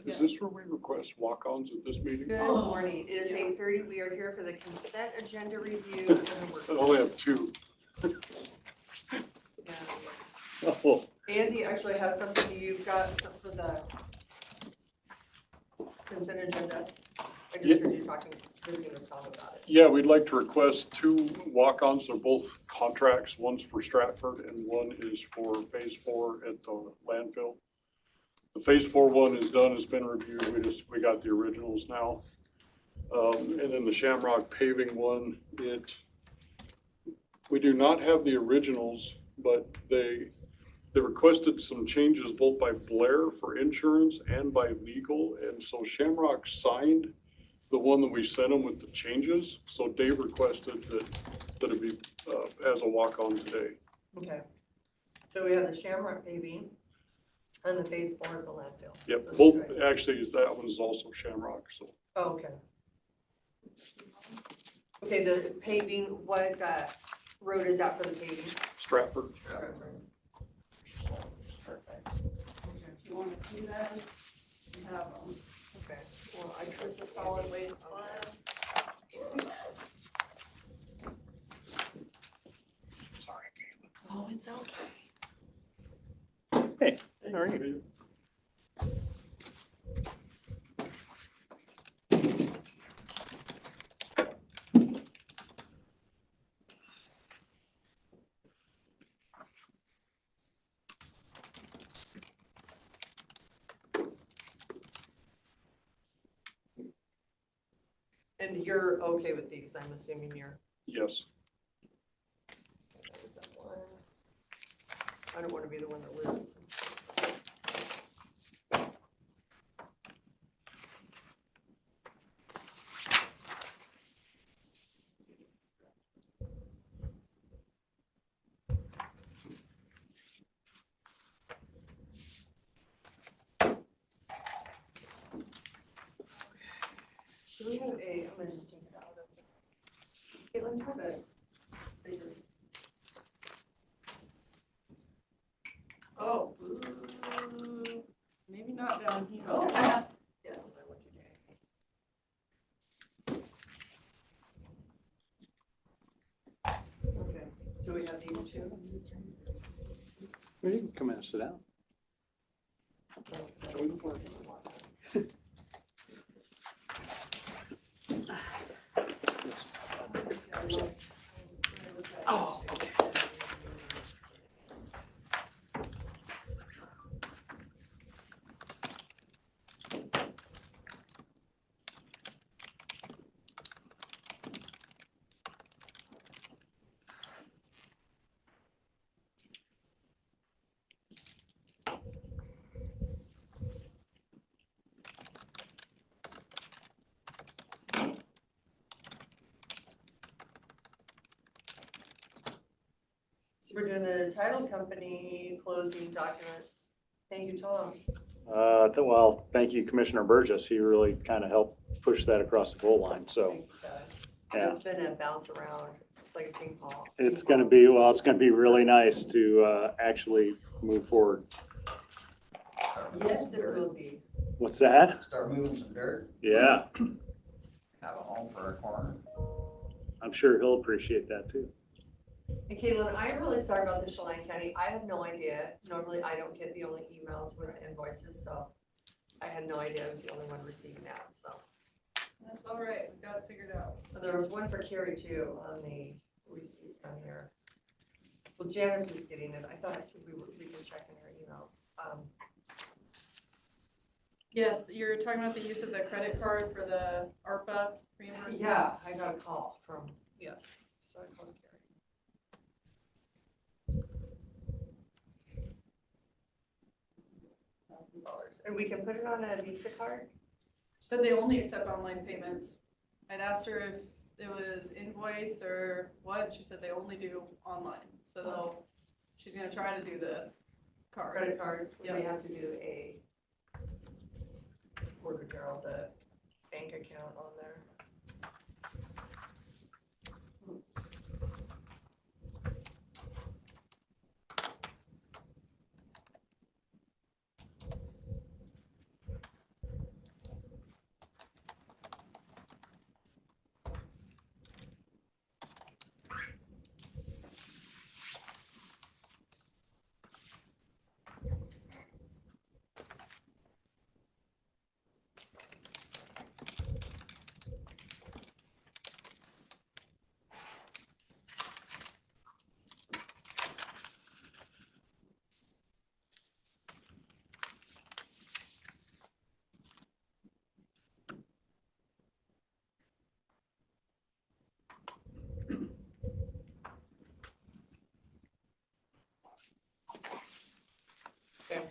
Is this where we request walk-ons at this meeting? Good morning. It is 8:30. We are here for the consent agenda review and the work. I only have two. Oh, Andy actually has something. You've got something for the consent agenda. I just heard you talking with Tom about it. Yeah, we'd like to request two walk-ons. They're both contracts. One's for Stratford and one is for phase 4 at the landfill. The phase 4 one is done, it's been reviewed. We got the originals now. And then the Shamrock paving one, we do not have the originals, but they requested some changes both by Blair for insurance and by legal. And so Shamrock signed the one that we sent them with the changes. So Dave requested that it be as a walk-on today. Okay. So we have the Shamrock paving and the phase 4 at the landfill. Yep, Those both, two. actually, that one is also Shamrock, so. Oh, okay. Okay, the paving, what road is that for the paving? Stratford. Perfect. If you want to see that, you have them. Okay. Well, this is a solid waste one. Sorry, Caleb. Oh, it's okay. hey, how are you? And you're okay with these, I'm assuming you're. Yes. I don't want to be the one that lists. Do we have I'm gonna just take it out of it. Caitlin, have a bigger. Oh, maybe not down here. Oh. Yes, I want you to. Okay, do we have these two? Well, you can come in and sit down. Join the party. Oh, okay. We're doing the title company closing document. Thank you, Tom. Well, thank you, Commissioner Burgess. He really kind of helped push that across the goal line, so, Thank you, guys. yeah. It's been a bounce around. It's like a ping pong. It's gonna be really nice to actually move forward. Yes, it will be. What's that? Start moving some dirt, Yeah, have a home for a corner. I'm sure he'll appreciate that too. And Caitlin, I'm really sorry about the Chelan County. I have no idea. Normally, I don't get the only emails with invoices, so I had no idea I was the only one receiving that, so. That's all right, we got it figured out. But there was one for Carrie too on the receipt on here. Well, Janice was getting it. I thought we can check in her emails. Yes, you're talking about the use of the credit card for the ARPA reimbursement? Yeah, I got a call from, yes, so I called Carrie. And we can put it on a Visa card? Said they only accept online payments. I'd asked her if it was invoice or what, she said they only do online. So she's gonna try to do the card. Credit card, we Yep. have to do a Porter Carroll, the bank account on there.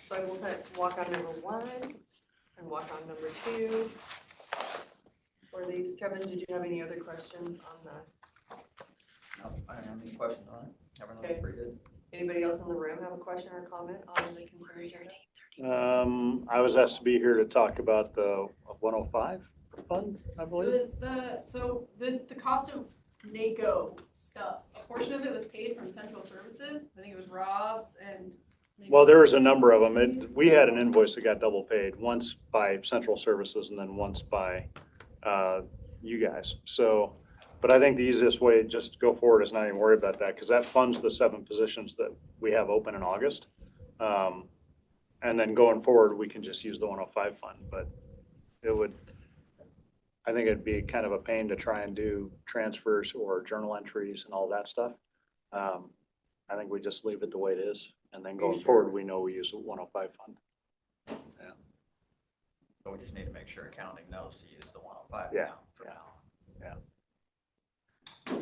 So I will kind of walk on number 1 and walk on number 2. For these, Kevin, did you have any other questions on the, No, I don't have any questions on it. Everything Okay. looks pretty good. anybody else in the room have a question or comment on the consent agenda? I was asked to be here to talk about the 105 fund, I It believe. was the cost of NACO stuff. A portion of it was paid from central services. I think it was Rob's and. maybe- Well, there was a number of them. We had an invoice that got double paid, once by central services and then once by you guys. So, but I think the easiest way to just go forward is not even worry about that, because that funds the 7 positions that we have open in August. And then going forward, we can just use the 105 fund, but it would, I think it'd be kind of a pain to try and do transfers or journal entries and all that stuff. I think we just leave it the way it is, and then going sure? forward, we know we use a 105 fund. So we just need to make sure accounting knows to use the 105 Yeah, now for yeah. now.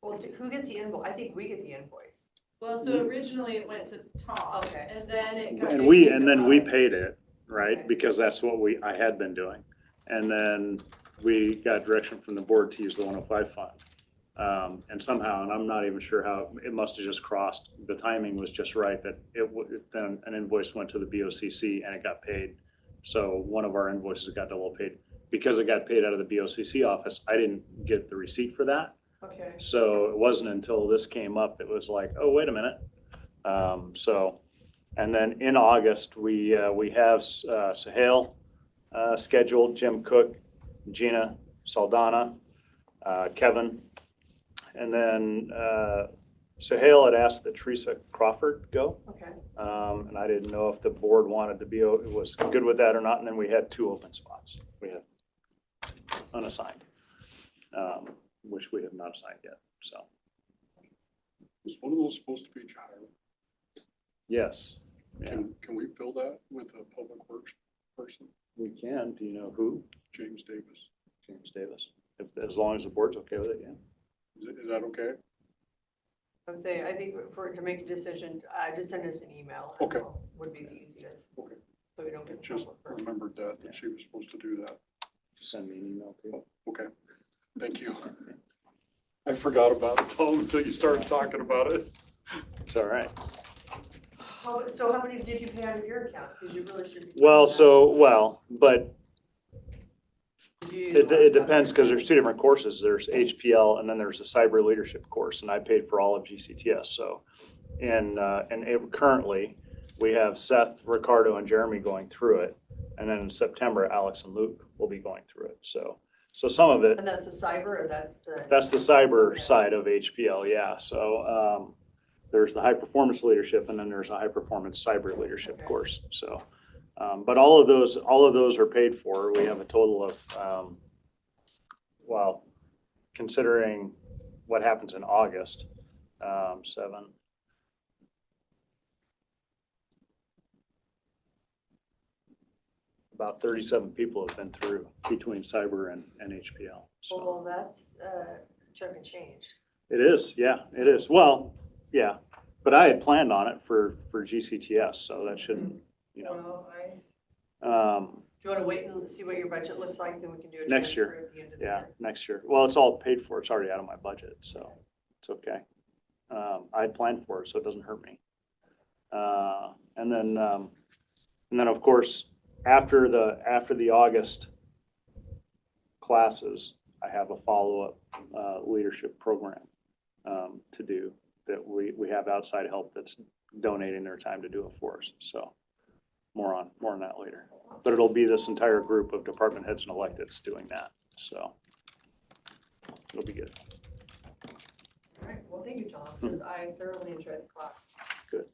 Well, who gets the invoice? I think we get the invoice. Well, so originally it went to Tom. Okay. And then it got. And paid and to then we us. paid it, right? Okay. Because that's what I had been doing. And then we got direction from the board to use the 105 fund. And somehow, and I'm not even sure how, it must have just crossed, the timing was just right that then an invoice went to the BOCC and it got paid. So one of our invoices got double paid. Because it got paid out of the BOCC office, I didn't get the receipt for that. Okay. So it wasn't until this came up that was like, oh, wait a minute. And then in August, we have Sahel scheduled, Jim Cook, Gina Saldana, Kevin. And then Sahel had asked that Teresa Crawford go. Okay. And I didn't know if the board wanted to be, was good with that or not. And then we had 2 open spots. We had unassigned, which we have not assigned yet, so. Was one of those supposed to be Tyler? Yes, yeah, Can we fill that with a public works person, we can. Do you know who? James Davis? James Davis. As long as the board's okay with it, yeah. Is that okay? I'm saying, I think to make a decision, just send us an email. Okay. Would be the easiest. Okay. So we don't I get in just trouble for. remembered that she was supposed to do that. Just send me an email too. Okay, thank you. I forgot about it, Tom, until you started talking about it. It's all right. So how many did you pay out of your account? Because you really should be. But Did you use it less depends, of because there's 2 different courses. There's HPL and then there's a cyber leadership course, and I paid for all of GCTS. So, and currently we have Seth, Ricardo, and Jeremy going through it. And then in September, Alex and Luke will be going through it. So some of it, And that's the cyber, or that's the? that's the cyber Okay. side of HPL, yeah. So there's the high performance leadership, and then there's a high performance cyber leadership Okay. course. So, but all of those are paid for. We have a total of, well, considering what happens in August, 7. About 37 people have been through between cyber and HPL. So. Well, that's chunk and change. It is, yeah, it is. Well, yeah, but I had planned on it for GCTS, so that shouldn't, you know. Well, Um, do you want to wait and see what your budget looks like, then we can do a Next transfer year. at the end of the yeah, year? next year. Well, it's all paid for. It's already out of my budget, so it's okay. I had planned for it, so it doesn't hurt me. And then of course, after the August classes, I have a follow-up leadership program to do that we have outside help that's donating their time to do it for us. So more on that later. But it'll be this entire group of department heads and electeds doing that. So it'll be good. All right, well, thank you, Tom, because I thoroughly enjoyed the class. Good.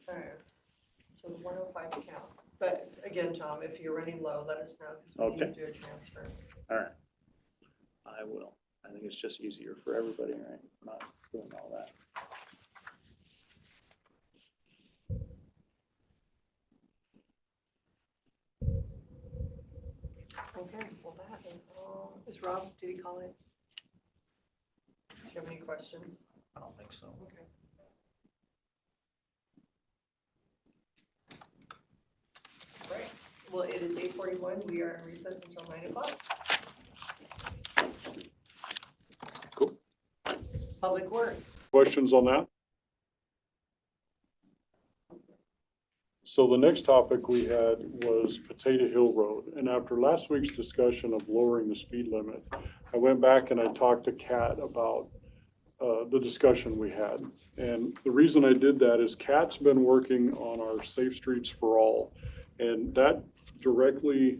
Okay, so the 105 account. But again, Tom, if you're running low, let us know, because we need to do a transfer. All right. I will. I think it's just easier for everybody, right? Not doing all that. Okay, well, that is all. Is Rob, did he call it? questions? I don't think so. Okay. Right, well, it is 8:41, we are in recess until 9 o'clock. Cool. Public Works. Questions on that? So the next topic we had was Potato Hill Road. And after last week's discussion of lowering the speed limit, I went back and I talked to Kat about the discussion we had. And the reason I did that is Kat's been working on our Safe Streets for All. And that directly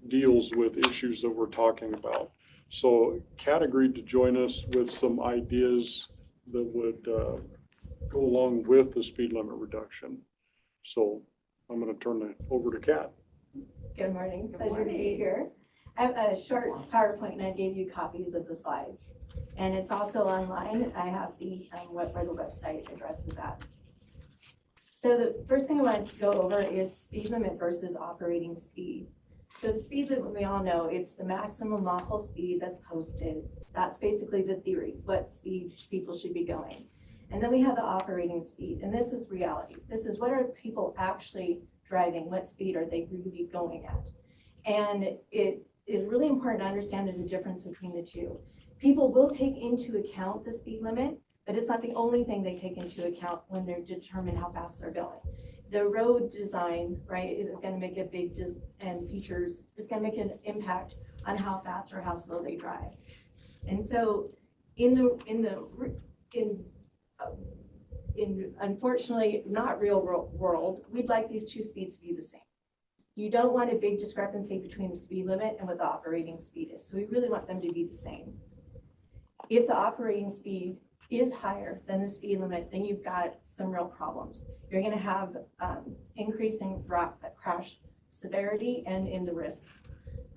deals with issues that we're talking about. So Kat agreed to join us with some ideas that would go along with the speed limit reduction. So I'm going to turn it over to Kat. Good morning, Good pleasure to be morning. here. I have a short PowerPoint and I gave you copies of the slides. And it's also online. I have the, where the website address is at. So the first thing I want to go over is speed limit versus operating speed. So the speed limit, we all know, it's the maximum lawful speed that's posted. That's basically the theory, what speed people should be going. And then we have the operating speed, and this is reality. This is what are people actually driving? What speed are they really going at? And it is really important to understand there's a difference between the two. People will take into account the speed limit, but it's not the only thing they take into account when they're determining how fast they're going. The road design, right, is going to make a big, and features, is going to make an impact on how fast or how slow they drive. And so in unfortunately not real world, we'd like these two speeds to be the same. You don't want a big discrepancy between the speed limit and what the operating speed is. So we really want them to be the same. If the operating speed is higher than the speed limit, then you've got some real problems. You're going to have increase in crash severity and in the risk,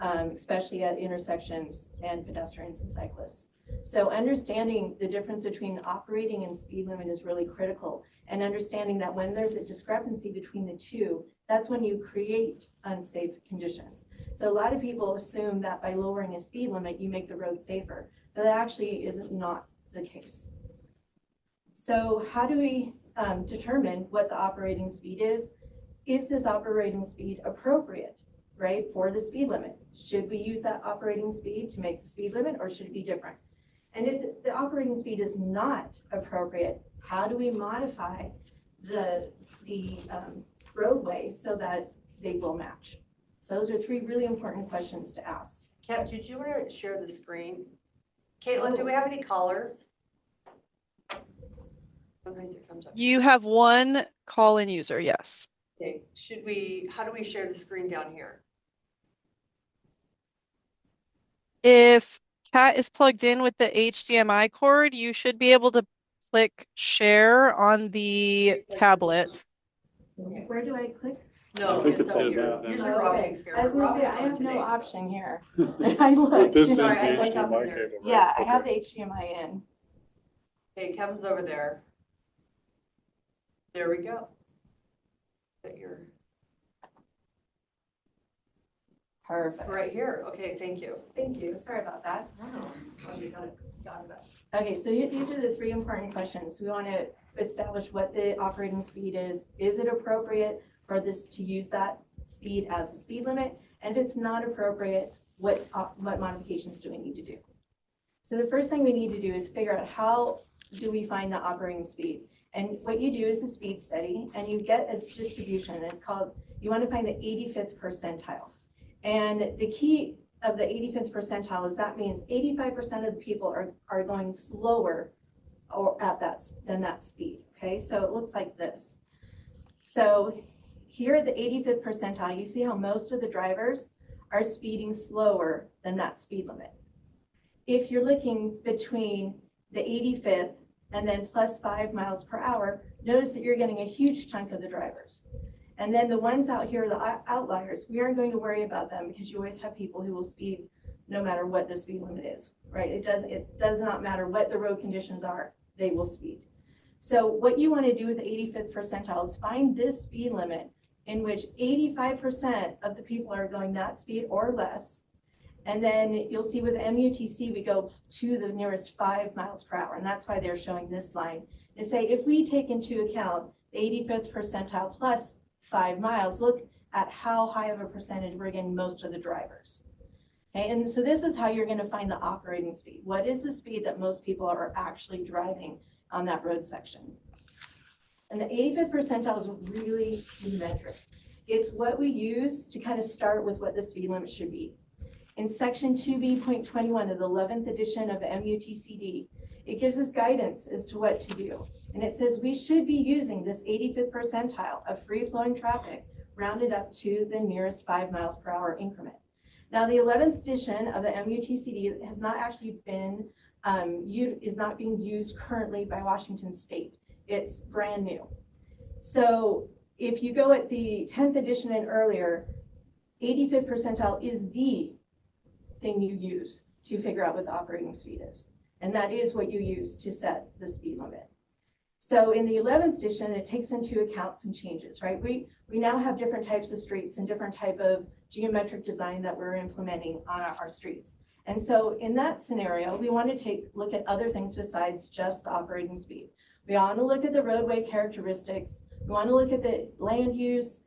especially at intersections and pedestrians and cyclists. So understanding the difference between operating and speed limit is really critical, and understanding that when there's a discrepancy between the two, that's when you create unsafe conditions. So a lot of people assume that by lowering a speed limit, you make the road safer, but that actually is not the case. So how do we determine what the operating speed is? Is this operating speed appropriate, right, for the speed limit? Should we use that operating speed to make the speed limit, or should it be different? And if the operating speed is not appropriate, how do we modify the roadway so that they will match? So those are three really important questions to ask. Kat, did you want to share the screen? Caitlin, do we have any callers? Sometimes it comes up. You have one call-in user, yes. Okay, how do we share the screen down here? If Kat is plugged in with the HDMI cord, you should be able to click share on the tablet. Okay. Where do I click? No, I think it's it's up in here. that. Usually Oh, Rob okay. takes care I of was it. gonna Rob say, is I on have today. no option here. I But looked. this is the Sorry, I looked up HDMI in there. cable. Yeah, I Okay. have the HDMI in. Okay, Kevin's over there. There we go. Put your, Perfect. right here. Okay, thank you. Thank you. Sorry about that. Oh, you got it back. Okay, so these are the three important questions. We want to establish what the operating speed is. Is it appropriate for this to use that speed as the speed limit? And if it's not appropriate, what modifications do we need to do? So the first thing we need to do is figure out how do we find the operating speed. And what you do is a speed study, and you get a distribution. And it's called, you want to find the 85th percentile. And the key of the 85th percentile is that means 85% of the people are going slower or at than that speed. Okay, so it looks like this. So here at the 85th percentile, you see how most of the drivers are speeding slower than that speed limit. If you're looking between the 85th and then plus 5 miles per hour, notice that you're getting a huge chunk of the drivers. And then the ones out here, the outliers, we aren't going to worry about them because you always have people who will speed no matter what the speed limit is, right? It does not matter what the road conditions are, they will speed. So what you want to do with the 85th percentile is find this speed limit in which 85% of the people are going that speed or less, And then you'll see with MUTC, we go to the nearest 5 miles per hour. And that's why they're showing this line. They say if we take into account the 85th percentile plus 5 miles, look at how high of a percentage we're getting most of the drivers. Okay, and so this is how you're going to find the operating speed. What is the speed that most people are actually driving on that road section? And the 85th percentile is a really key metric. It's what we use to kind of start with what the speed limit should be. In section 2B.21 of the 11th edition of MUTCD, it gives us guidance as to what to do. And it says we should be using this 85th percentile of free-flowing traffic rounded up to the nearest 5 miles per hour increment. Now, the 11th edition of the MUTCD has not actually been, is not being used currently by Washington State. It's brand new. So if you go at the 10th edition and earlier, 85th percentile is the thing you use to figure out what the operating speed is. And that is what you use to set the speed limit. So in the 11th edition, it takes into account some changes, right? We now have different types of streets and different type of geometric design that we're implementing on our streets. And so in that scenario, we want to look at other things besides just the operating speed. We want to look at the roadway characteristics. We want to look at the land use,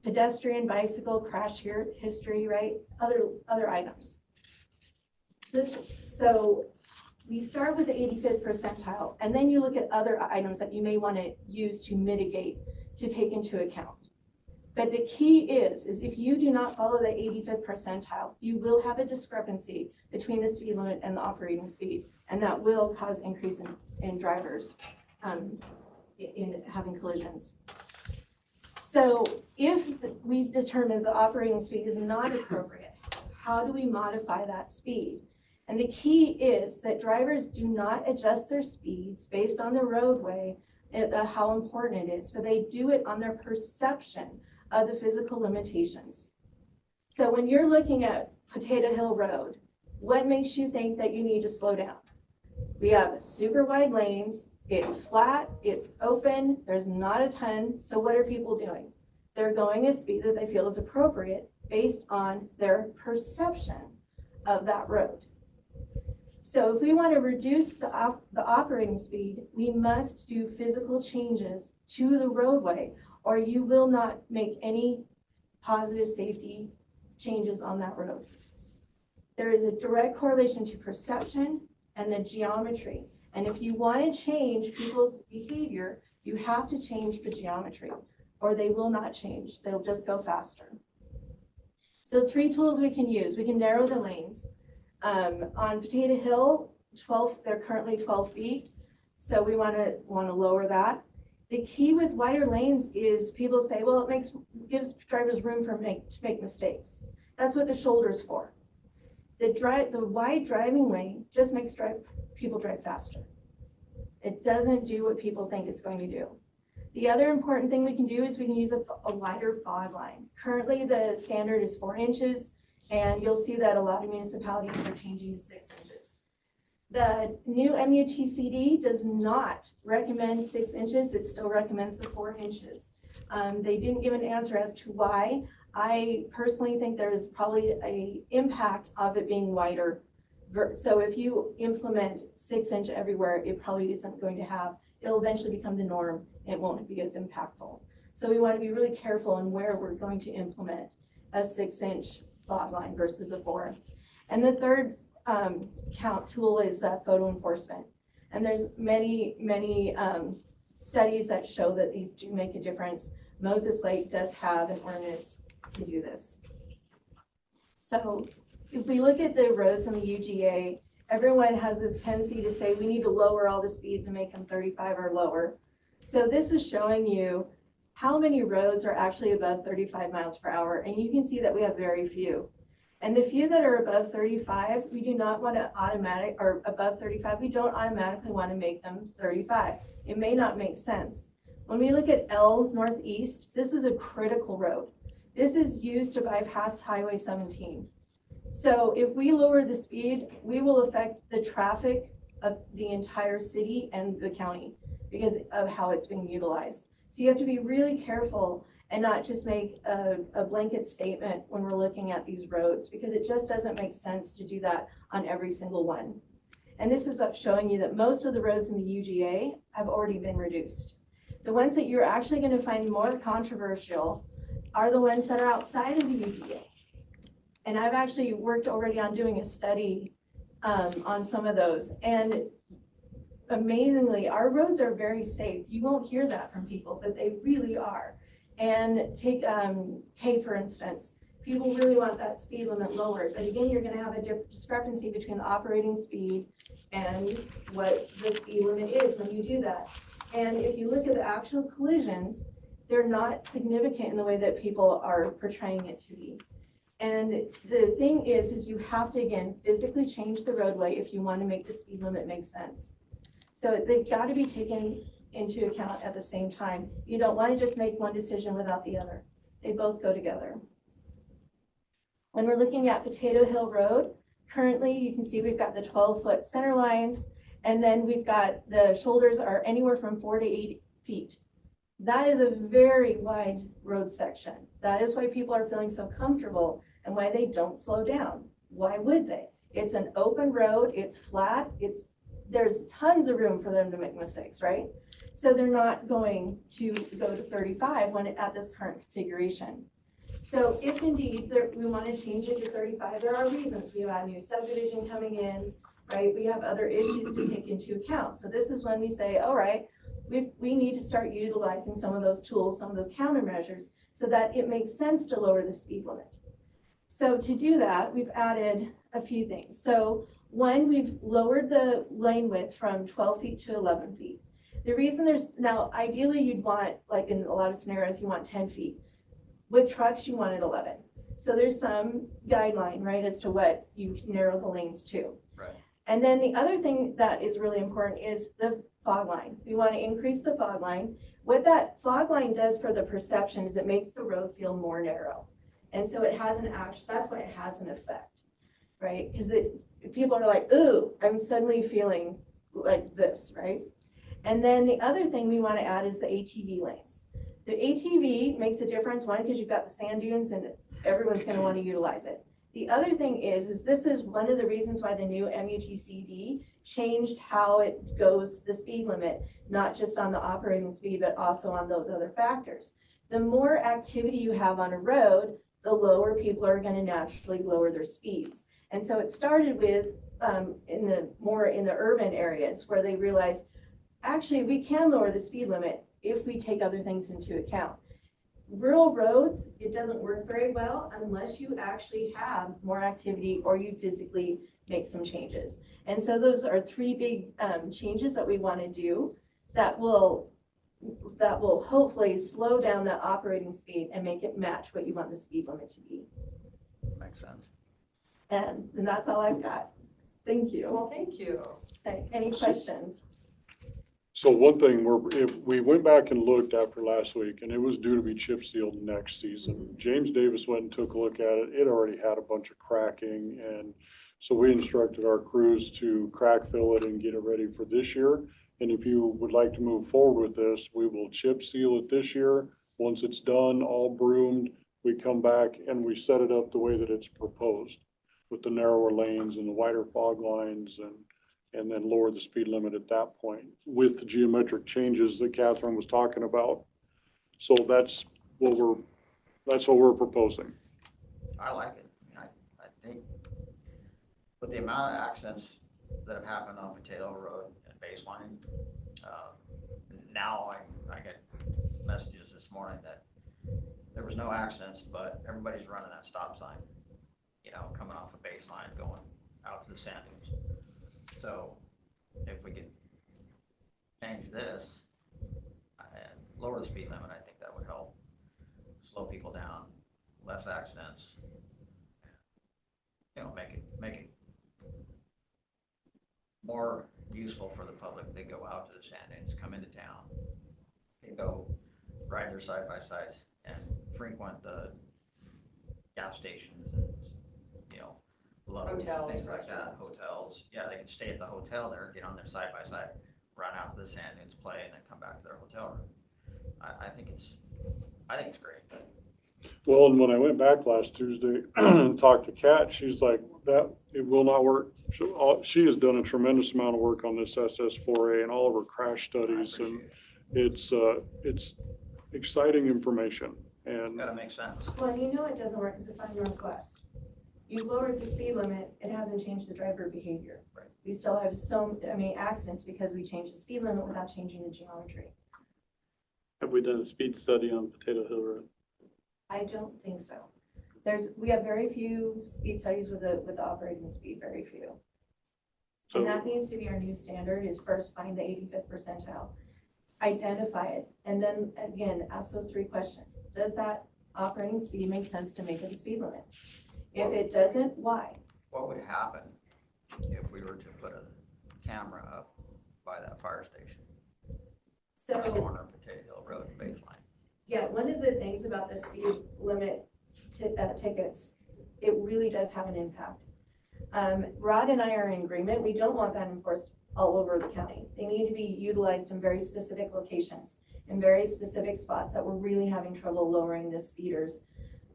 pedestrian, bicycle, crash history, right? Other items. So we start with the 85th percentile, and then you look at other items that you may want to use to mitigate, to take into account. But the key is if you do not follow the 85th percentile, you will have a discrepancy between the speed limit and the operating speed, and that will cause increase in drivers in having collisions. So if we determine the operating speed is not appropriate, how do we modify that speed? And the key is that drivers do not adjust their speeds based on the roadway and how important it is, but they do it on their perception of the physical limitations. So when you're looking at Potato Hill Road, what makes you think that you need to slow down? We have super wide lanes, it's flat, it's open, there's not a ton, so what are people doing? They're going a speed that they feel is appropriate based on their perception of that road. So if we want to reduce the operating speed, we must do physical changes to the roadway, or you will not make any positive safety changes on that road. There is a direct correlation to perception and the geometry. And if you want to change people's behavior, you have to change the geometry, or they will not change. They'll just go faster. So 3 tools we can use. We can narrow the lanes. On Potato Hill, they're currently 12 feet. So we want to lower that. The key with wider lanes is people say, well, it gives drivers room to make mistakes. That's what the shoulder's for. The wide driving lane just makes people drive faster. It doesn't do what people think it's going to do. The other important thing we can do is we can use a wider fog line. Currently, the standard is 4 inches, and you'll see that a lot of municipalities are changing to 6 inches. The new MUTCD does not recommend 6 inches. It still recommends the 4 inches. They didn't give an answer as to why. I personally think there's probably an impact of it being wider. So if you implement 6 inch everywhere, it probably isn't going to it'll eventually become the norm. It won't be as impactful. So we want to be really careful in where we're going to implement a 6 inch fog line versus a 4. And the third count tool is photo enforcement. And there's many studies that show that these do make a difference. Moses Lake does have an ordinance to do this. So if we look at the roads in the UGA, everyone has this tendency to say we need to lower all the speeds and make them 35 or lower. So this is showing you how many roads are actually above 35 miles per hour. And you can see that we have very few. And the few that are above 35, we do not want to above 35, we don't automatically want to make them 35. It may not make sense. When we look at L Northeast, this is a critical road. This is used to bypass Highway 17. So if we lower the speed, we will affect the traffic of the entire city and the county because of how it's being utilized. So you have to be really careful and not just make a blanket statement when we're looking at these roads, because it just doesn't make sense to do that on every single one. And this is showing you that most of the roads in the UGA have already been reduced. The ones that you're actually going to find more controversial are the ones that are outside of the UGA. And I've actually worked already on doing a study on some of those. And amazingly, our roads are very safe. You won't hear that from people, but they really are. And take K, for instance. People really want that speed limit lowered, but again, you're gonna have a discrepancy between the operating speed and what the speed limit is when you do that. And if you look at the actual collisions, they're not significant in the way that people are portraying it to be. And the thing is you have to, again, physically change the roadway if you want to make the speed limit make sense. So they've got to be taken into account at the same time. You don't want to just make one decision without the other. They both go together. When we're looking at Potato Hill Road, currently you can see we've got the 12-foot center lines, and then we've got the shoulders are anywhere from 4 to 8 feet. That is a very wide road section. That is why people are feeling so comfortable and why they don't slow down. Why would they? It's an open road, it's flat, there's tons of room for them to make mistakes, right? So they're not going to go to 35 when at this current configuration. So if indeed we want to change it to 35, there are reasons. We have a new subdivision coming in, right? We have other issues to take into account. So this is when we say, all right, we need to start utilizing some of those tools, some of those countermeasures, so that it makes sense to lower the speed limit. So to do that, we've added a few things. So one, we've lowered the lane width from 12 feet to 11 feet. The reason now ideally you'd want, like in a lot of scenarios, you want 10 feet. With trucks, you want it 11. So there's some guideline, right, as to what you can narrow the lanes to. Right. And then the other thing that is really important is the fog line. We want to increase the fog line. What that fog line does for the perception is it makes the road feel more narrow. And so it has that's why it has an effect, right? Because people are like, ooh, I'm suddenly feeling like this, right? And then the other thing we want to add is the ATV lanes. The ATV makes a difference, one, because you've got the sand dunes and everyone's going to want to utilize it. The other thing is this is one of the reasons why the new MUTCD changed how it goes the speed limit, not just on the operating speed, but also on those other factors. The more activity you have on a road, the lower people are going to naturally lower their speeds. And so it started with in the urban areas where they realized, actually, we can lower the speed limit if we take other things into account. Rural roads, it doesn't work very well unless you actually have more activity or you physically make some changes. And so those are three big changes that we want to do that will hopefully slow down the operating speed and make it match what you want the speed limit to be. Makes sense. And that's all I've got. Thank you. Well, thank you. Any questions? So one thing, if we went back and looked after last week, and it was due to be chip sealed next season. James Davis went and took a look at it. It already had a bunch of cracking, and so we instructed our crews to crack fill it and get it ready for this year. And if you would like to move forward with this, we will chip seal it this year. Once it's done, all broomed, we come back and we set it up the way that it's proposed, with the narrower lanes and the wider fog lines, and then lower the speed limit at that point with the geometric changes that Catherine was talking about. So that's what we're proposing. I like it. I think with the amount of accidents that have happened on Potato Road and Baseline, now I get messages this morning that there was no accidents, but everybody's running that stop sign, coming off a Baseline going out to the sand dunes. So if we could change this and lower the speed limit, I think that would help slow people down, less accidents, make it more useful for the public. They go out to the sand dunes, come into town, they go ride their side-by-sides and frequent the gas stations and, Lowe's, Hotels, things like that, restaurants. hotels. Yeah, they can stay at the hotel there, get on their side-by-side, run out to the sand dunes, play, and then come back to their hotel room. I I think it's great. Well, and when I went back last Tuesday and talked to Kat, she's like, that, it will not work. She has done a tremendous amount of work on this SS4A and all of her crash I studies, and appreciate it. it's exciting information. And Gotta make sense. Well, and you know it doesn't work, because if I'm Northwest, you lowered the speed limit, it hasn't changed the driver behavior. Right. We still have accidents because we changed the speed limit without changing the geometry. Have we done a speed study on Potato Hill Road? I don't think so. We have very few speed studies with the operating speed, very few. And that needs to be our new standard, is first find the 85th percentile, identify it, and then again, ask those 3 questions. Does that operating speed make sense to make it the speed limit? If it doesn't, why? What would happen if we were to put a camera up by that fire station? So, On the corner of Potato Hill Road and Baseline. yeah, one of the things about the speed limit tickets, it really does have an impact. Rod and I are in agreement. We don't want that enforced all over the county. They need to be utilized in very specific locations, in very specific spots that we're really having trouble lowering the speeders.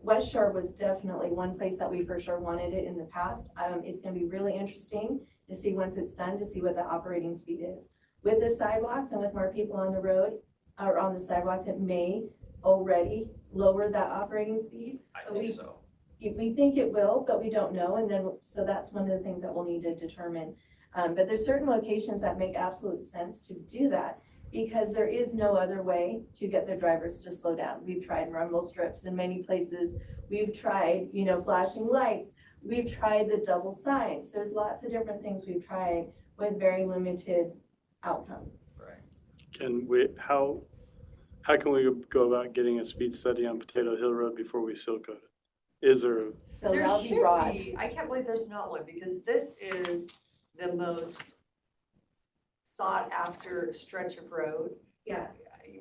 West Shore was definitely one place that we for sure wanted it in the past. It's gonna be really interesting to see once it's done, to see what the operating speed is. With the sidewalks and with more people on the road or on the sidewalks, it may already lower that operating speed. I think so. We think it will, but we don't know, and then, so that's one of the things that we'll need to determine. But there's certain locations that make absolute sense to do that, because there is no other way to get the drivers to slow down. We've tried rumble strips in many places. We've tried, flashing lights. We've tried the double signs. There's lots of different things we've tried with very limited outcome. Right. How can we go about getting a speed study on Potato Hill Road before we seal coat it? Is there, So There that'll be should broad. be, I can't believe there's not one, because this is the most sought after stretch of road. Yeah,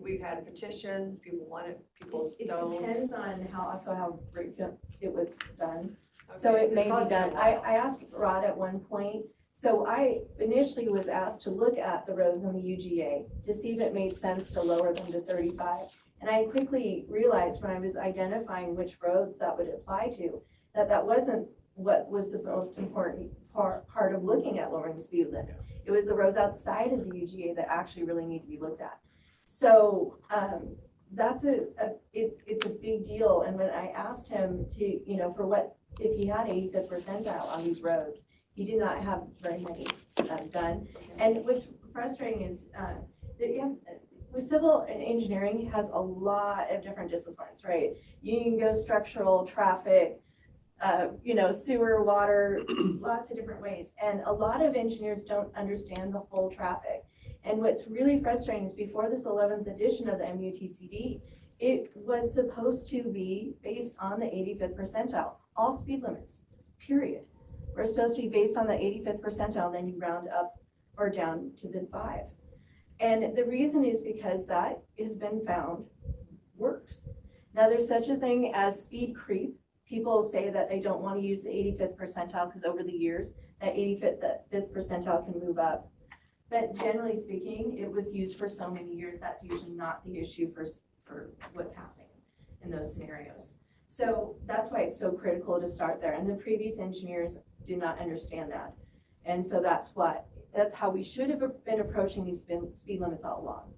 We've had petitions, people want it, people it don't. depends on how frequent it was done. So Okay, it may it's be probably been a done. I while. asked Rod at one point, so I initially was asked to look at the roads in the UGA to see if it made sense to lower them to 35. And I quickly realized when I was identifying which roads that would apply to, that wasn't what was the most important part of looking at lowering the speed limit. It was the roads outside of the UGA that actually really need to be looked at. So that's it's a big deal. And when I asked him to, for what, if he had 85th percentile on these roads, he did not have very many done. And what's frustrating is that with civil and engineering has a lot of different disciplines, right? You can go structural, traffic, sewer, water, lots of different ways. And a lot of engineers don't understand the full traffic. And what's really frustrating is before this 11th edition of the MUTCD, it was supposed to be based on the 85th percentile, all speed limits, period. We're supposed to be based on the 85th percentile, then you round up or down to the 5. And the reason is because that has been found works. Now there's such a thing as speed creep. People say that they don't want to use the 85th percentile because over the years, that 85th percentile can move up. But generally speaking, it was used for so many years, that's usually not the issue for what's happening in those scenarios. So that's why it's so critical to start there. And the previous engineers did not understand that. And so that's how we should have been approaching these speed limits all along.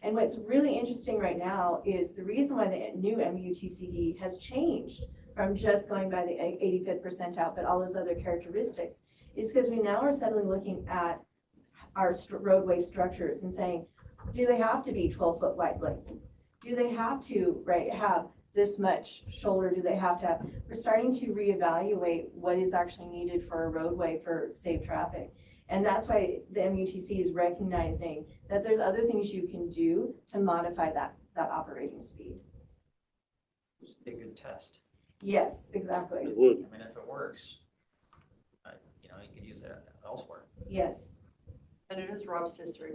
And what's really interesting right now is the reason why the new MUTCD has changed from just going by the 85th percentile, but all those other characteristics, is because we now are suddenly looking at our roadway structures and saying, do they have to be 12-foot wide lanes? Do they have to, have this much shoulder? Do they have to have? We're starting to reevaluate what is actually needed for a roadway for safe traffic. And that's why the MUTC is recognizing that there's other things you can do to modify that operating speed. It's a good test. Yes, exactly. It would. I mean, if it works, you could use it elsewhere. Yes. And it is Rob's history.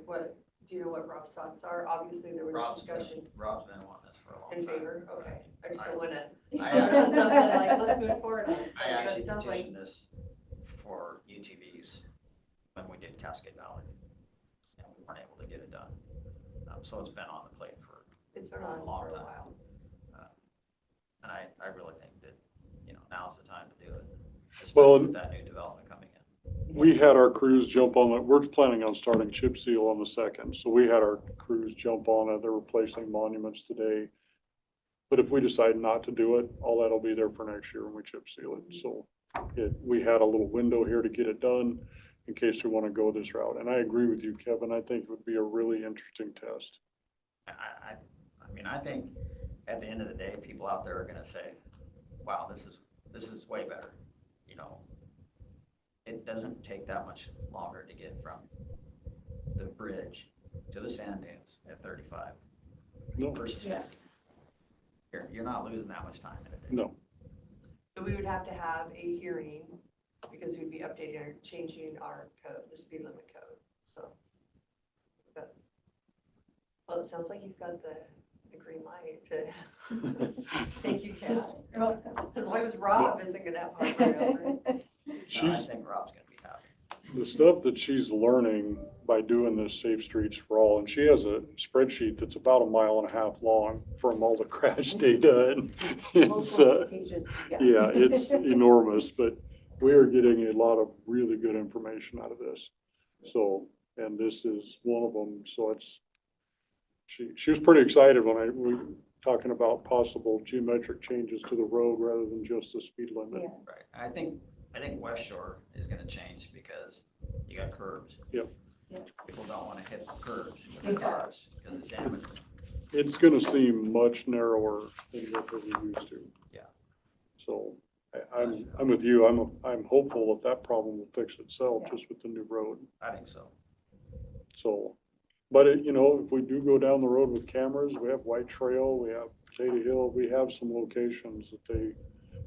Do you know what Rob's thoughts are? Obviously, there was discussion Rob's been wanting this for a long time. in favor. Okay, I just don't want to. I Something like, let's move forward on it. I But actually it sounds like petitioned this for UTVs when we did Cascade Valley, and we weren't able to get it done. So it's been on the plate for it's been on a long for a time. while. And I really think that, now's the time to do it, Well, especially with that new development coming in. We had our crews jump on it. We're planning on starting chip seal on the 2nd. So we had our crews jump on it. They're replacing monuments today. But if we decide not to do it, all that'll be there for next year when we chip seal it. So we had a little window here to get it done in case we want to go this route. And I agree with you, Kevin. I think it would be a really interesting test. I mean, I think at the end of the day, people out there are gonna say, wow, this is way better, It doesn't take that much longer to get from the bridge to the sand dunes at 35 No, versus 50. Yeah. You're not losing that much time in a day. no. So we would have to have a hearing because we'd be updating or changing our code, the speed limit code, so. That's, well, it sounds like you've got the green light to, thank you, Kat. You're welcome. As long as Rob isn't gonna have heartburn over it. No, I She's, think Rob's gonna be happy. the stuff that she's learning by doing this Safe Streets for All, and she has a spreadsheet that's about 1.5 miles long from all the crash data, and it's, Multiple pages, yeah, it's enormous, but we are getting a lot of really good information out of this. So, and this is one of them, so she was pretty excited when we were talking about possible geometric changes to the road rather than just the speed limit. Yeah. Right. I think West Shore is gonna change because you got curbs. Yep. Yep. People don't wanna hit the curbs with their cars because it's damaging. It's gonna seem much narrower than what we used to. Yeah. So I'm with you. I'm hopeful that problem will fix itself Yeah. just with the new road. I think so. So, but if we do go down the road with cameras, we have White Trail, we have Potato Hill, we have some locations that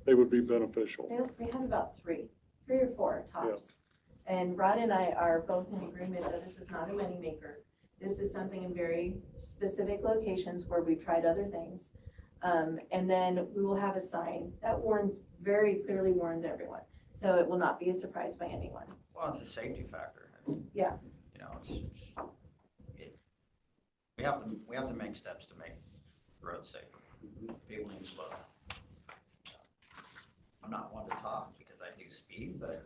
they would be beneficial. We have about three or four tops. And Rod and I are both in agreement that this is not a moneymaker. This is something in very specific locations where we've tried other things. And then we will have a sign that very clearly warns everyone. So it will not be a surprise by anyone. Well, it's a safety factor. I mean, Yeah. we have to make steps to make roads safer. People need to slow down. I'm not one to talk because I do speed, but,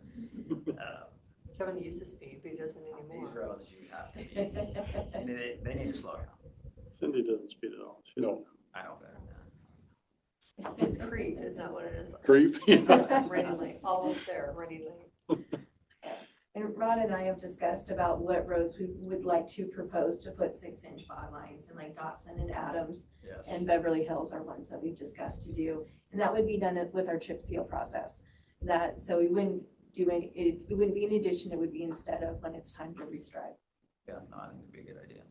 Kevin used to speed, but he doesn't these anymore. roads, you have to be, they need to slow down. Cindy doesn't speed at all. She No. I know better than that. It's creep, is that what it is? Creep? Running lane, almost there, running lane. And Rod and I have discussed about what roads we would like to propose to put 6-inch fog lines in, like Dotson and Adams Yes. and Beverly Hills are ones that we've discussed to do. And that would be done with our chip seal process. So we wouldn't do it wouldn't be in addition, it would be instead of when it's time to restripe. Yeah, no, I think it'd be a good idea.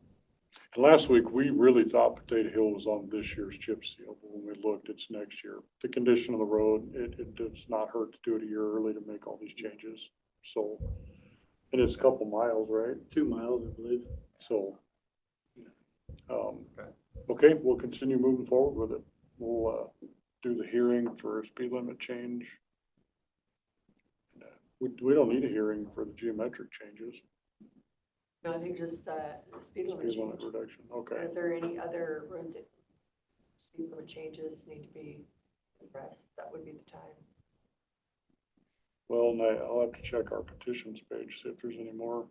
And last week, we really thought Potato Hill was on this year's chip seal, but when we looked, it's next year. The condition of the road, it does not hurt to do it a year early to make all these changes. So, and it's a couple miles, right? 2 miles, I believe. So, okay, we'll continue moving forward with it. We'll do the hearing for a speed limit change. We don't need a hearing for the geometric changes, No, I think just speed limit speed limit change. reduction, okay. Is there any other roads that speed limit changes need to be addressed? That would be the time. Well, and I'll have to check our petitions page, see if there's any more.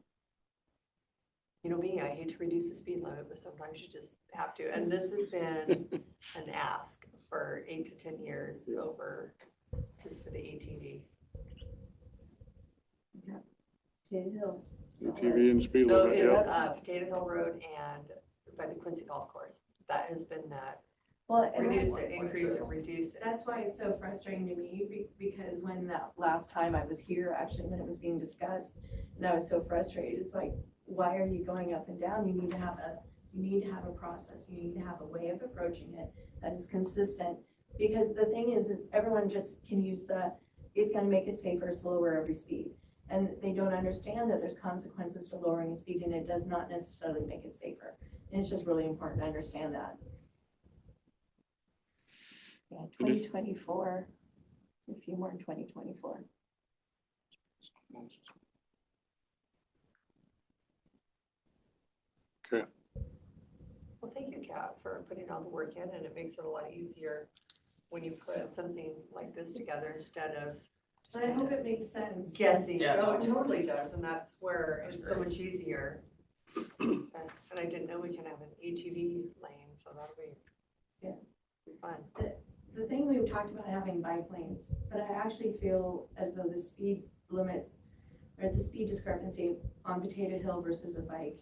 You know me, I hate to reduce the speed limit, but sometimes you just have to. And this has been an ask for 8 to 10 years over just for the ATV. Potato Hill. TV and speed So limit, it's yeah. Potato Hill Road and by the Quincy Golf Course. That has been that. Well, and Reduce it, increase it, reduce it. that's why it's so frustrating to me, because when that last time I was here, actually, when it was being discussed, and I was so frustrated, it's like, why are you going up and down? You need to have a process, you need to have a way of approaching it that is consistent. Because the thing is everyone just can use it's gonna make it safer, slower every speed. And they don't understand that there's consequences to lowering the speed, and it does not necessarily make it safer. And it's just really important to understand that. Yeah, 2024, a few more in 2024. Okay, Well, thank you, Kat, for putting all the work in and it makes it a lot easier when you put something like this together instead of just But I hope kinda it makes sense. guessing. Yeah. No, it totally does, and that's where That's it's so great. much easier. And I didn't know we can have an ATV lane, so that'll be Yeah. fun. The thing we talked about having bike lanes, but I actually feel as though the speed limit or the speed discrepancy on Potato Hill versus a bike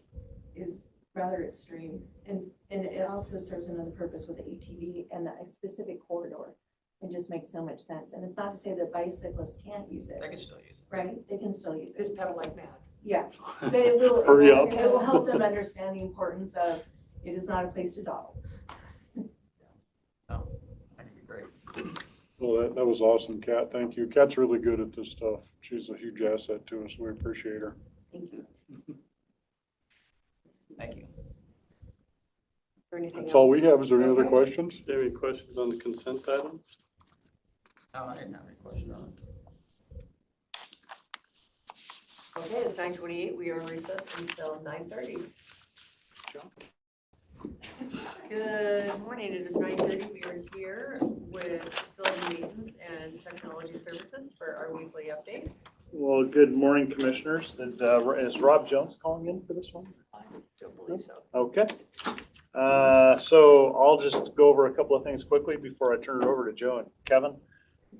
is rather extreme. And it also serves another purpose with the ATV and a specific corridor. It just makes so much sense. And it's not to say that bicyclists can't use it, They can still use it. right? They can still use it. Just pedal like mad. Yeah, but it will, Hurry up. it will help them understand the importance of, it is not a place to dawdle. No, I think it'd be great. Well, that was awesome, Kat. Thank you. Kat's really good at this stuff. She's a huge asset to us. We appreciate her. Thank you. Thank you. Or anything That's all else? we have. Is there any other Okay. questions? Do you have any questions on the consent items? No, I didn't have any questions on it. Okay, it's 9:28. We are in recess until 9:30. Good morning. It is 9:30. We are here with facility maintenance and technology services for our weekly update. Well, good morning, Commissioners. Is Rob Jones calling in for this one? I don't believe so. Okay. So I'll just go over a couple of things quickly before I turn it over to Joe and Kevin.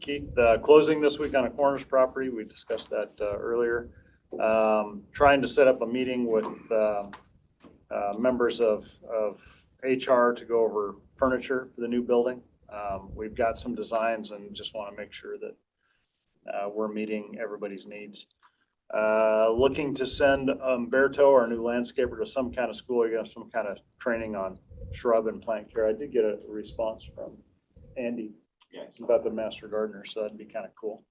Keith, closing this week on a Corners property. We discussed that earlier. Trying to set up a meeting with members of HR to go over furniture for the new building. We've got some designs and just want to make sure that we're meeting everybody's needs. Looking to send Umberto, our new landscaper, to some kind of school, some kind of training on shrub and plant care. I did get a response from Andy about the master gardener, so that'd be kind of cool.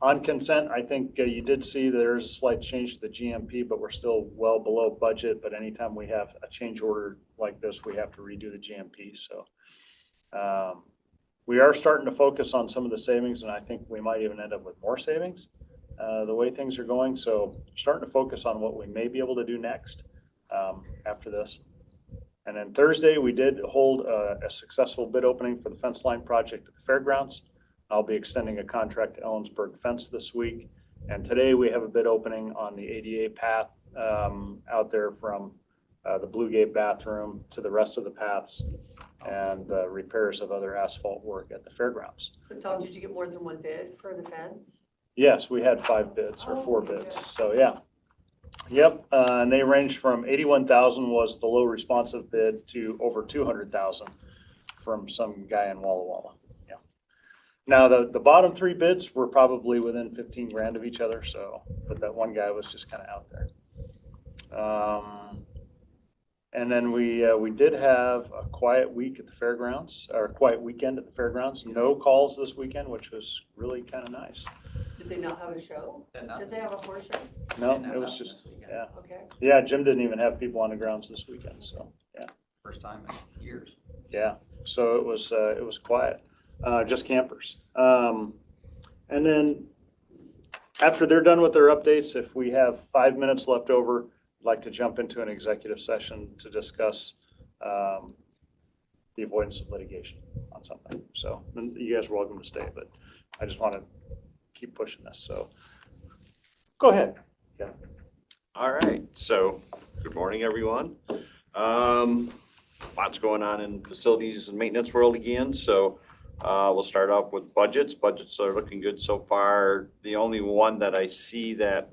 On consent, I think you did see there's a slight change to the GMP, but we're still well below budget. But anytime we have a change order like this, we have to redo the GMP. So we are starting to focus on some of the savings, and I think we might even end up with more savings the way things are going. So starting to focus on what we may be able to do next after this. And then Thursday, we did hold a successful bid opening for the fence line project at the fairgrounds. I'll be extending a contract to Ellensburg Fence this week. And today we have a bid opening on the ADA path out there from the Blue Gate bathroom to the rest of the paths and repairs of other asphalt work at the fairgrounds. So Tom, did you get more than one bid for the fence? Yes, we had 5 bids or 4 okay, bids. good. So yeah. Yep, and they ranged from 81,000 was the low responsive bid to over 200,000 from some guy in Walla Walla. Yeah. Now the bottom 3 bids were probably within 15 grand of each other. So, but that one guy was just kind of out there. And then we did have a quiet week at the fairgrounds, or a quiet weekend at the fairgrounds. No calls this weekend, which was really kind of nice. Did they not have a show? Did they have a horse show? No, Didn't have it was nothing just, this weekend. yeah. Okay. Yeah, Jim didn't even have people on the grounds this weekend, so, yeah. First time in years. Yeah, so it was quiet, just campers. And then after they're done with their updates, if we have 5 minutes left over, I'd like to jump into an executive session to discuss the avoidance of litigation on something. So then you guys are welcome to stay, but I just want to keep pushing this, so go ahead. Kevin. All right, so good morning, everyone. Lots going on in facilities and maintenance world again, so we'll start off with budgets. Budgets are looking good so far. The only one that I see that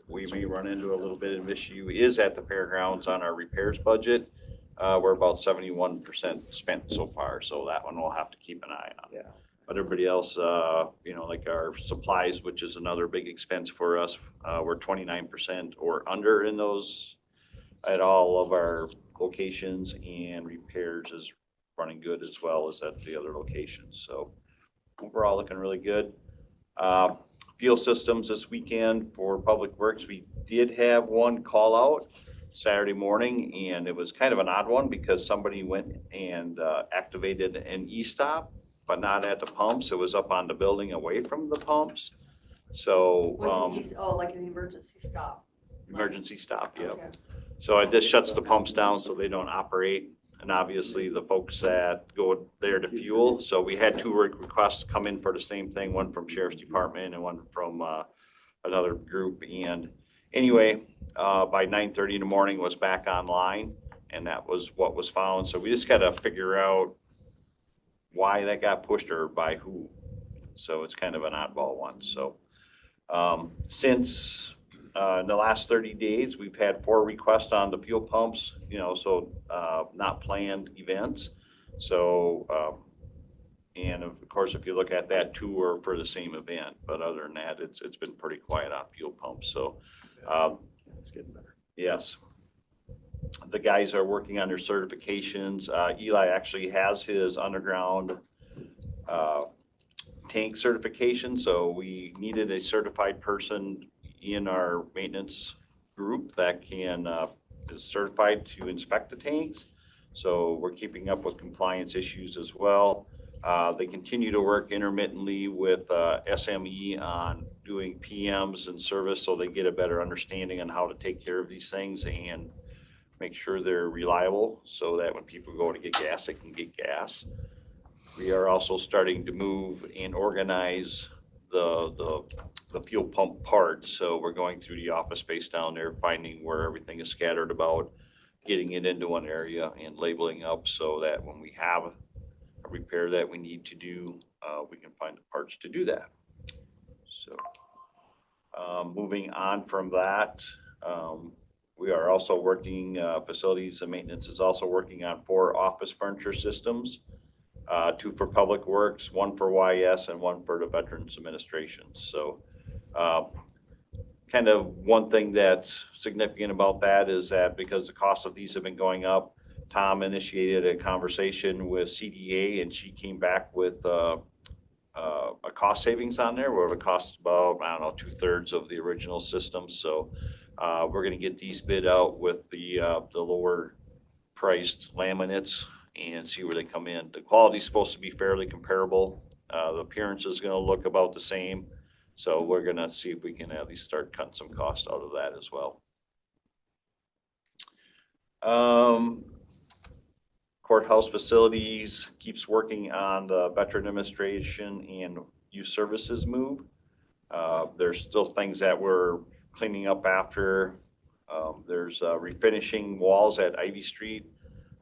we may run into a little bit of issue is at the fairgrounds on our repairs budget. We're about 71% spent so far, so that one we'll have to keep an eye on. Yeah. But everybody else, like our supplies, which is another big expense for us, we're 29% or under in those at all of our locations, and repairs is running good as well as at the other locations. So overall looking really good. Fuel systems this weekend for Public Works, we did have one call out Saturday morning, and it was kind of an odd one because somebody went and activated an e-stop, but not at the pumps. It was up on the building away from the pumps. So Like an emergency stop. emergency stop, yeah. Okay. So it just shuts the pumps down so they don't operate. and obviously the folks that go there to fuel. So we had 2 requests come in for the same thing, one from Sheriff's Department and one from another group. And anyway, by 9:30 in the morning was back online, and that was what was found. So we just got to figure out why that got pushed or by who. So it's kind of an oddball one. So since in the last 30 days, we've had 4 requests on the fuel pumps, so not planned events. So, and of course, if you look at that, 2 are for the same event. But other than that, it's been pretty quiet on fuel pumps. So, It's getting better. yes. The guys are working on their certifications. Eli actually has his underground tank certification, so we needed a certified person in our maintenance group that is certified to inspect the tanks. So we're keeping up with compliance issues as well. They continue to work intermittently with SME on doing PMs and service, so they get a better understanding on how to take care of these things and make sure they're reliable, so that when people go to get gas, they can get gas. We are also starting to move and organize the fuel pump parts. So we're going through the office space down there, finding where everything is scattered about, getting it into one area and labeling up so that when we have a repair that we need to do, we can find the parts to do that. So moving on from that, we are also working, facilities and maintenance is also working on 4 office furniture systems. 2 for Public Works, 1 for YS, and 1 for the Veterans Administration. So kind of one thing that's significant about that is that because the cost of these have been going up, Tom initiated a conversation with CDA, and she came back with a cost savings on there where it costs about, 2/3 of the original system. So we're going to get these bid out with the lower priced laminates and see where they come in. The quality is supposed to be fairly comparable. The appearance is going to look about the same. So we're going to see if we can at least start cutting some cost out of that as well. Courthouse facilities keeps working on the Veteran Administration and Youth Services move. There's still things that we're cleaning up after. There's refinishing walls at Ivy Street.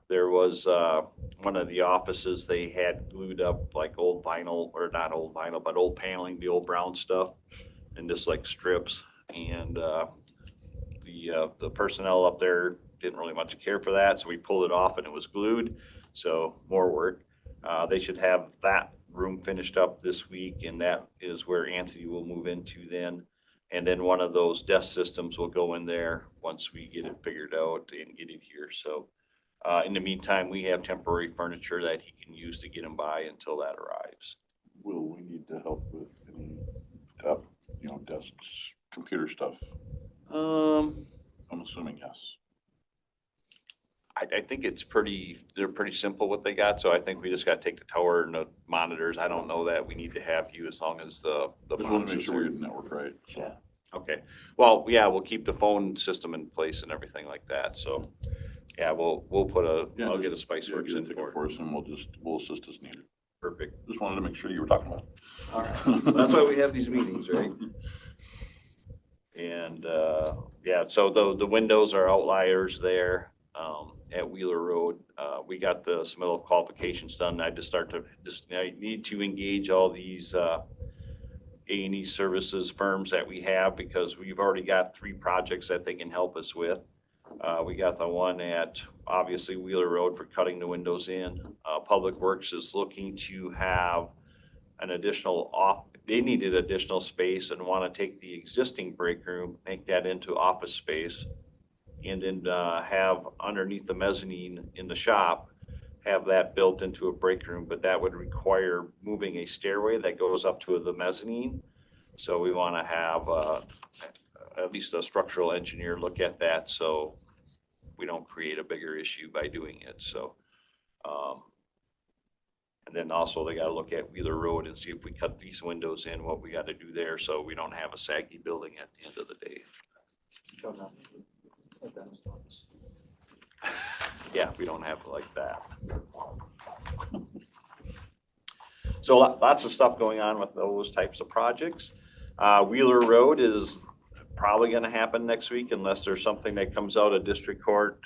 There was one of the offices, they had glued up like old vinyl, or not old vinyl, but old paneling, the old brown stuff, and just like strips. And the personnel up there didn't really much care for that, so we pulled it off and it was glued. So more work. They should have that room finished up this week, and that is where Anthony will move into then. And then one of those desk systems will go in there once we get it figured out and get it here. So in the meantime, we have temporary furniture that he can use to get him by until that arrives. Will we need to help with any, desks, computer stuff? I'm assuming yes. I think they're pretty simple what they got. So I think we just got to take the tower and the monitors. I don't know that we need to have you as long as the Just want to make sure we're getting network right. So. Yeah. Okay. Well, yeah, we'll keep the phone system in place and everything like that. So yeah, we'll put I'll get a Spiceworks in for us, and we'll assist as needed. Perfect. Just wanted to make sure you were talking about it. All right. That's why we have these meetings, right? And yeah, so the windows are outliers there at Wheeler Road. We got the submittal of qualifications done. I need to engage all these A&E services firms that we have, because we've already got 3 projects that they can help us with. We got the one at obviously Wheeler Road for cutting the windows in. Public Works is looking to have an additional they needed additional space and want to take the existing break room, make that into office space, and then have underneath the mezzanine in the shop, have that built into a break room, but that would require moving a stairway that goes up to the mezzanine. So we want to have at least a structural engineer look at that, so we don't create a bigger issue by doing it. So and then also they got to look at Wheeler Road and see if we cut these windows in, what we got to do there, so we don't have a saggy building at the end of the day. Yeah, we don't have it like that. So lots of stuff going on with those types of projects. Wheeler Road is probably gonna happen next week unless there's something that comes out of district court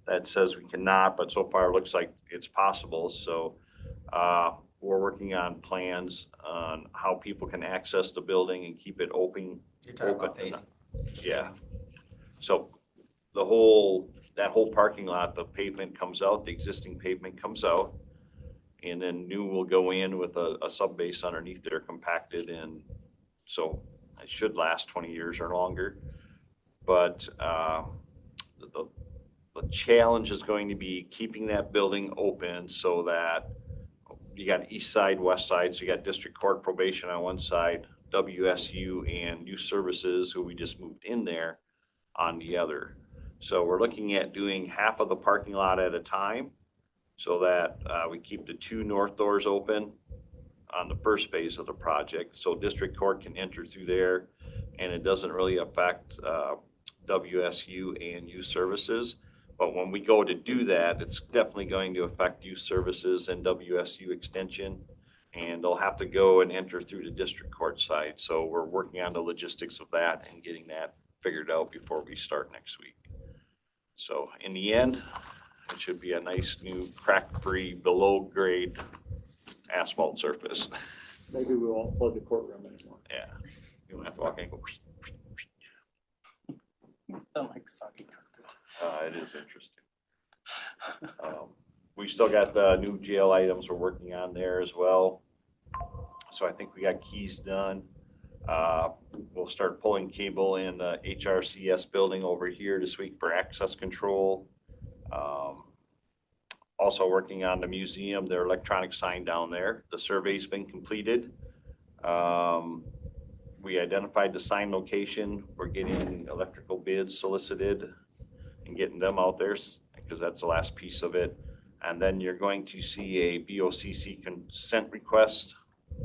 that says we cannot, but so far it looks like it's possible. So we're working on plans on how people can access the building and keep it open. You're talking about paving. Yeah. So that whole parking lot, the pavement comes out, the existing pavement comes out, and then new will go in with a sub base underneath there compacted, and so it should last 20 years or longer. But the challenge is going to be keeping that building open so that you got east side, west side, so you got district court probation on one side, WSU and youth services, who we just moved in there, on the other. So we're looking at doing half of the parking lot at a time so that we keep the two north doors open on the first phase of the project. So district court can enter through there and it doesn't really affect WSU and youth services. But when we go to do that, it's definitely going to affect youth services and WSU extension. And they'll have to go and enter through the district court side. So we're working on the logistics of that and getting that figured out before we start next week. So in the end, it should be a nice new crack-free, below-grade asphalt surface. Maybe we won't flood the courtroom anymore. Yeah, you don't have to walk in and go. Like soggy carpet. It is interesting. We still got the new jail items we're working on there as well. So I think we got keys done. We'll start pulling cable in the HRCS building over here this week for access control. Also working on the museum, their electronic sign down there. The survey's been completed. We identified the sign location. We're getting electrical bids solicited and getting them out there because that's the last piece of it. And then you're going to see a BOCC consent request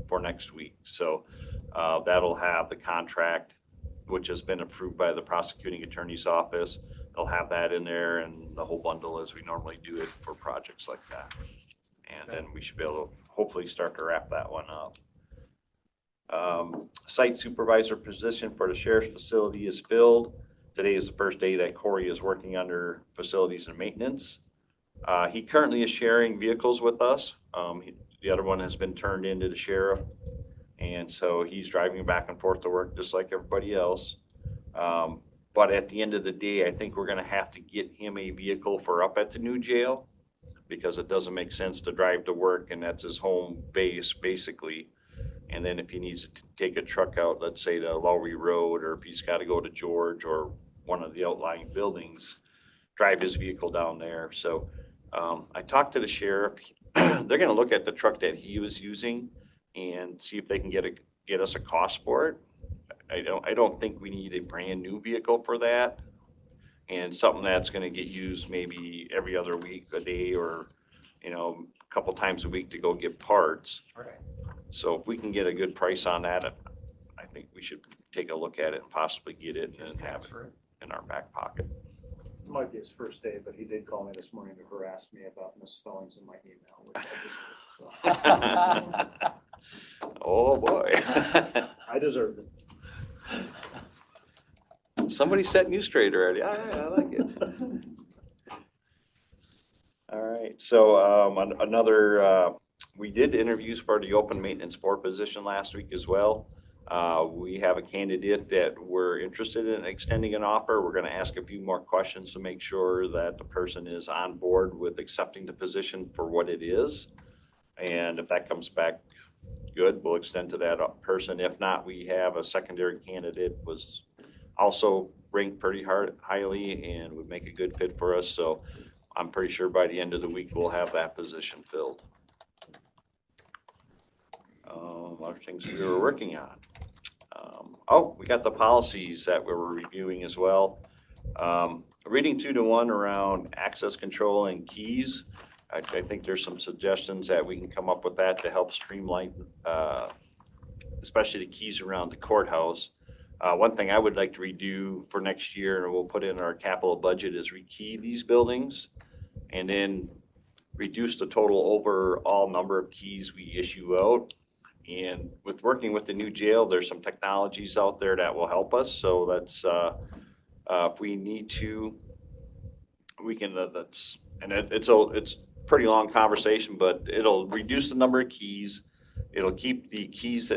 for next week. So that'll have the contract, which has been approved by the prosecuting attorney's office. They'll have that in there and the whole bundle as we normally do it for projects like that. And then we should be able to hopefully start to wrap that one up. Site supervisor position for the sheriff's facility is filled. Today is the first day that Corey is working under facilities and maintenance. He currently is sharing vehicles with us. The other one has been turned into the sheriff. And so he's driving back and forth to work just like everybody else. But at the end of the day, I think we're going to have to get him a vehicle for up at the new jail because it doesn't make sense to drive to work and that's his home base basically. And then if he needs to take a truck out, let's say to Lowry Road, or if he's got to go to George or one of the outlying buildings, drive his vehicle down there. So I talked to the sheriff. They're going to look at the truck that he was using and see if they can get us a cost for it. I don't think we need a brand new vehicle for that, and something that's going to get used maybe every other week, a day, or a couple times a week to go get parts. Right. So if we can get a good price on that, I think we should take a look at it and possibly get it Just and have it transfer it. in our back pocket. It might be his first day, but he did call me this morning to harass me about misspellings in my email. Which I deserved, so. Oh, boy. I deserved it. Somebody setting you straight already. I like it. All right, so another, we did interviews for the open maintenance 4 position last week as well. We have a candidate that we're interested in extending an offer. We're gonna ask a few more questions to make sure that the person is on board with accepting the position for what it is. And if that comes back good, we'll extend to that person. If not, we have a secondary candidate, was also ranked pretty highly and would make a good fit for us. So I'm pretty sure by the end of the week, we'll have that position filled. Other things we were working on. We got the policies that we were reviewing as well. Reading through the one around access control and keys, I think there's some suggestions that we can come up with that to help streamline, especially the keys around the courthouse. One thing I would like to redo for next year, and we'll put in our capital budget, is rekey these buildings. and then reduce the total overall number of keys we issue out. And with working with the new jail, there's some technologies out there that will help us. So that's, if we need to, we can, it's pretty long conversation, but it'll reduce the number of keys. It'll keep the keys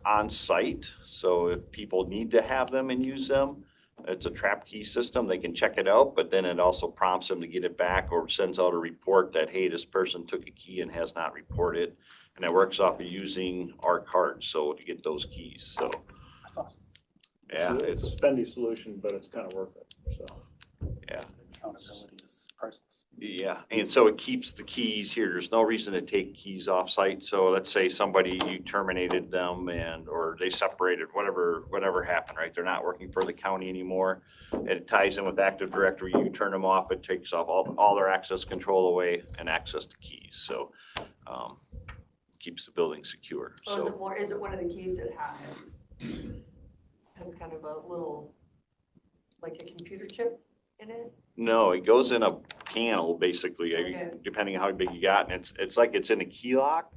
on site. So if people need to have them and use them, it's a trap key system. They can check it out, but then it also prompts them to get it back or sends out a report that, hey, this person took a key and has not reported. And it works off of using our cards, so to get those keys. So, That's awesome. yeah, It's a spendy solution, but it's kind of worth it, so. yeah. Accountability is priceless. Yeah, and so it keeps the keys here. There's no reason to take keys off site. So let's say somebody, you terminated them or they separated, whatever happened, right? They're not working for the county anymore. And it ties in with Active Directory. You turn them off, it takes off all their access control away and access to keys. So, keeps the building secure. Oh, So is it one of the keys that has kind of a little, like a computer chip in it? no, it goes in a panel basically, Okay. depending on how big you got, and it's like it's in a key lock.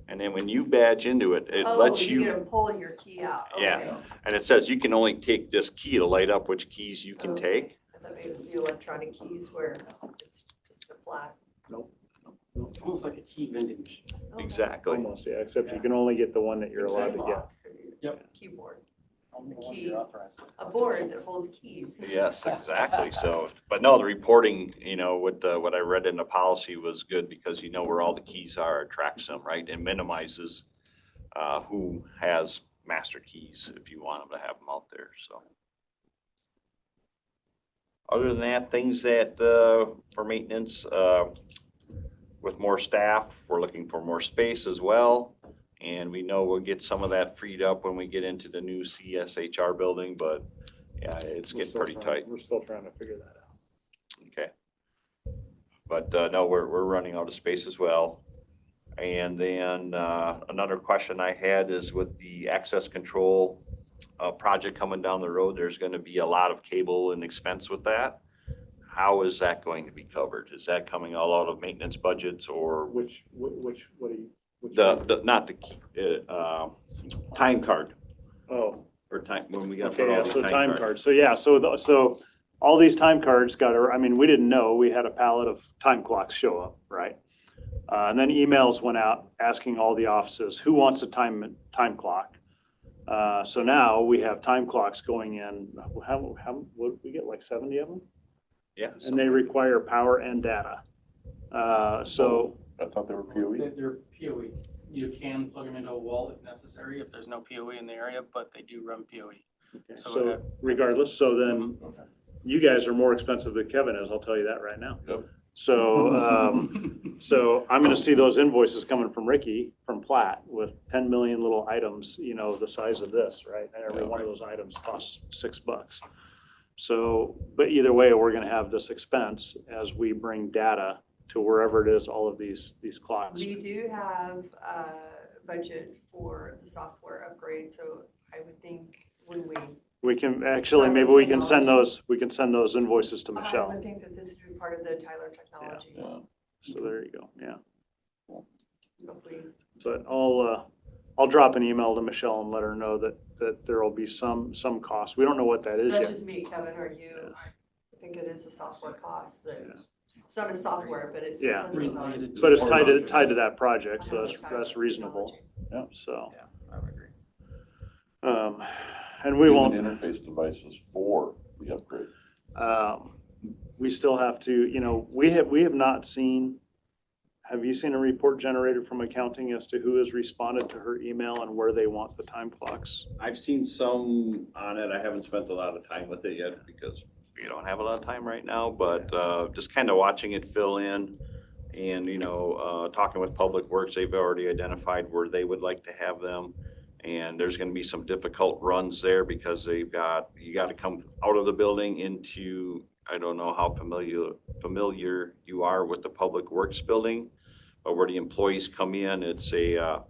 And then when you badge into it, it Oh, lets you you, get to pull your key out. Yeah. Okay. and it says you can only take this key to light up which keys you can Okay. take. I thought maybe it was the electronic keys where it's just a flat. It's almost like a key vending machine. Okay. Exactly. Almost, yeah, except you can only get the one that you're It's a allowed key to get. lock, Yep. Keyboard, Only The ones key. you're authorized to. a board that holds keys. Yes, exactly. So, but no, the reporting, with what I read in the policy was good because you know where all the keys are, it tracks them, right? And minimizes who has master keys if you want them to have them out there, so. Other than that, things that, for maintenance, with more staff, we're looking for more space as well. And we know we'll get some of that freed up when we get into the new CSHR building, but yeah, it's We're getting still pretty trying- tight. We're still trying to figure that out. Okay. But, no, we're running out of space as well. And then, another question I had is with the access control, project coming down the road, there's gonna be a lot of cable and expense with that. How is that going to be covered? Is that coming all out of maintenance budgets or What do you? which- not the, time card Oh, or time, when we gotta okay, put all yeah, the so time card? cards. So, yeah, so all these time cards we didn't know, we had a pallet of time clocks show up, right? And then emails went out asking all the offices, who wants a time clock? So now we have time clocks going in, what, we get like 70 of them? Yeah. And they require power and data. So, I thought they were POE. They're POE. You can plug them into a wall if necessary, if there's no POE in the area, but they do run POE. okay, So so regardless, so then you guys are more expensive than Kevin is, I'll tell you that right now. Yep. So, so I'm gonna see those invoices coming from Ricky, from Platt, with 10 million little items, the size of this, right? And every Yeah, one of right. those items costs $6. So, but either way, we're gonna have this expense as we bring data to wherever it is, all of these clocks. We do have a budget for the software upgrade, so I would think when We can, actually, maybe we can send those invoices to I Michelle. would think that this would be part of the Tyler technology. Yeah. So there you go, yeah. Hopefully, But I'll drop an email to Michelle and let her know that there will be some cost. We don't know what that is that's yet. just me, Kevin, or you. I think it is a software cost that, it's not a software, but it's. Yeah. depends on- Related But it's to- tied to that project, so on the that's Tyler reasonable, technology. so. Yeah, I would agree. And we won't, Interface devices for the upgrade. we still have to, we have not seen, have you seen a report generated from accounting as to who has responded to her email and where they want the time clocks? I've seen some on it. I haven't spent a lot of time with it yet because we don't have a lot of time right now, but just kind of watching it fill in and, talking with Public Works, they've already identified where they would like to have them. And there's gonna be some difficult runs there because you gotta come out of the building into, I don't know how familiar you are with the Public Works building, but where the employees come in, it's a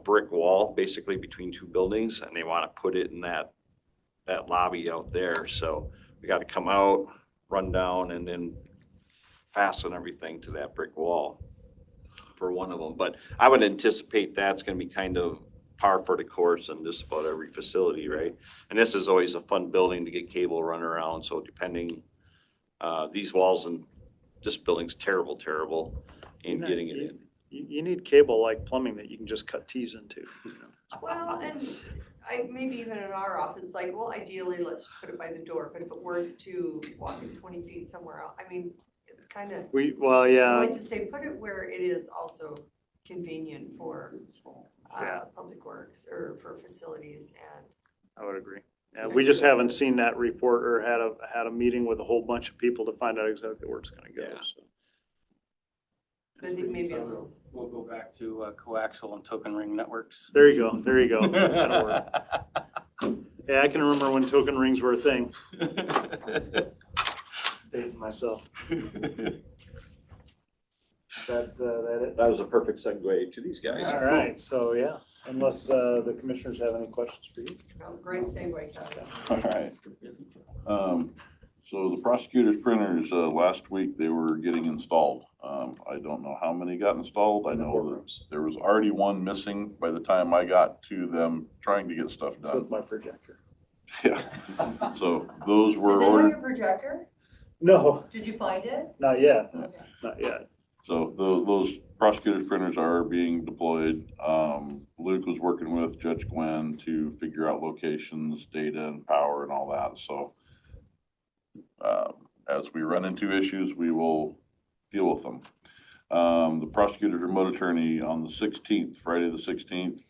brick wall basically between two buildings, and they wanna put it in that lobby out there. So we gotta come out, run down, and then fasten everything to that brick wall for one of them. But I would anticipate that's gonna be kind of par for the course in just about every facility, right? And this is always a fun building to get cable run around, so depending, these walls and this building's terrible in getting it in. You need cable like plumbing that you can just cut T's into. Well, and maybe even in our office, like, well, ideally, let's just put it by the door, but if it works to walking 20 feet somewhere else, I mean, it's kind of, Well, I yeah, like to say, put it where it is also convenient for Yeah. public works or for facilities and. I would agree. Yeah, we just haven't seen that report or had a meeting with a whole bunch of people to find out exactly where it's gonna go, Yeah. so. I think maybe a So little. We'll go back to coaxial and token ring networks. There you go. That'll work. Yeah, I can remember when token rings were a thing. Dating myself. That it? That was a perfect segue to these guys. All right, so yeah, unless the commissioners have any questions for you. Great segue, Kevin. All right. So the prosecutor's printers, last week they were getting installed. I don't know how many got installed. I know that there was already one missing by the time I got to them trying to get stuff done. With my projector. Yeah. So those Did were they have ordered. your projector? No, Did you find it? not yet, Okay. not yet. So those prosecutor's printers are being deployed. Luke was working with Judge Gwen to figure out locations, data and power and all that. So as we run into issues, we will deal with them. The prosecutor's remote attorney on the 16th, Friday the 16th,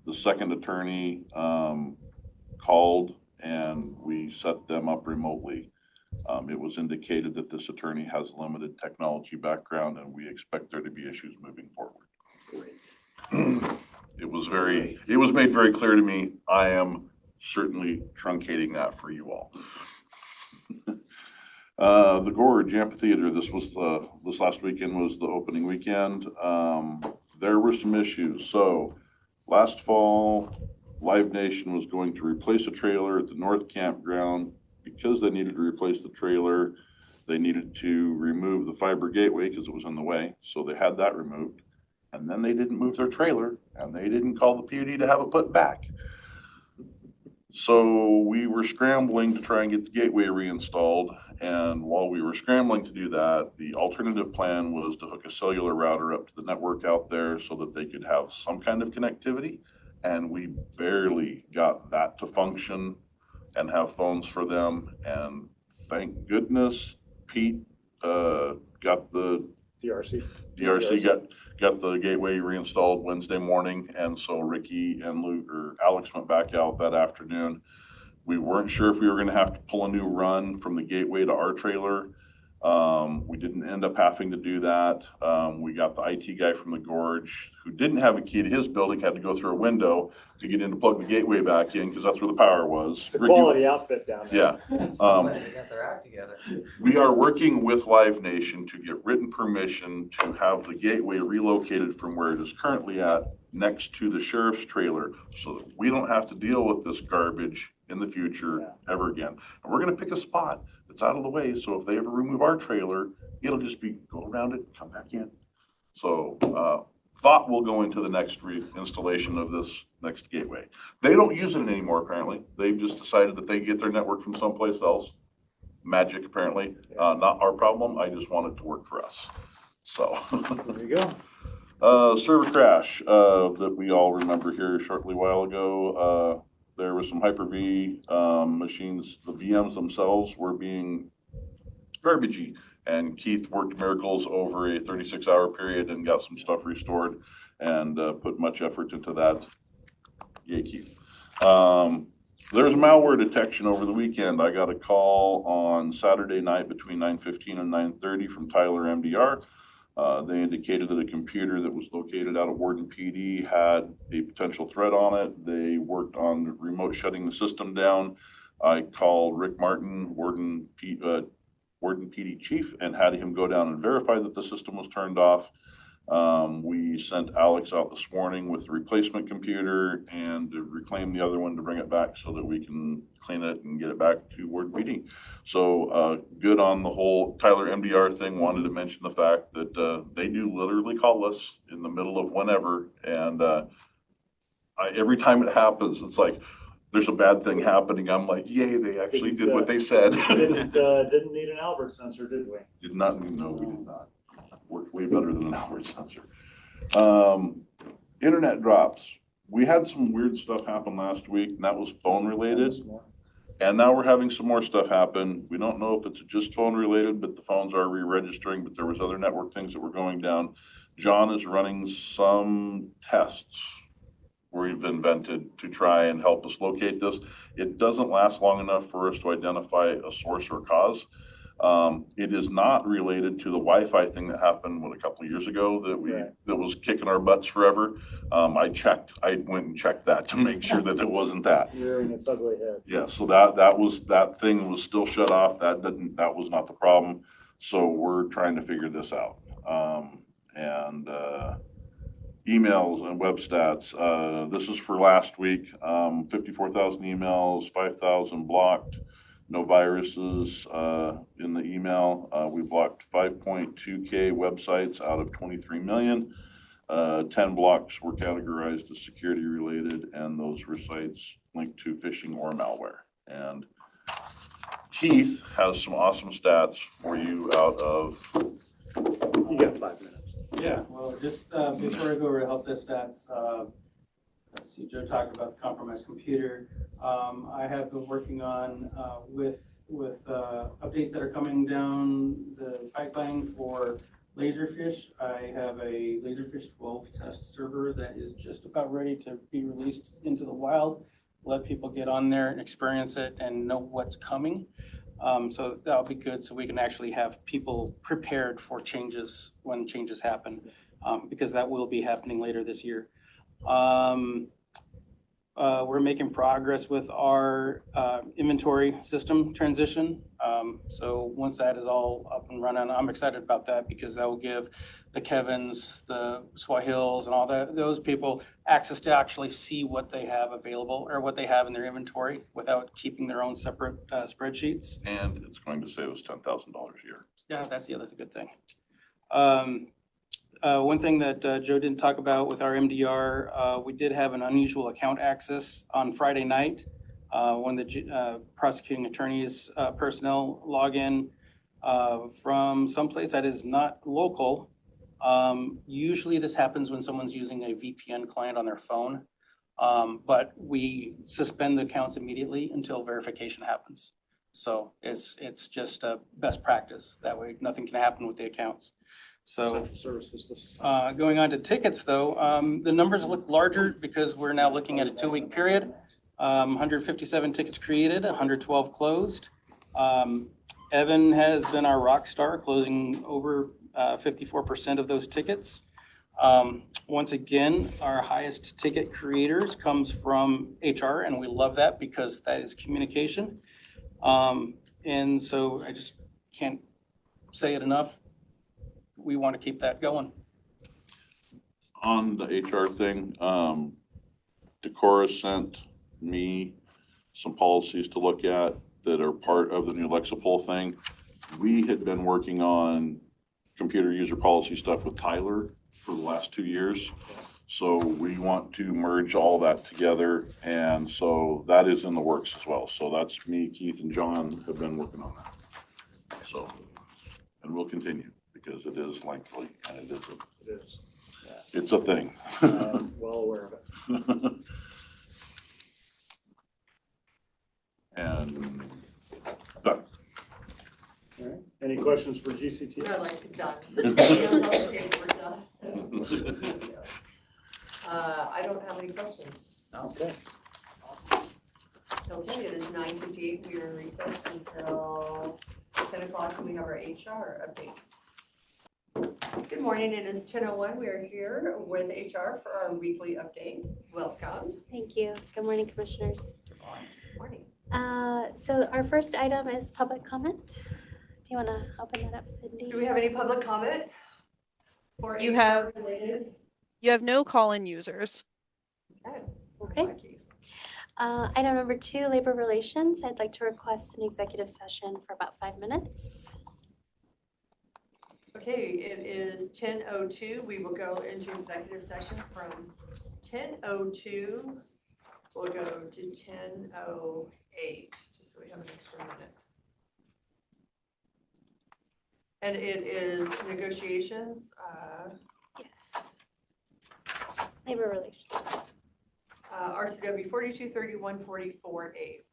the second attorney called and we set them up remotely. It was indicated that this attorney has limited technology background and we expect there to be issues moving forward. It was made very clear to me, I am certainly truncating that for you all. The Gorge Amphitheater, this last weekend was the opening weekend. There were some issues. So last fall, Live Nation was going to replace a trailer at the North Campground. Because they needed to replace the trailer, they needed to remove the fiber gateway because it was in the way. So they had that removed. And then they didn't move their trailer and they didn't call the PUD to have it put back. So we were scrambling to try and get the gateway reinstalled. And while we were scrambling to do that, the alternative plan was to hook a cellular router up to the network out there so that they could have some kind of connectivity. And we barely got that to function and have phones for them. And thank goodness Pete got the DRC got the gateway reinstalled Wednesday morning. And so Ricky and Luke or Alex went back out that afternoon. We weren't sure if we were going to have to pull a new run from the gateway to our trailer. We didn't end up having to do that. We got the IT guy from the Gorge who didn't have a key to his building, had to go through a window to get in to plug the gateway back in because that's where the power was. It's a quality outfit down there. Yeah. They got their act together. We are working with Live Nation to get written permission to have the gateway relocated from where it is currently at next to the sheriff's trailer so that we don't have to deal with this garbage in the future ever again. And we're going to pick a spot that's out of the way. So if they ever remove our trailer, it'll just be go around it, come back in. So thought will go into the next installation of this next gateway. They don't use it anymore, apparently. They've just decided that they get their network from someplace else. Magic, apparently. Not our problem. I just want it to work for us. So There you go. server crash that we all remember here shortly a while ago. There was some Hyper-V machines. The VMs themselves were being garbagey. And Keith worked miracles over a 36-hour period and got some stuff restored and put much effort into that. Yay, Keith. There's malware detection over the weekend. I got a call on Saturday night between 9:15 and 9:30 from Tyler MDR. They indicated that a computer that was located out of Warden PD had a potential threat on it. They worked on remote shutting the system down. I called Rick Martin, Warden PD chief, and had him go down and verify that the system was turned off. We sent Alex out this morning with the replacement computer and to reclaim the other one to bring it back so that we can clean it and get it back to ward meeting. So good on the whole Tyler MDR thing. Wanted to mention the fact that they do literally call us in the middle of whenever. And every time it happens, it's like, there's a bad thing happening. I'm like, yay, they actually did what they said. Didn't need an Albert sensor, did we? Did not, no, we did not. Worked way better than an Albert sensor. Internet drops. We had some weird stuff happen last week, and that was phone related. And now we're having some more stuff happen. We don't know if it's just phone related, but the phones are re-registering, but there was other network things that were going down. John is running some tests we've invented to try and help us locate this. It doesn't last long enough for us to identify a source or cause. It is not related to the Wi-Fi thing that happened a couple of years ago that was kicking our butts forever. I went and checked that to make sure that it wasn't that. Rearing its ugly head. Yeah, so that thing was still shut off. That was not the problem. So we're trying to figure this out. Emails and web stats. This is for last week. 54,000 emails, 5,000 blocked. No viruses in the email. We blocked 5.2K websites out of 23 million. 10 blocks were categorized as security related, and those were sites linked to phishing or malware. And Keith has some awesome stats for you out of. You got 5 minutes. Yeah, well, just before I go over help desk stats, let's see, Joe talked about the compromised computer. I have been working on with updates that are coming down the pipeline for Laserfish. I have a Laserfish 12 test server that is just about ready to be released into the wild. Let people get on there and experience it and know what's coming. So that'll be good, so we can actually have people prepared for changes when changes happen, because that will be happening later this year. We're making progress with our inventory system transition. So once that is all up and running, I'm excited about that because that will give the Kevins, the Swahils, and all those people access to actually see what they have available or what they have in their inventory without keeping their own separate spreadsheets. And it's going to save us $10,000 a year. Yeah, that's the other good thing. One thing that Joe didn't talk about with our MDR, we did have an unusual account access on Friday night. When the prosecuting attorney's personnel log in from someplace that is not local. Usually this happens when someone's using a VPN client on their phone, but we suspend the accounts immediately until verification happens. So it's just a best practice. That way nothing can happen with the accounts. So going on to tickets though, the numbers look larger because we're now looking at a 2-week period. 157 tickets created, 112 closed. Evan has been our rock star, closing over 54% of those tickets. Once again, our highest ticket creators comes from HR, and we love that because that is communication. And so I just can't say it enough. We want to keep that going. On the HR thing, Decorah sent me some policies to look at that are part of the new Lexapol thing. We had been working on computer user policy stuff with Tyler for the last 2 years. So we want to merge all that together. And so that is in the works as well. So that's me, Keith, and John have been working on that. So, and we'll continue because it is lengthy and it's a thing. I'm well aware of it. And done. All right. Any questions for GCT? No, like, done. Okay, we're done. I don't have any questions. Okay. Okay, it is 9:58. We are in recess until 10 o'clock and we have our HR update. Good morning, it is 10:01. We are here with HR for our weekly update. Welcome. Thank you. Good morning, commissioners. Morning. So our first item is public comment. Do you want to open that up, Cindy? Do we have any public comment? For You HR have- related. You have no call-in users. Okay. Lucky. Item number 2, labor relations. I'd like to request an executive session for about 5 minutes. Okay, it is 10:02. We will go into executive session from 10:02. We'll go to 10:08, just so we have an extra minute. And it is negotiations, Yes. Labor relations. RCW 423144A.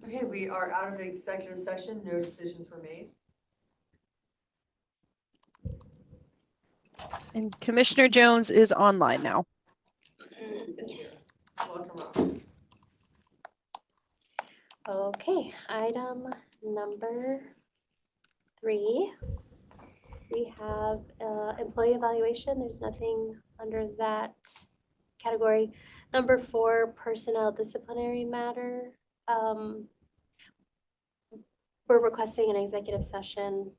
Okay, we are out of the executive session. No decisions were made. And Commissioner Jones is online now. Is here. Welcome, Rob. Okay, item number 3. We have employee evaluation. There's nothing under that category. Number 4, personnel disciplinary matter. We're requesting an executive session.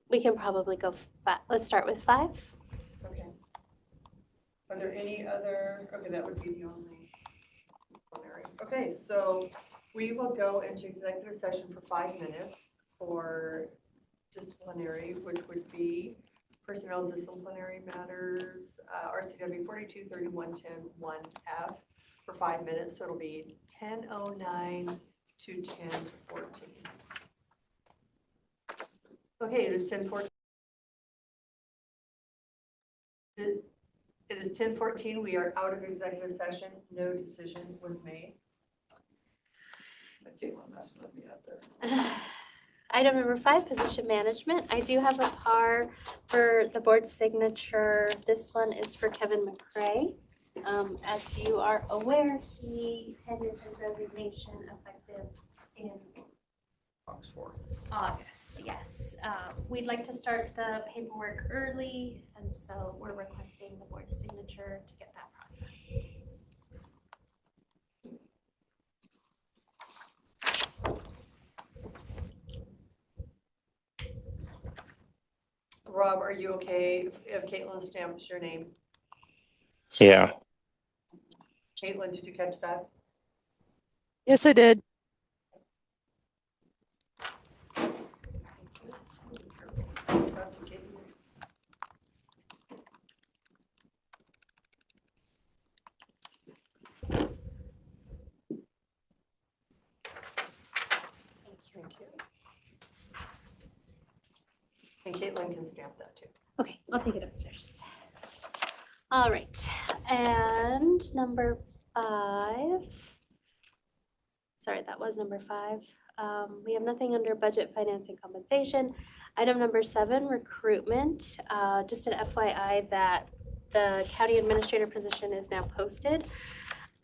We can probably go, let's start with 5. Okay. Are there any other, okay, that would be the only disciplinary. Okay, so we will go into executive session for 5 minutes for disciplinary, which would be personnel disciplinary matters, RCW 4231.10.1F for 5 minutes. So it'll be 10:09 to 10:14. Okay, it is 10:14. It is 10:14. We are out of executive session. No decision was made. Caitlin, that's let me out there. Item number 5, position management. I do have a PAR for the board signature. This one is for Kevin McCray. As you are aware, he tendered his resignation effective in August, yes. We'd like to start the paperwork early, and so we're requesting the board signature to get that processed. Rob, are you okay if Caitlin stamps your name? Yeah. Caitlin, did you catch that? Yes, I did. Thank you. And Caitlin can stamp that too. Okay, I'll take it upstairs. All right, and number 5. Sorry, that was number 5. We have nothing under budget, finance, and compensation. Item number 7, recruitment. Just an FYI that the county administrator position is now posted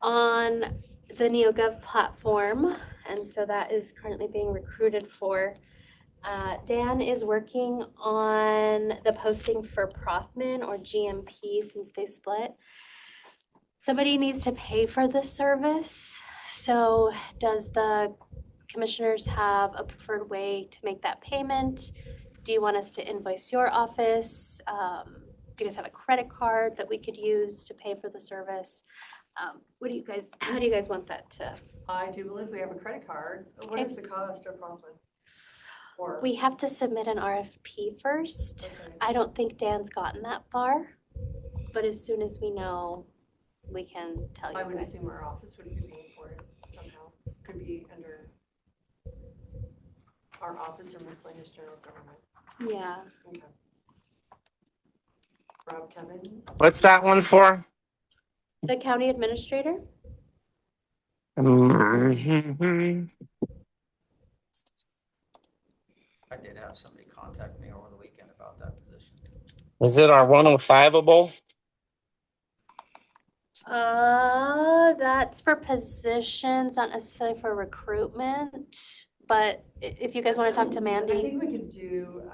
on the NeoGov platform, and so that is currently being recruited for. Dan is working on the posting for Profman or GMP since they split. Somebody needs to pay for this service. So does the commissioners have a preferred way to make that payment? Do you want us to invoice your office? Do you guys have a credit card that we could use to pay for the service? How do you guys want that to? I do believe we have a credit card. What Okay. is the cost of Rockland? Or, We have to submit an RFP first. okay. I don't think Dan's gotten that far, but as soon as we know, we can tell you I would guys. assume our office would be paying for it somehow. Could be under our office or miscellaneous general government. Yeah. Okay. Rob, Kevin, What's that one for? The county administrator? Mhm. I did have somebody contact me over the weekend about that position. Is it our 105able? That's for positions, not necessarily for recruitment. But if you guys want to talk to I Mandy, think we could do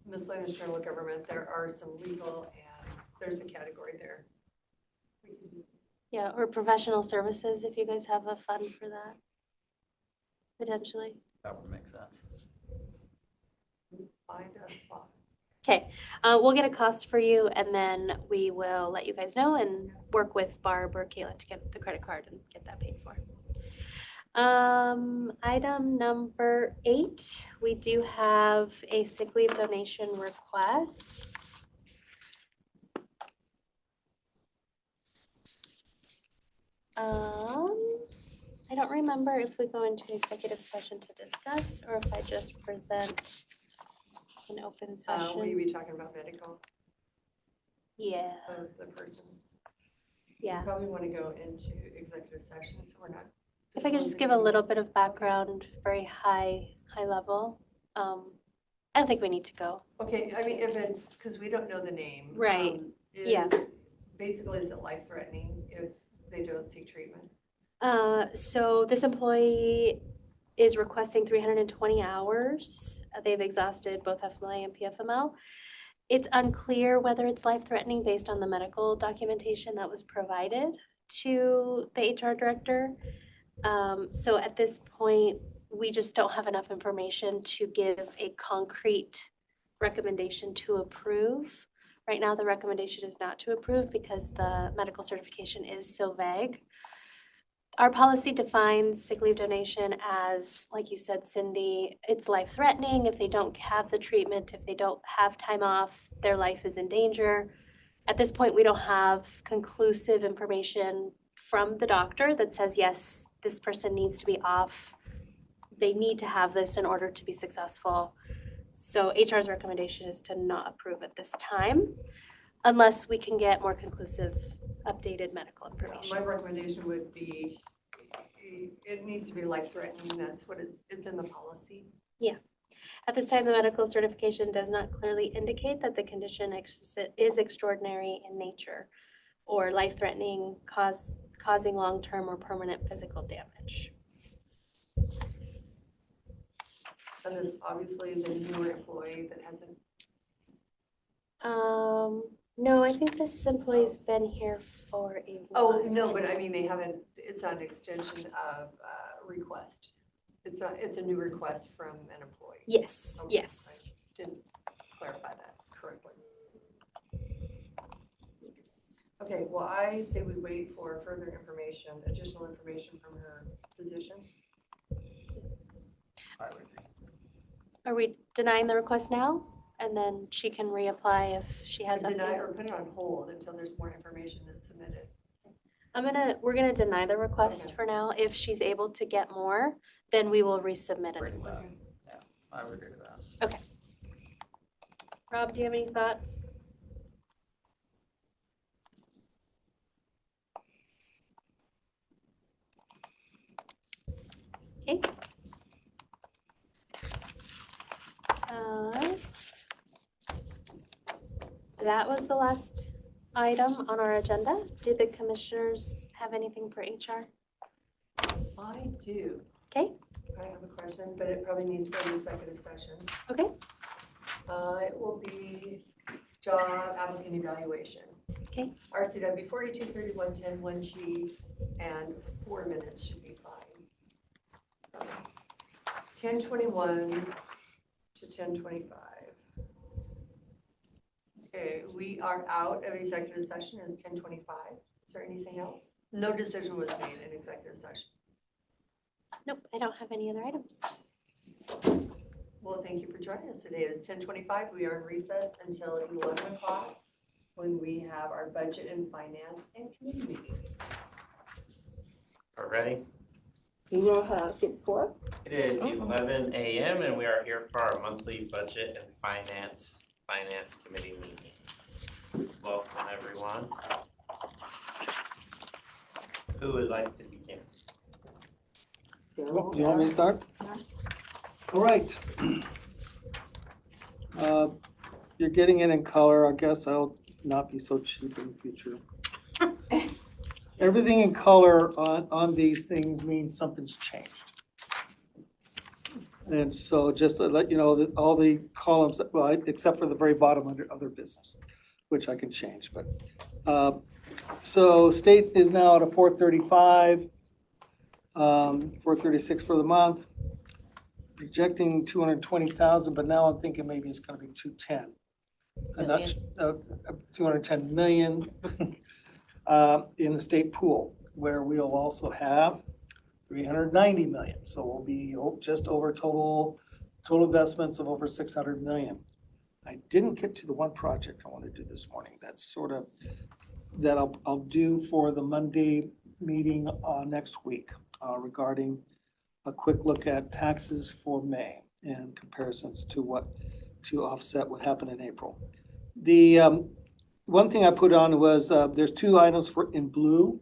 miscellaneous general government. There are some legal and there's a category there. We could do- yeah, or professional services, if you guys have a fund for that, potentially. That would make sense. find a spot. Okay, we'll get a cost for you and then we will let you guys know and work with Barb or Kayla to get the credit card and get that paid for. Item number 8, we do have a sick leave donation request. I don't remember if we go into executive session to discuss or if I just present an open Will you session. be talking about medical Yeah, of the person? yeah. You probably want to go into executive session, so we're not. If I could just give a little bit of background, very high level. I don't think we need to go. Okay, I mean, if it's, because we don't know the name. Right, yeah. Basically, is it life-threatening if they don't seek treatment? So this employee is requesting 320 hours. They've exhausted both FMLA and PFML. It's unclear whether it's life-threatening based on the medical documentation that was provided to the HR director. So at this point, we just don't have enough information to give a concrete recommendation to approve. Right now, the recommendation is not to approve because the medical certification is so vague. Our policy defines sick leave donation as, like you said, Cindy, it's life-threatening. If they don't have the treatment, if they don't have time off, their life is in danger. At this point, we don't have conclusive information from the doctor that says, yes, this person needs to be off. They need to have this in order to be successful. So HR's recommendation is to not approve at this time unless we can get more conclusive, updated medical information. My recommendation would be, it needs to be life-threatening, that's what it's in the policy. At this time, the medical certification does not clearly indicate that the condition is extraordinary in nature or life-threatening, causing long-term or permanent physical damage. And this obviously is a newer employee that hasn't. No, I think this employee's been here for a while. Oh, no, but I mean, they haven't, it's not an extension of request. It's a new request from an employee. Yes, Okay, yes. I didn't clarify that correctly. Okay, well, I say we wait for further information, additional information from her physician. I would agree. Are we denying the request now? And then she can reapply if she has Deny updated. or put it on hold until there's more information that's submitted. We're gonna deny the request Okay. for now. If she's able to get more, then we will resubmit Bring it. it back. Yeah, I would agree with that. Rob, do you have any thoughts? Okay. That was the last item on our agenda. Do the commissioners have anything for HR? I do. Okay. I have a question, but it probably needs to go to executive session. Okay. It will be job applicant evaluation. Okay. RCW 423110, 1G, and 4 minutes should be fine. 10:21 to 10:25. Okay, we are out of executive session. It's 10:25. Is there anything else? No decision was made in executive session. Nope, I don't have any other items. Well, thank you for joining us today. It is 10:25. We are in recess until 11 o'clock when we have our budget and finance and committee meeting. Are ready? Your house at 4? It is 11 a.m. and we are here for our monthly budget and finance committee meeting. Welcome, everyone. Who would like to begin? Do you want me to start? All right. You're getting it in color. I guess I'll not be so cheap in the future. Everything in color on these things means something's changed. And so just to let you know that all the columns, well, except for the very bottom under other business, which I can change, but. So state is now at a 435, 436 for the month. projecting 220,000, but now I'm thinking maybe it's gonna be 210. And not, 210 million in the state pool, where we'll also have 390 million. So we'll be just over total investments of over 600 million. I didn't get to the one project I want to do this morning. That's sort of, that I'll do for the Monday meeting next week regarding a quick look at taxes for May and comparisons to offset what happened in April. The one thing I put on was there's two items in blue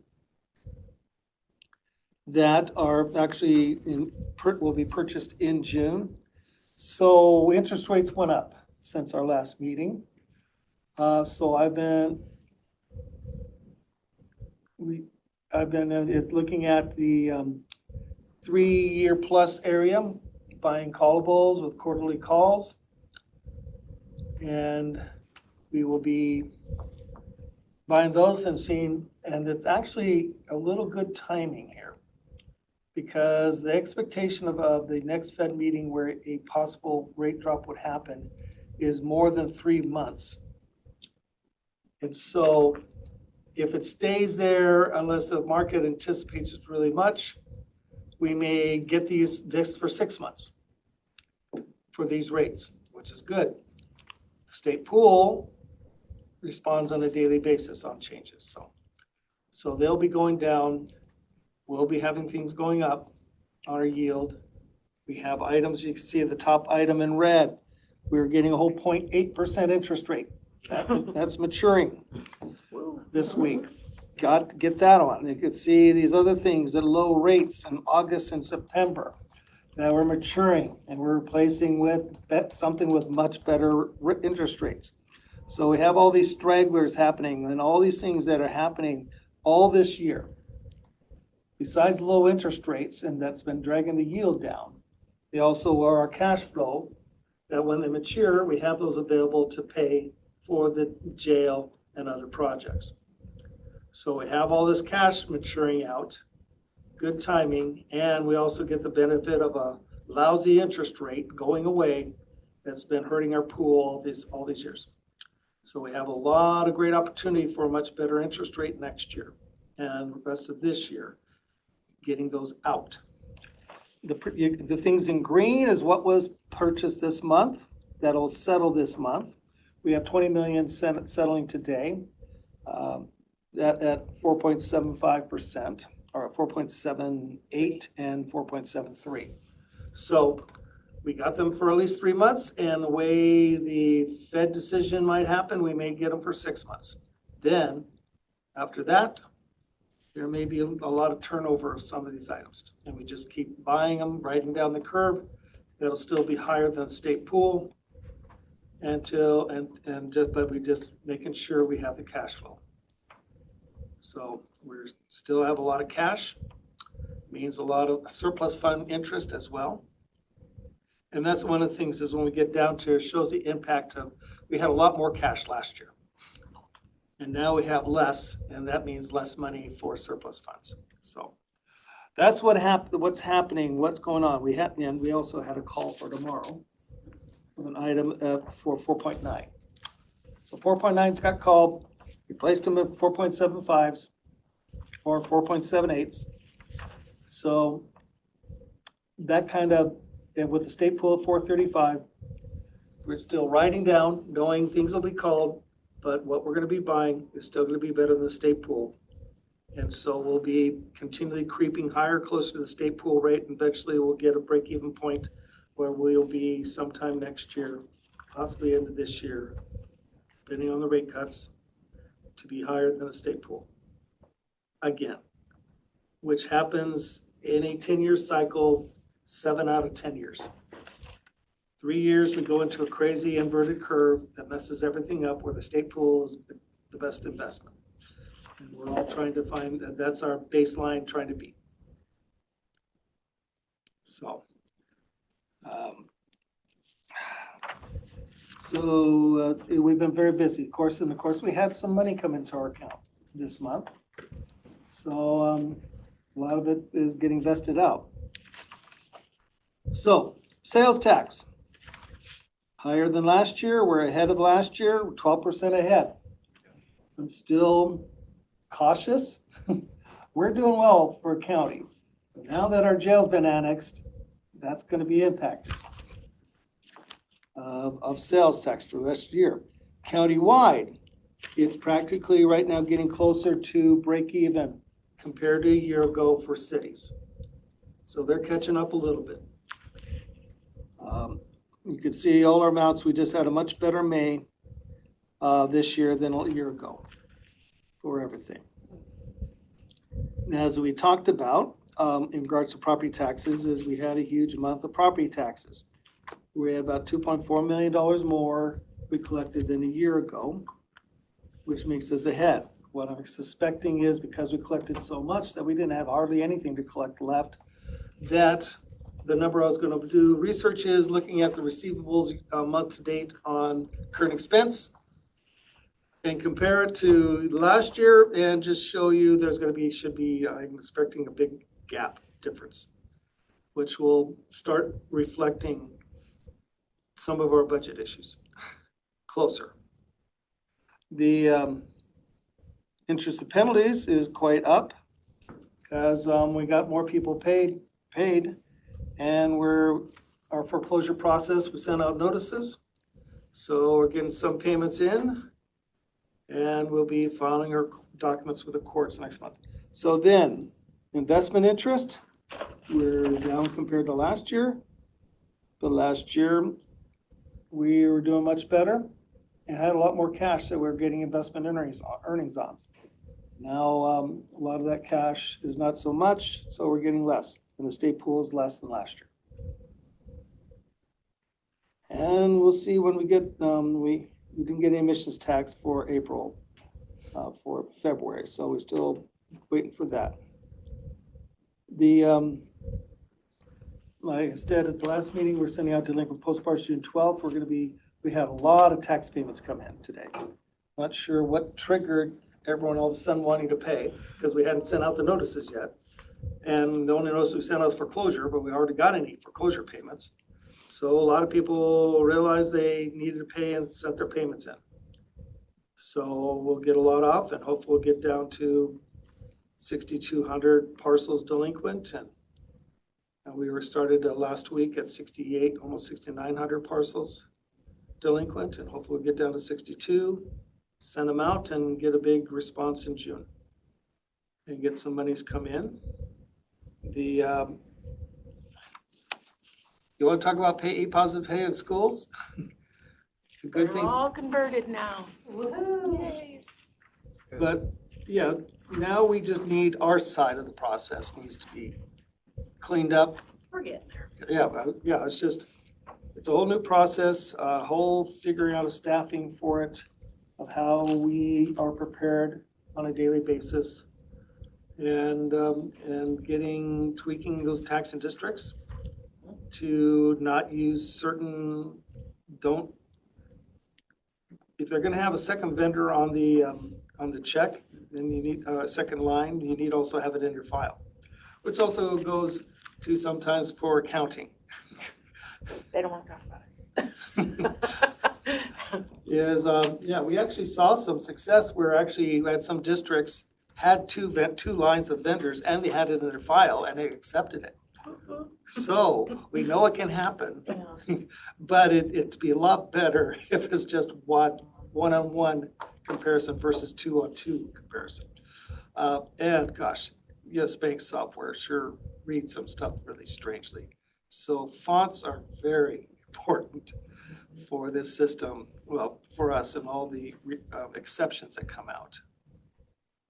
that are actually will be purchased in June. So interest rates went up since our last meeting. So I've been looking at the 3-year plus area, buying callables with quarterly calls. And we will be buying those and seeing, and it's actually a little good timing here, because the expectation of the next Fed meeting where a possible rate drop would happen is more than 3 months. And so if it stays there, unless the market anticipates it really much, we may get this for 6 months for these rates, which is good. The state pool responds on a daily basis on changes. So they'll be going down. We'll be having things going up on our yield. We have items, you can see the top item in red. We're getting a whole 0.8% interest rate. That's maturing this week. Got to get that on. You can see these other things at low rates in August and September that we're maturing, and we're replacing with something with much better interest rates. So we have all these stragglers happening and all these things that are happening all this year. Besides low interest rates, and that's been dragging the yield down, they also are our cash flow, that when they mature, we have those available to pay for the jail and other projects. So we have all this cash maturing out, good timing, and we also get the benefit of a lousy interest rate going away that's been hurting our pool all these years. So we have a lot of great opportunity for a much better interest rate next year and the rest of this year, getting those out. The things in green is what was purchased this month. That'll settle this month. We have 20 million settling today at 4.75% or 4.78 and 4.73. So we got them for at least 3 months, and the way the Fed decision might happen, we may get them for 6 months. Then after that, there may be a lot of turnover of some of these items, and we just keep buying them, riding down the curve. That'll still be higher than the state pool but we just making sure we have the cash flow. So we still have a lot of cash, means a lot of surplus fund interest as well. And that's one of the things is when we get down to, it shows the impact of, we had a lot more cash last year. And now we have less, and that means less money for surplus funds. So that's what's happening, what's going on. And we also had a call for tomorrow with an item for 4.9. So 4.9's got called, replaced them at 4.75s or 4.78s. So that kind of, and with the state pool at 435, we're still riding down, knowing things will be called, but what we're going to be buying is still going to be better than the state pool. And so we'll be continually creeping higher, closer to the state pool rate, and eventually we'll get a break-even point where we'll be sometime next year, possibly end of this year, depending on the rate cuts, to be higher than the state pool again, which happens in a 10-year cycle, 7 out of 10 years. 3 years, we go into a crazy inverted curve that messes everything up, where the state pool is the best investment. And we're all trying to find, that's our baseline, trying to beat. So, we've been very busy, of course, and of course we had some money come into our account this month. So a lot of it is getting vested out. So Sales tax. Higher than last year. We're ahead of last year, 12% ahead. I'm still cautious. We're doing well for a county. Now that our jail's been annexed, that's going to be impacted of sales tax for the rest of the year. Countywide, it's practically right now getting closer to break even compared to a year ago for cities. So they're catching up a little bit. You can see all our amounts. We just had a much better May this year than a year ago for everything. As we talked about in regards to property taxes, is we had a huge month of property taxes. We had about $2.4 million more we collected than a year ago, which makes us ahead. What I'm suspecting is because we collected so much that we didn't have hardly anything to collect left, that the number I was going to do research is looking at the receivables month to date on current expense and compare it to last year and just show you there's going to be, I'm expecting a big gap difference, which will start reflecting some of our budget issues closer. The interest and penalties is quite up because we got more people paid, and our foreclosure process, we sent out notices. So we're getting some payments in, and we'll be filing our documents with the courts next month. So then, investment interest, we're down compared to last year. But last year, we were doing much better and had a lot more cash that we were getting investment earnings on. Now, a lot of that cash is not so much, so we're getting less. And the state pool is less than last year. And we'll see when we get, we didn't get any emissions tax for April, for February, so we're still waiting for that. Like I said at the last meeting, we're sending out delinquent postcards June 12th. We had a lot of tax payments come in today. Not sure what triggered everyone all of a sudden wanting to pay because we hadn't sent out the notices yet. And the only notice we sent out was foreclosure, but we already got any foreclosure payments. So a lot of people realized they needed to pay and sent their payments in. So we'll get a lot off and hopefully we'll get down to 6,200 parcels delinquent. And we were started last week at 68, almost 6,900 parcels delinquent, and hopefully we'll get down to 62, send them out and get a big response in June and get some monies come in. You want to talk about pay positive pay in schools? The good things. All converted now. But yeah, now we just need our side of the process needs to be cleaned up. We're getting there. Yeah, it's a whole new process, a whole figuring out a staffing for it, of how we are prepared on a daily basis, and tweaking those taxing districts to not use certain, if they're gonna have a second vendor on the check, then you need a second line, you need also have it in your file, which also goes to sometimes for accounting. They don't want to talk about it. We actually saw some success where actually we had some districts had two lines of vendors and they had it in their file and they accepted it. So we know it can happen, but it'd be a lot better if it's just one-on-one comparison versus two-on-two comparison. And gosh, yes, bank software sure reads some stuff really strangely. So fonts are very important for this system, well, for us and all the exceptions that come out.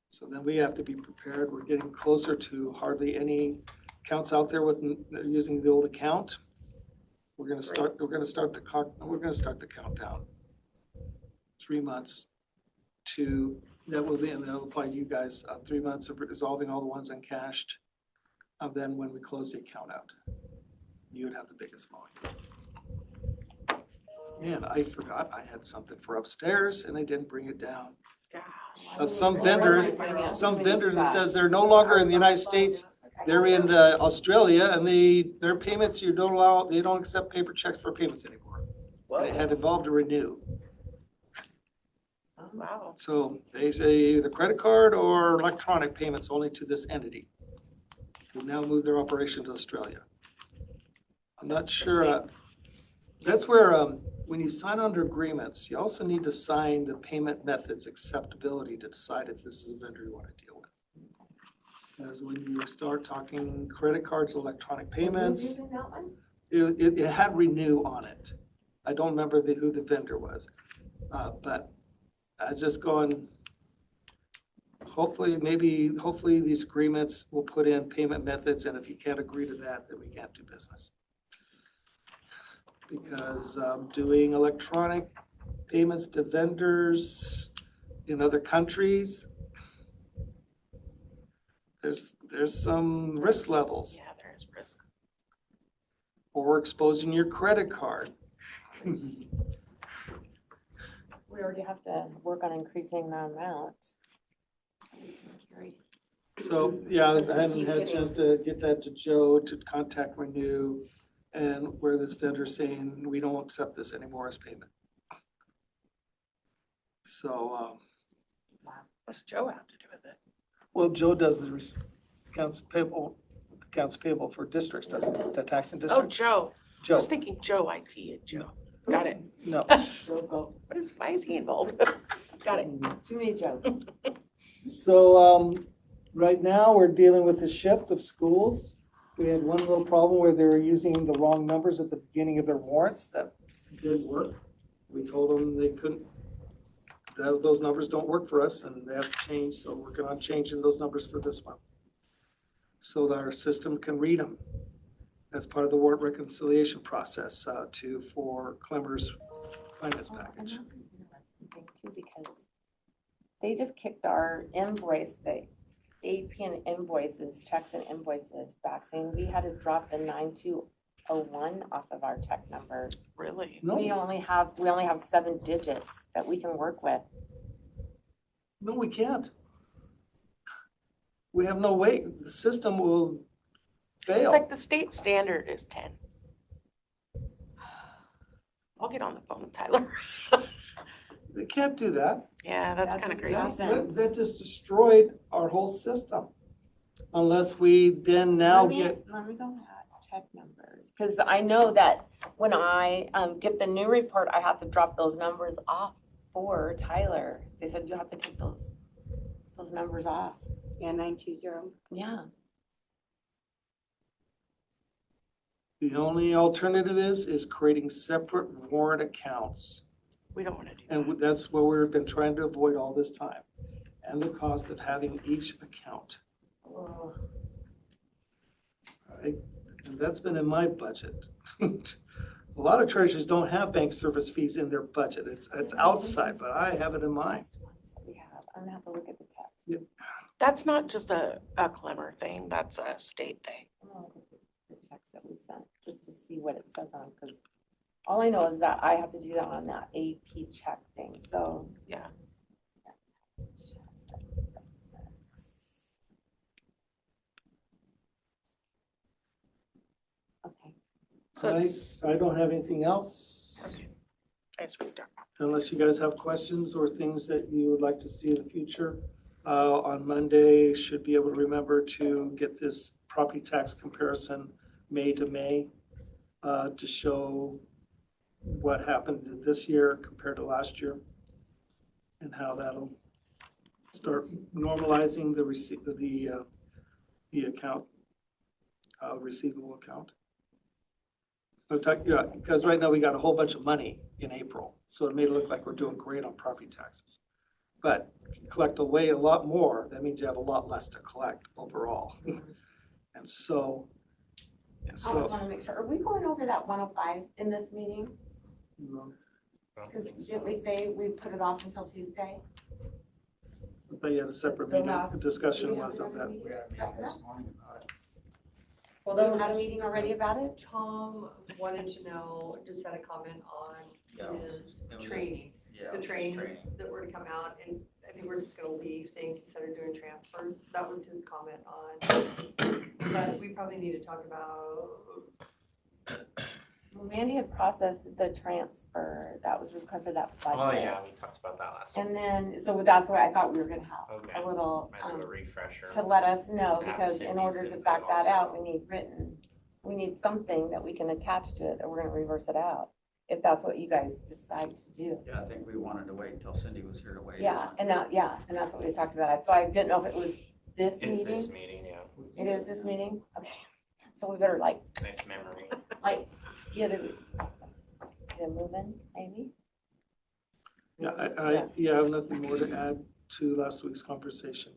So then we have to be prepared. We're getting closer to hardly any accounts out there with using the old account. We're gonna start the countdown. 3 months that will be, and that'll apply to you guys, 3 months of resolving all the ones uncashed. And then when we close the account out, you would have the biggest volume. And I forgot I had something for upstairs and I didn't bring it down. Some vendor that says they're no longer in the United States they're in Australia and their payments, they don't accept paper checks for payments anymore. And it had involved a renew. Wow. So they say either credit card or electronic payments only to this entity. They've now moved their operation to Australia. I'm not sure, that's where, when you sign under agreements, you also need to sign the payment methods acceptability to decide if this is a vendor you want to deal with. Because when you start talking credit cards, electronic payments, Using that one? it had renew on it. I don't remember who the vendor was, but I just going, hopefully these agreements will put in payment methods, and if you can't agree to that, then we can't do business. Because doing electronic payments to vendors in other countries, there's some risk levels. Yeah, there is risk. Or exposing your credit card. We already have to work on increasing the amount. So, yeah, I haven't had a chance to get that to Joe to contact Renew, and where this vendor's saying, we don't accept this anymore as payment. So, What's Joe have to do with it? well, Joe does the accounts payable for districts, doesn't it, the taxing Oh, district? Joe. I Joe, was thinking Joe IT and Joe. Got it. no. Why is he involved? Got it. Too many jokes. So, right now, we're dealing with the shift of schools. We had one little problem where they were using the wrong numbers at the beginning of their warrants. That didn't work. We told them they couldn't, those numbers don't work for us and they have to change. So we're working on changing those numbers for this month, so that our system can read them. That's part of the warrant reconciliation process for Clemmer's finance package. And that's an interesting thing too, because they just kicked our invoice, the AP and invoices, checks and invoices back, saying we had to drop the 9201 off of our check numbers. Really? No, We only have 7 digits that we can work with. no, we can't. We have no way. The system will It's fail. like the state standard is 10. I'll get on the phone with Tyler. They can't do that. Yeah, that's That kind of just crazy. doesn't- That just destroyed our whole system. Unless we then now get, Let me go back, check numbers, because I know that when I get the new report, I have to drop those numbers off for Tyler. They said you have to take those numbers off. Yeah, 920. Yeah. the only alternative is creating separate warrant accounts. We don't want to do that. And that's what we've been trying to avoid all this time. And the cost of having each account. Right? And that's been in my budget. A lot of treasurers don't have bank service fees in their budget. It's outside, but I have it in mine. We have, I'm gonna have to look at the text. That's not just a Clemmer thing, that's a state thing. I'm gonna look at the checks that we sent, just to see what it says on, because all I know is that I have to do that on that AP check thing, so. Yeah. Okay. So it's, I don't have anything else, okay. That's what we talked about. unless you guys have questions or things that you would like to see in the future. On Monday, should be able to remember to get this property tax comparison May to May to show what happened this year compared to last year and how that'll start normalizing the receipt, the account, receivable account. Yeah, because right now we got a whole bunch of money in April, so it may look like we're doing great on property taxes. But if you collect away a lot more, that means you have a lot less to collect overall. And so, I just wanna make sure, are we going over that 105 in this meeting? you know, Because didn't we say we put it off until Tuesday? but you had a separate The meeting, last- the discussion do we have was on another that. meeting We had a set meeting up? this morning about it. Well, We that was had a meeting already about it? Tom wanted to know, just had a comment on Yeah, his it was- training, Yeah. the it's trainings training. that were to come out, and I think we're just gonna leave things instead of doing transfers. That was his comment on But we probably need to talk about, Mandy had processed the transfer that was requested that budget. Oh, yeah, we talked about that last week. And then, so that's why I thought we were gonna have Okay. a little, Might do a refresher. to let us know, To have because in Cindy's order to input back that out, also. we need something that we can attach to it, that we're gonna reverse it out, if that's what you guys decide to do. Yeah, I think we wanted to wait until Cindy was here to wait. Yeah, and that's what we talked about. So I didn't know if it was this It's this meeting. meeting, yeah. It is this meeting? Okay. So we better like Nice memory. get it moving, maybe? Yeah, I have nothing more to add to last week's conversation.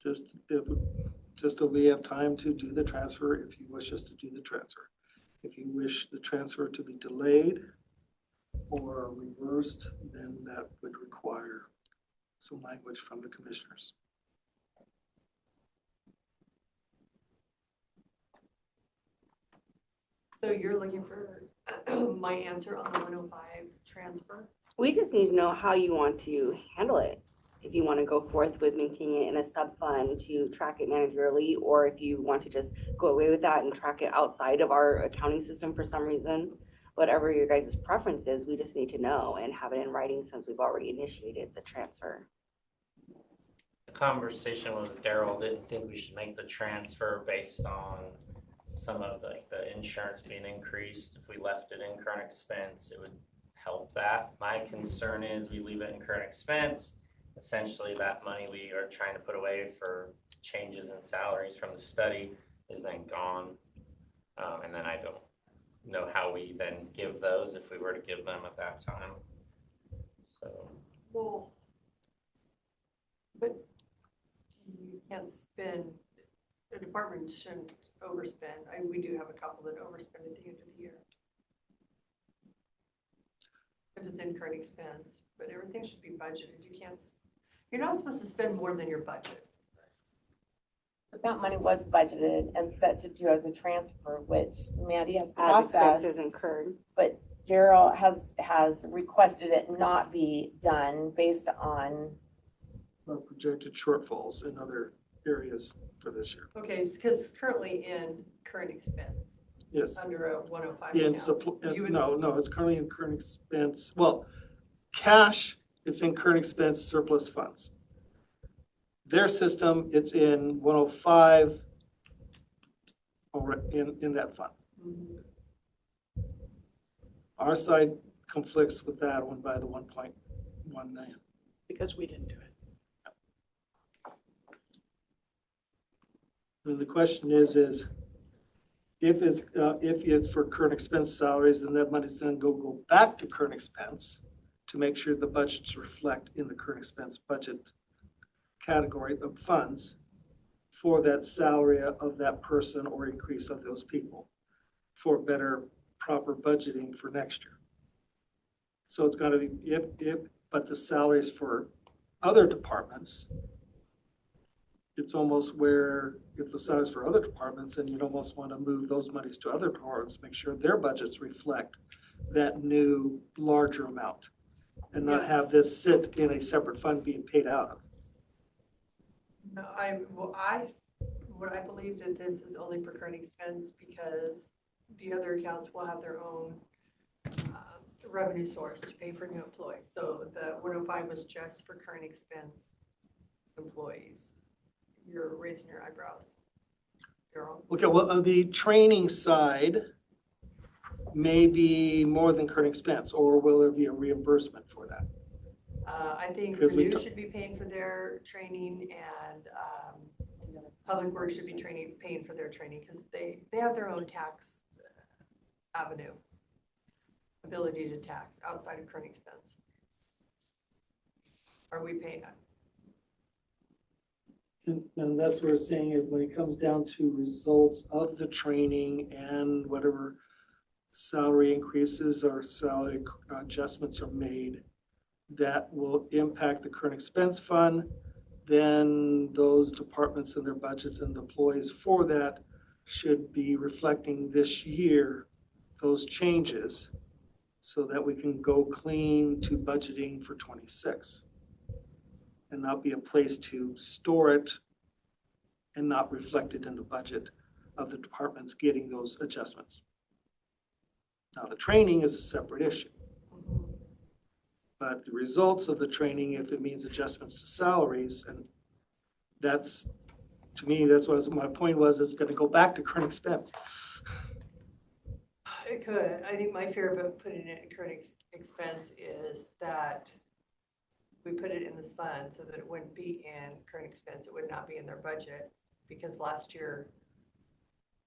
Just that we have time to do the transfer if you wish us to do the transfer. If you wish the transfer to be delayed or reversed, then that would require some language from the commissioners. so you're looking for my answer on the 105 transfer? We just need to know how you want to handle it. If you want to go forth with maintaining it in a sub-fund to track it managerially, or if you want to just go away with that and track it outside of our accounting system for some reason. Whatever your guys' preference is, we just need to know and have it in writing since we've already initiated the transfer. The conversation was Daryl didn't think we should make the transfer based on some of the insurance being increased. If we left it in current expense, it would help that. My concern is we leave it in current expense. Essentially, that money we are trying to put away for changes in salaries from the study is then gone. And then I don't know how we then give those if we were to give them at that time. So, Well, but you can't spend, the department shouldn't overspend. We do have a couple that overspend at the end of the year. If it's in current expense, but everything should be budgeted. You're not supposed to spend more than your budget. But that money was budgeted and set to do as a transfer, which Mandy has As expenses processed. incurred. But Daryl has requested it not be done based on, Projected shortfalls in other areas for this year. Okay, because currently in current expense, Yes. under a 105 In account. You would- no, it's currently in current expense. Well, cash, it's in current expense surplus funds. Their system, it's in 105 or in that fund. Mhm. Our side conflicts with that one by the 1.1 million. Because we didn't do it. And the question is if it's for current expense salaries, then that money's then go back to current expense to make sure the budgets reflect in the current expense budget category of funds for that salary of that person or increase of those people for better, proper budgeting for next year. So it's gonna be, but the salaries for other departments, it's almost where if the salaries for other departments, then you'd almost want to move those monies to other departments, make sure their budgets reflect that new larger amount and not Yeah. have this sit in a separate fund being paid out of. No, what I believe that this is only for current expense because the other accounts will have their own revenue source to pay for new employees. So the 105 was just for current expense employees. You're raising your eyebrows. Daryl. Okay, well, on the training side, may be more than current expense, or will there be a reimbursement for that? I think Because we Renew took- should be paying for their training and Public Works should be paying for their training because they have their own tax avenue, ability to tax outside of current expense. Are we paying that? And that's what we're saying is when it comes down to results of the training and whatever salary increases or salary adjustments are made, that will impact the current expense fund. Then those departments and their budgets and the employees for that should be reflecting this year those changes so that we can go clean to budgeting for 26. And not be a place to store it and not reflected in the budget of the departments getting those adjustments. Now, the training is a separate issue. But the results of the training, if it means adjustments to salaries, and that's, to me, that's what my point was, it's gonna go back to current expense. It could. I think my fear about putting it in current expense is that we put it in this fund so that it wouldn't be in current expense. It would not be in their budget, because last year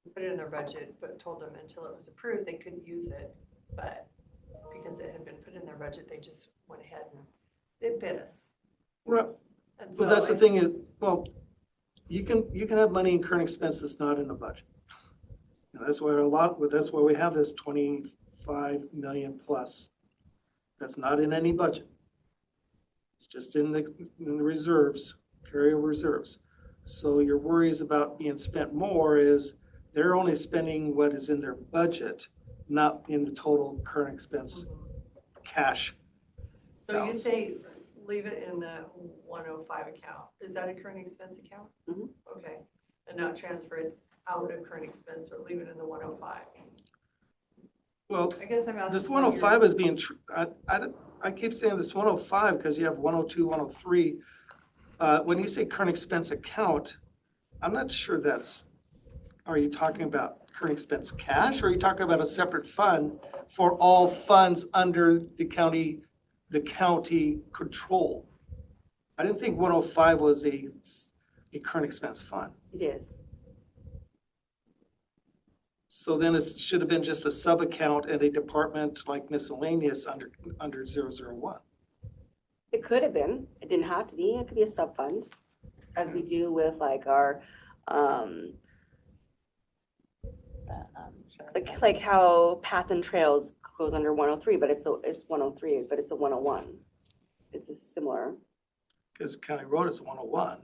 we put it in their budget, but told them until it was approved, they couldn't use it. But because it had been put in their budget, they just went ahead and it bit us. Well, And but that's so the thing is, well, you can have money in current expense that's not in the budget. And that's why that's why we have this 25 million plus. That's not in any budget. It's just in the reserves, carryover reserves. So your worries about being spent more is they're only spending what is in their budget, not in the total current expense cash. So you balance. say leave it in the 105 account. Is that a current expense account? Mhm. Okay. And not transfer it out of current expense, but leave it in the 105. Well, I guess I'm asking. this what 105 you're- is being, I keep saying this 105 because you have 102, 103. When you say current expense account, I'm not sure are you talking about current expense cash, or are you talking about a separate fund for all funds under the county control? I didn't think 105 was a current expense fund. It is. So then it should have been just a sub-account and a department like miscellaneous under 001. It could have been. It didn't have to be. It could be a sub-fund, as we do with like our, like how Path and Trails goes under 103, but it's 103, but it's a 101. It's a similar. Because county road is 101,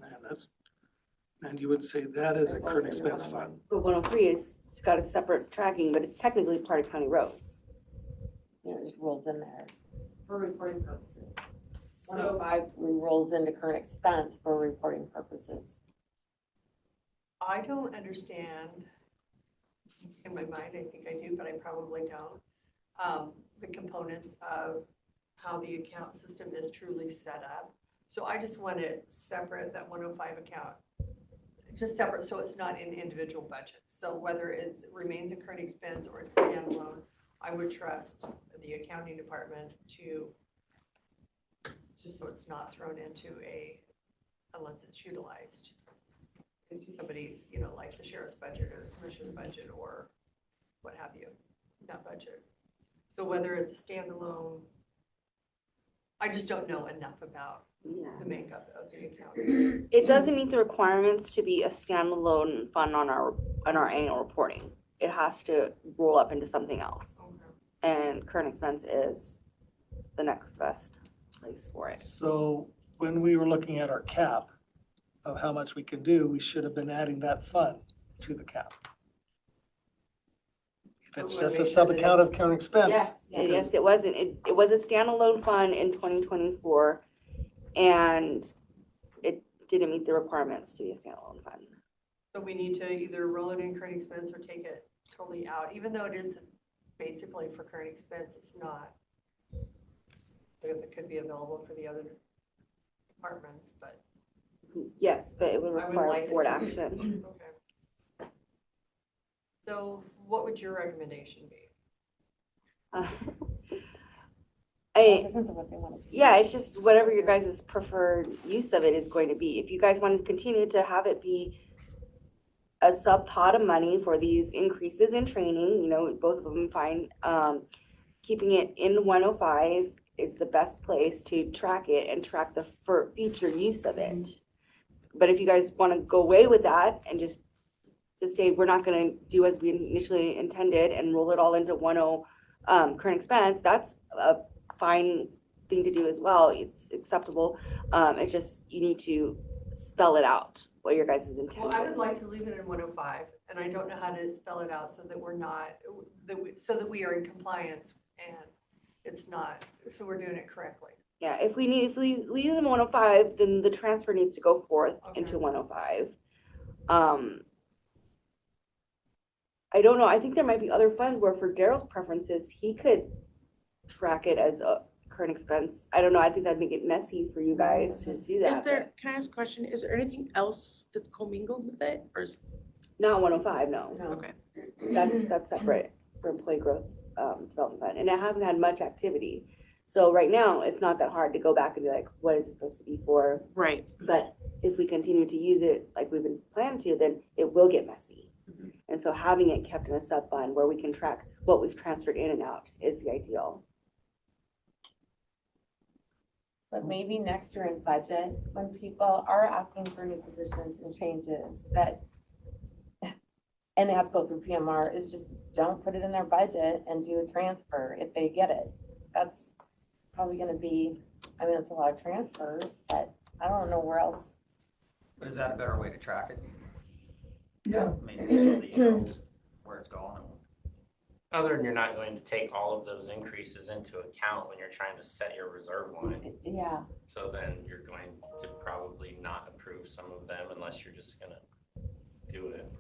and you would say that is a current expense fund. But 103 it's got a separate tracking, but it's technically part of county roads. It just rolls in there for reporting purposes. So 105 rolls into current expense for reporting purposes. I don't understand, in my mind, I think I do, but I probably don't, the components of how the account system is truly set up. So I just want to separate that 105 account, just separate, so it's not in individual budgets. So whether it remains in current expense or it's standalone, I would trust the accounting department to, just so it's not thrown into unless it's utilized. If somebody's, like the sheriff's budget or the commissioner's budget or what have you, that budget. So whether it's standalone, I just don't know enough about the makeup of the account. It doesn't meet the requirements to be a standalone fund on our annual reporting. It has to roll up into something else. And current expense is the next best place for it. So when we were looking at our cap of how much we can do, we should have been adding that fund to the cap. If it's just a sub-account of current expense. Yes, it wasn't. It was a standalone fund in 2024, and it didn't meet the requirements to be a standalone fund. So we need to either roll it in current expense or take it totally out, even though it is basically for current expense, it's not. Because it could be available for the other departments, but. Yes, but it would I would require like it board to- action. Okay. So what would your recommendation be? Depends on what they want to do. Yeah, it's just whatever your guys' preferred use of it is going to be. If you guys want to continue to have it be a sub pot of money for these increases in training, both of them fine. Keeping it in 105 is the best place to track it and track the future use of it. But if you guys want to go away with that and just to say we're not going to do as we initially intended and roll it all into 10 current expense, that's a fine thing to do as well. It's acceptable. It's just you need to spell it out what your guys' intent Well, I would is. like to leave it in 105, and I don't know how to spell it out so that we're not, so that we are in compliance and it's not, so we're doing it correctly. Yeah, if we leave them 105, then the transfer needs to go forth into 105. I don't know, I think there might be other funds where for Daryl's preferences, he could track it as a current expense. I don't know, I think that'd make it messy for you guys to do that. Is there, can I ask a question? Is there anything else that's commingled with it or is? Not 105, no. Okay. That's separate for employee growth, development fund, and it hasn't had much activity. So right now, it's not that hard to go back and be like, what is it supposed to be for? Right. But if we continue to use it like we've been planning to, then it will get messy. And so having it kept in a sub fund where we can track what we've transferred in and out is the ideal. But maybe next year in budget, when people are asking for new positions and changes that, and they have to go through PMR, is just don't put it in their budget and do a transfer if they get it. That's probably gonna be, I mean, it's a lot of transfers, but I don't know where else. But is that a better way to track it? Yeah. I mean, so that you know where it's going. Other than you're not going to take all of those increases into account when you're trying to set your reserve line. Yeah. So then you're going to probably not approve some of them unless you're just gonna do it.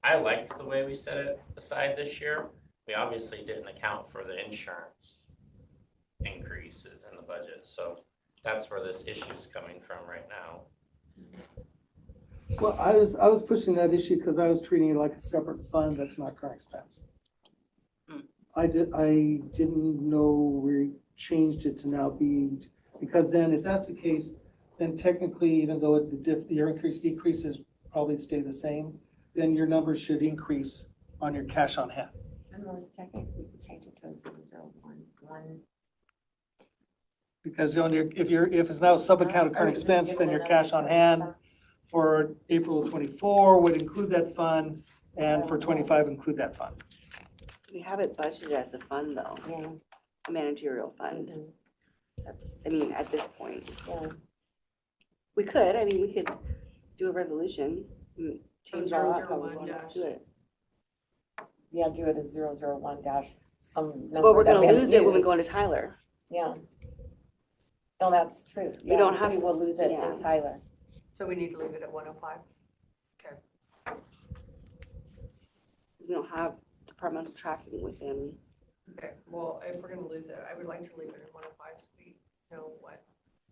I liked the way we set it aside this year. We obviously didn't account for the insurance increases in the budget, so that's where this issue is coming from right now. Well, I was pushing that issue because I was treating it like a separate fund that's not current expense. I didn't know we changed it to now be, because then if that's the case, then technically, even though your increase decreases probably stay the same, then your numbers should increase on your cash on hand. I don't know, technically we could change it to a 0.011. Because if it's now a sub-account of current expense, then your cash on hand for April of '24 would include that fund, and for '25 include that fund. We have it budgeted as a fund though, Yeah. a managerial fund. That's, I mean, at this point. Yeah. We could do a resolution, change our how we 001 want to dash. do it. Yeah, do it as 001 dash some number. But we're that gonna we lose it when we used. go into Tyler. Yeah. No, that's true. We don't have We will lose it yeah. in Tyler. So we need to leave it at 105. We don't have departmental tracking within. Okay, well, if we're gonna lose it, I would like to leave it at 105 so we know what,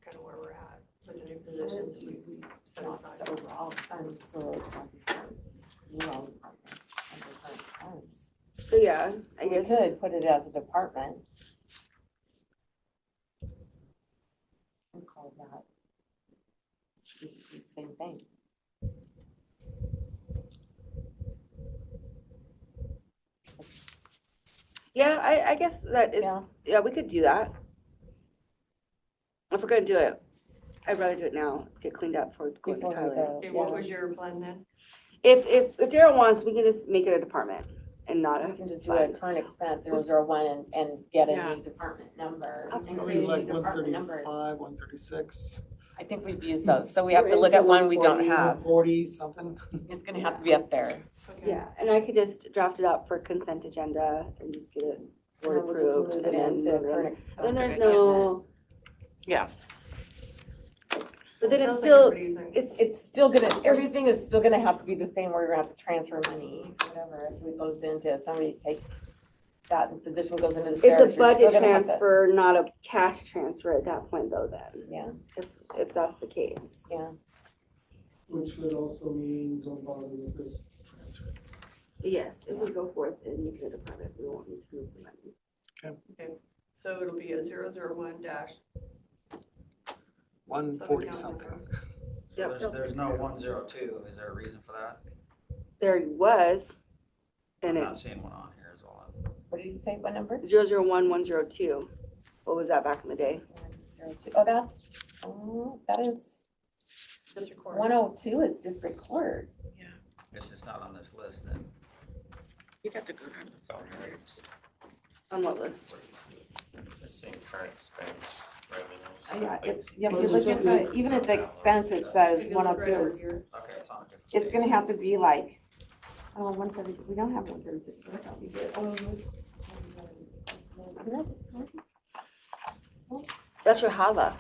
kind of where we're at with the new positions we set Not just aside. overall fund, so well, funds. So yeah, So I we guess. could put it as a department. And call that basically the same thing. Yeah, I guess that is, yeah, we could do that. If we're gonna do it, I'd rather do it now, get cleaned up before going to Before we Tyler. go. Okay, what was your plan then? If Daryl wants, we can just make it a department and not a. We can just do a fund. current expense 001 and get a Yeah. new department number. and Probably create a like new department number. 135, 136, I think we've used those, so we have We're to look into at one we don't 140s. have. 40, something. It's gonna have to be up there. Okay. Yeah, and I could just draft it up for consent agenda and just get it board And we'll just approved move and it then. into move it. current expense. Then there's no, Yeah. but then it's Sounds like still, everybody's in- It's still gonna, everything is still gonna have to be the same, where we're gonna have to transfer money, whatever, if it goes into, somebody takes that and position goes into the it's sheriff. a you're still budget gonna have to- transfer, not a cash transfer at that point though then, Yeah, if that's the case. yeah. Which would also mean don't bother with this transfer. Yes, if we go forth and make it a department, we won't need to move the money. Okay, so it'll be a 001 dash. 140 Sub-account something. number. Yep. So there's no 102, is there a reason for that? There was, I'm and it, not seeing one on here is all. What did you say, what number? 001, 102. What was that back in the day? 102. Oh, that is, District court. 102 is district court. It's just not on this list then. You'd have to go down to the records. On what list? The same current expense revenues. Yeah, it's, yeah, if Well, you look it's at the, even at the expense, it says If you look right 102 over is, here. Okay, it's on a different. it's gonna have to be like, 130, we don't have 136, I thought we did. Isn't that just That's your HAVA.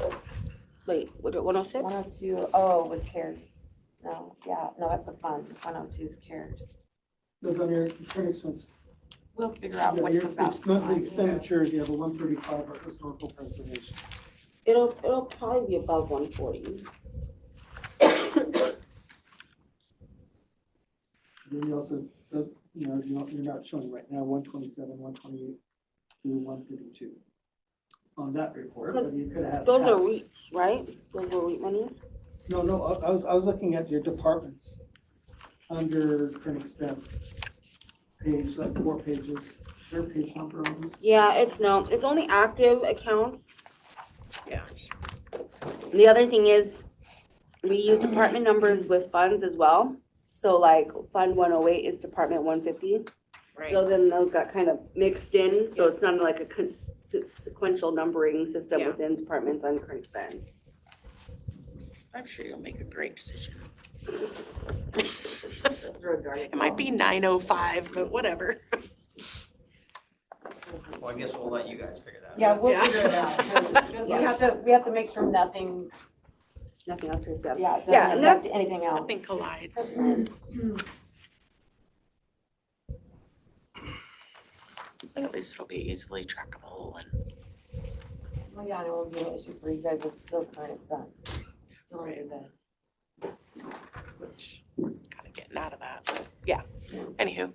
Wait, what, 106? 102, oh, it was CARES. No, yeah, no, that's a fun. The fun on Sue's cares. Because on your current expense, We'll figure out yeah, what's your the best monthly one. expenditures, you have a 135 for historical preservation. It'll probably be above 140. Then you also, does, you're not showing right now 127, 128 through 132 on that report, but you could have. Those are tax. REITs, right? Those are REIT monies? No, I was looking at your departments under current expense page, like 4 pages. Is there a page number on this? Yeah, it's only active accounts. Yeah. The other thing is, we use department numbers with funds as well. So like Fund 108 is Department 150. So then those got kind of mixed in, so it's not like a sequential numbering system within departments on current expense. I'm sure you'll make a great decision. It might be 9:05, but whatever. Well, I guess we'll let you guys figure that out. Yeah, we'll Yeah. figure it out. 'Cause we have to make sure nothing, Nothing else to accept. yeah, it Yeah, doesn't and affect that's- anything else. Nothing collides. But at least it'll be easily trackable and. Well, yeah, and it won't be an issue for you guys. It's still current expense. Still under the. Which we're kind of getting out of that, but yeah, anywho.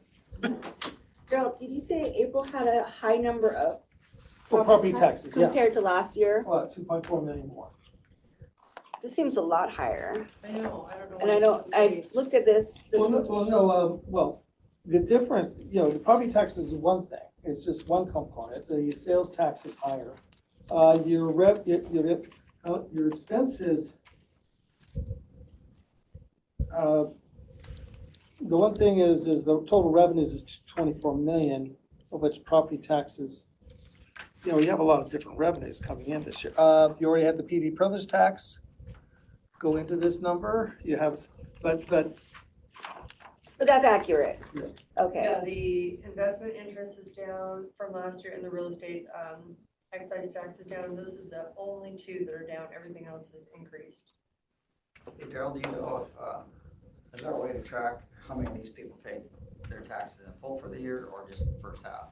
Gerald, did you say April had a high number of For property taxes, yeah. compared to last year? Well, 2.4 million more. This seems a lot higher. I know, I don't know. And I looked at this. Well, the difference, the property tax is one thing. It's just one component. The sales tax is higher. Your expenses, the one thing is the total revenues is 24 million, of which property taxes, you have a lot of different revenues coming in this year. You already have the PD privilege tax go into this number. You have, but But that's accurate. Yeah. Okay. Yeah, the investment interest is down from last year and the real estate, excise tax is down. Those are the only two that are down. Everything else is increased. Hey, Daryl, do you know if, is there a way to track how many of these people paid their taxes in full for the year or just the first half?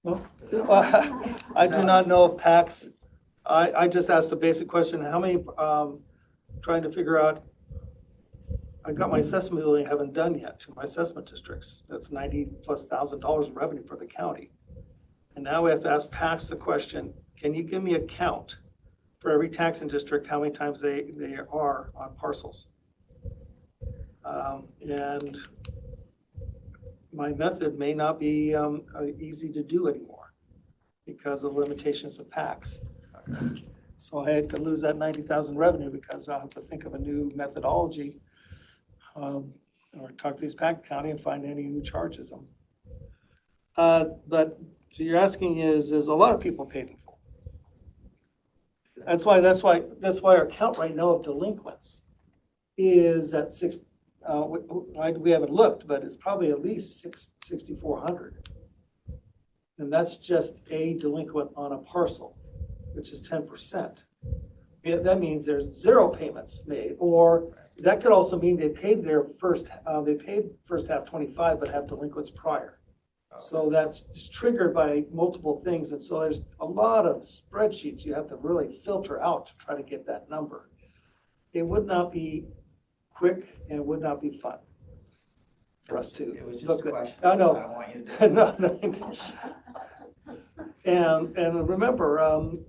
No, I do not know if PACS, I just asked a basic question, how many, trying to figure out, I got my assessment building, haven't done yet to my assessment districts. That's $90,000+ of revenue for the county. And now we have to ask PACS the question, can you give me a count for every taxing district, how many times they are on parcels? And my method may not be easy to do anymore because of limitations of PACS. So I had to lose that 90,000 revenue because I'll have to think of a new methodology or talk to these PAC county and find any who charges them. But so you're asking is a lot of people paid in full. That's why our count right now of delinquents is at we haven't looked, but it's probably at least 6,400. And that's just a delinquent on a parcel, which is 10%. Yeah, that means there's 0 payments made, or that could also mean they paid first half 25, but have delinquents prior. So that's just triggered by multiple things. And so there's a lot of spreadsheets you have to really filter out to try to get that number. It would not be quick and it would not be fun for us to It was just look a at. question. I know. I don't want you to do it. No. And remember,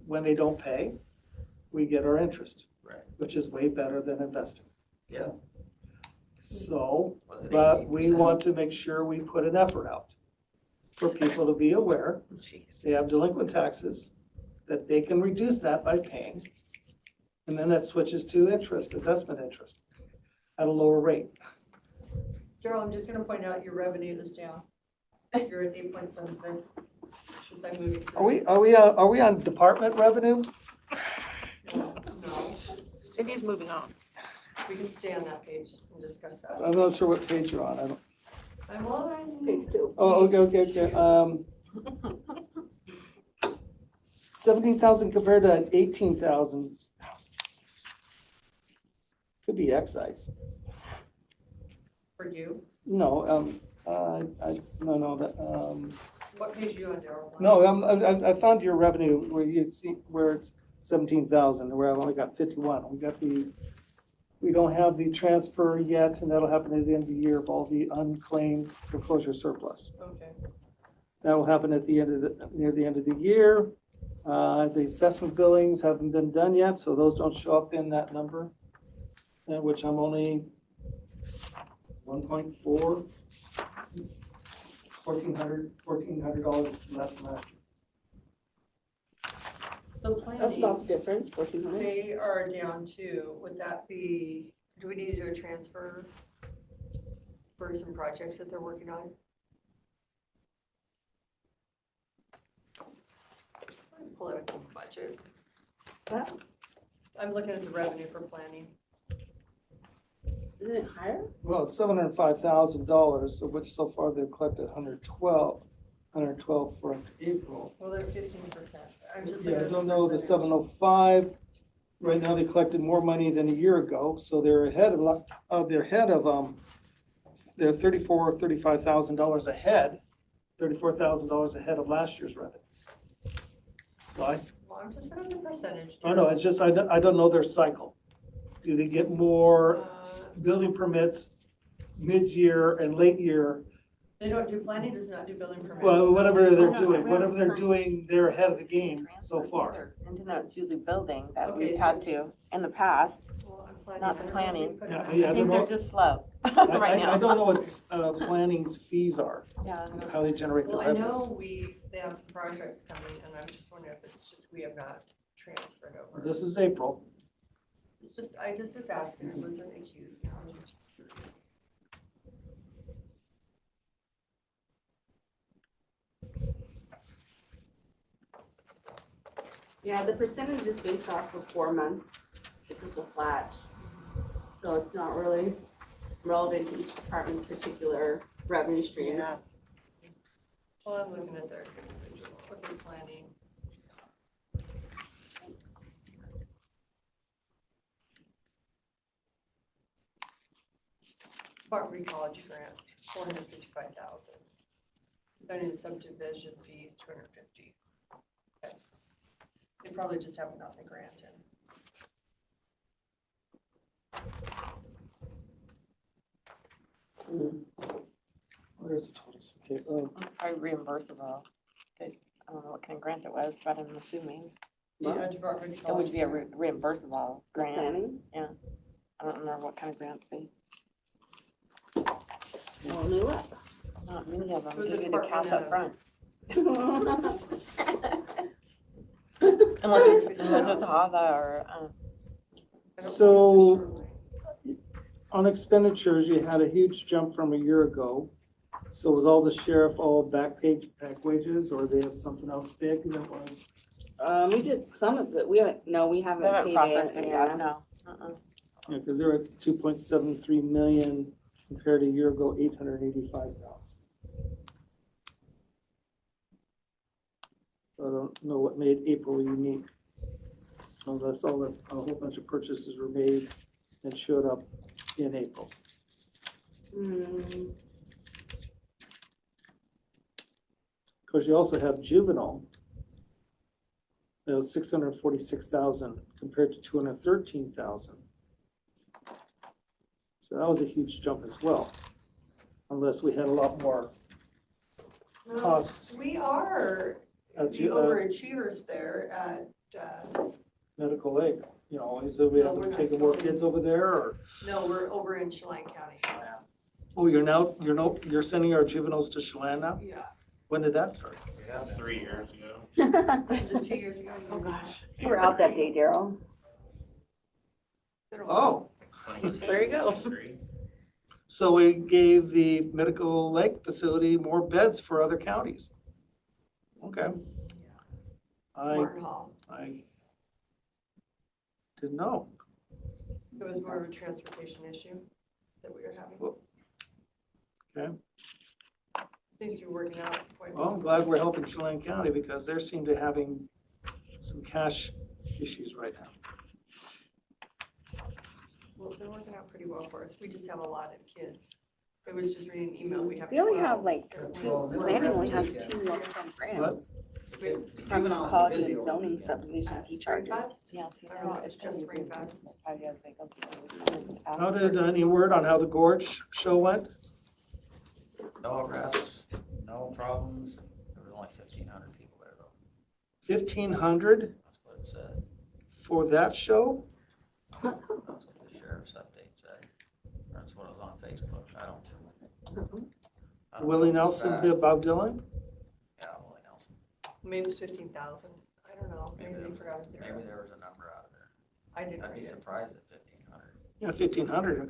when they don't pay, we get our interest, Right. which is way better than investing. Yeah. So, Was it but we 18%? want to make sure we put an effort out for people to be aware they have delinquent taxes, that they can reduce that by paying. And then that switches to interest, investment interest at a lower rate. Cheryl, I'm just gonna point out your revenue is down. You're at 8.76 since I moved. Are we on department revenue? No, Cindy's moving on. we can stay on that page and discuss that. I'm not sure what page you're on. I don't. I'm on Page 2. Oh, okay. 17,000 compared to 18,000. Could be excise. For you? No, that, What page are you on, Daryl? no, I found your revenue where you see, where it's 17,000, where I've only got 51. We don't have the transfer yet, and that'll happen at the end of the year of all the unclaimed foreclosure surplus. Okay. That will happen at the end of near the end of the year. The assessment billings haven't been done yet, so those don't show up in that number, which I'm only 1.4, $1,400 less than last year. So That's planning, about the difference, 1,400. they are down to, would that be, do we need to do a transfer for some projects that they're working on? Pull out a budget. I'm looking at the revenue for planning. Isn't it higher? Well, it's $705,000, of which so far they've collected 112 for April. Well, they're 15%. I'm just Yeah, looking I at don't the know the percentage. 705. Right now, they collected more money than a year ago, so they're ahead they're $35,000 ahead, $34,000 ahead of last year's revenues. So Well, I'm just looking at the percentage. I know, it's just, I don't know their cycle. Do they get more building permits mid-year and late year? They don't do, planning does not do building permits. Well, whatever they're No, doing, I whatever they're haven't doing, they're ahead of the game so Transfers far. either. And then it's usually building that Okay, we've so- had to in the past. Well, I'm planning, Not I don't know if planning. we put Yeah, them I in. I think don't they're know. just slow I right now. don't know what planning's fees are, Yeah. how they generate their Well, I revenues. know they have some projects coming, and I'm just wondering if it's just, we have not transferred over. This is April. It's just, I just was asking, it wasn't accused. Yeah, the percentage is based off of 4 months. It's just a flat. So it's not really relevant to each department's particular revenue streams. Yeah. Well, I'm looking at their individual, what they're planning. Bartleby College grant, 455,000. Zoning subdivision fees, 250. Okay. They probably just haven't gotten the grant in. Where's the totals? Okay, It's probably reimbursable. I don't know what kind of grant it was, but I'm assuming Yeah, Department of it would be a College. reimbursable grant. Planning? Yeah. I don't remember what kind of grants they, Well, new up. not many of them It was give a you the cash up front. Department Unless it's HAVA or, I don't know So- for sure. on expenditures, you had a huge jump from a year ago. So was all the sheriff all back wages, or they have something else big that was? We did some of it. We haven't they paid haven't processed it yeah. yet, no. Uh-uh. Yeah, because they're at 2.73 million compared to a year ago, 885,000. I don't know what made April unique. Unless a whole bunch of purchases were made and showed up in April. Hmm. Of course, you also have juvenile. It was 646,000 compared to 213,000. So that was a huge jump as well, unless we had a lot more Well, costs. We are At the you- overachievers there at, Medical aid, is it, we No, have we're not taking more going. kids over there, or, no, we're over in Chelan County. oh, you're sending our juveniles to Chelan now? Yeah. When did that start? Yeah, 3 years ago. Was it 2 years ago? Oh, gosh. You were out that day, Daryl. Been a while. Oh, There you go. 23. so we gave the medical lake facility more beds for other counties. Okay. Martin Hall. I didn't know. It was more of a transportation issue that we were having. Okay. Things are working out quite Well, I'm well. glad we're helping Chelan County because they seem to having some cash issues right now. Well, it's been working out pretty well for us. We just have a lot of kids. It was just reading an email, we have We only have 12. like two, planning only has 2 lump sum grants. From college and zoning subdivision fee charges. Yeah, see, I don't know, it's just Spring Fest. How did, any word on how the Gorge show went? No arrests, no problems. There was only 1,500 people there though. 1,500 That's what it said. for that show? That's what the sheriff's update said. That's what was on Facebook. I don't know Willie for a Nelson, fact. Bob Dylan? Yeah, Willie Nelson. Maybe it's 15,000. I don't know. Maybe they forgot a zero. Maybe there was a number out of there. I didn't I'd be read it. surprised at 1,500. Yeah, 1,500, I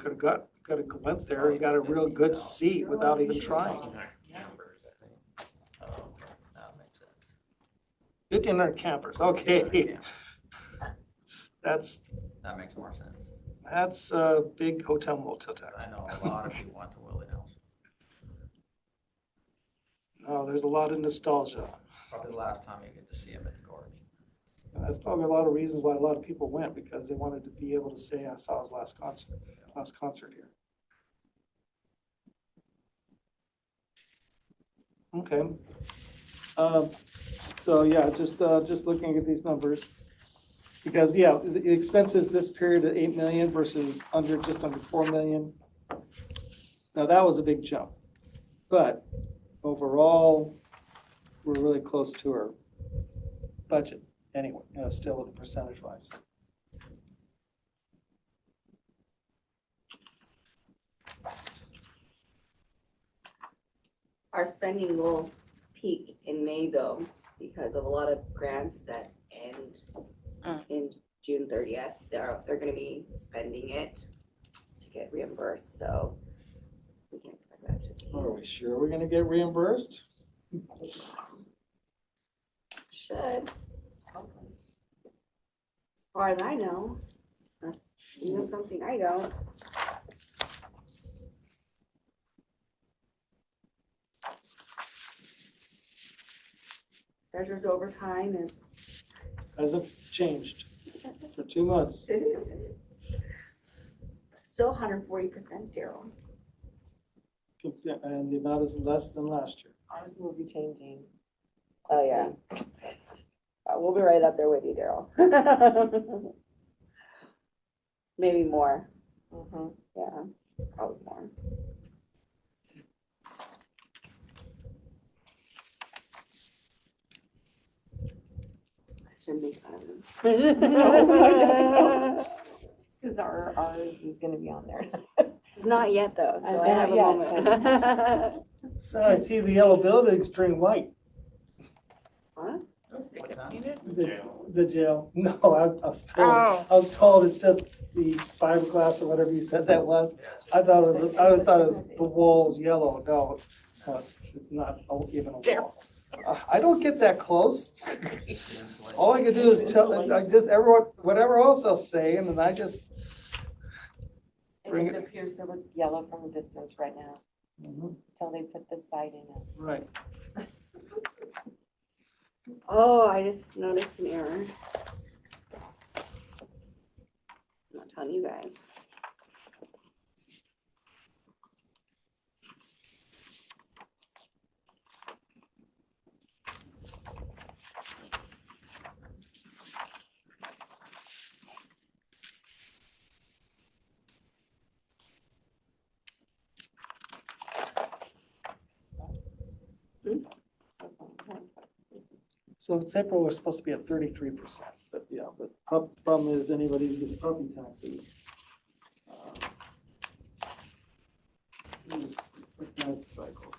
could have went there and got a real good seat without even trying. 1,500 campers, I think. Oh, okay, that makes sense. 1,500 campers, okay. That's That makes more sense. a big hotel motel tax. I know a lot of people went to Willie Nelson. Oh, there's a lot of nostalgia. Probably the last time you get to see him at the Gorge. And that's probably a lot of reasons why a lot of people went, because they wanted to be able to say, I saw his last concert here. Okay. So yeah, just looking at these numbers. Because, yeah, the expenses this period at 8 million versus just under 4 million. Now, that was a big jump. But overall, we're really close to our budget anyway, still with the percentage wise. Our spending will peak in May though, because of a lot of grants that end in June 30th. They're gonna be spending it to get reimbursed, so we can expect that to be. Are we sure we're gonna get reimbursed? Should. As far as I know, you know something I don't. Treasurer's overtime is Hasn't changed for 2 months. still 140%, Daryl. And the amount is less than last year. Ours will be changing. Oh, yeah. We'll be right up there with you, Daryl. Maybe more. Yeah, probably more. I shouldn't make fun of him. Because ours is gonna be on there. It's not yet though, so I Not have a yet, moment. So I see the yellow buildings turning white. What? The jail. No, I was told it's just the fiberglass or whatever you said that was. I always thought it was the walls yellow. No, it's not even a wall. I don't get that close. All I can do is whatever else they'll say, and then I just bring It it. just appears to look yellow from a distance right now, Mhm. until they put this siding in. Right. Oh, I just noticed an error. I'm not telling you guys. So it's April, we're supposed to be at 33%, but yeah, the problem is anybody who gets property taxes. That cycle.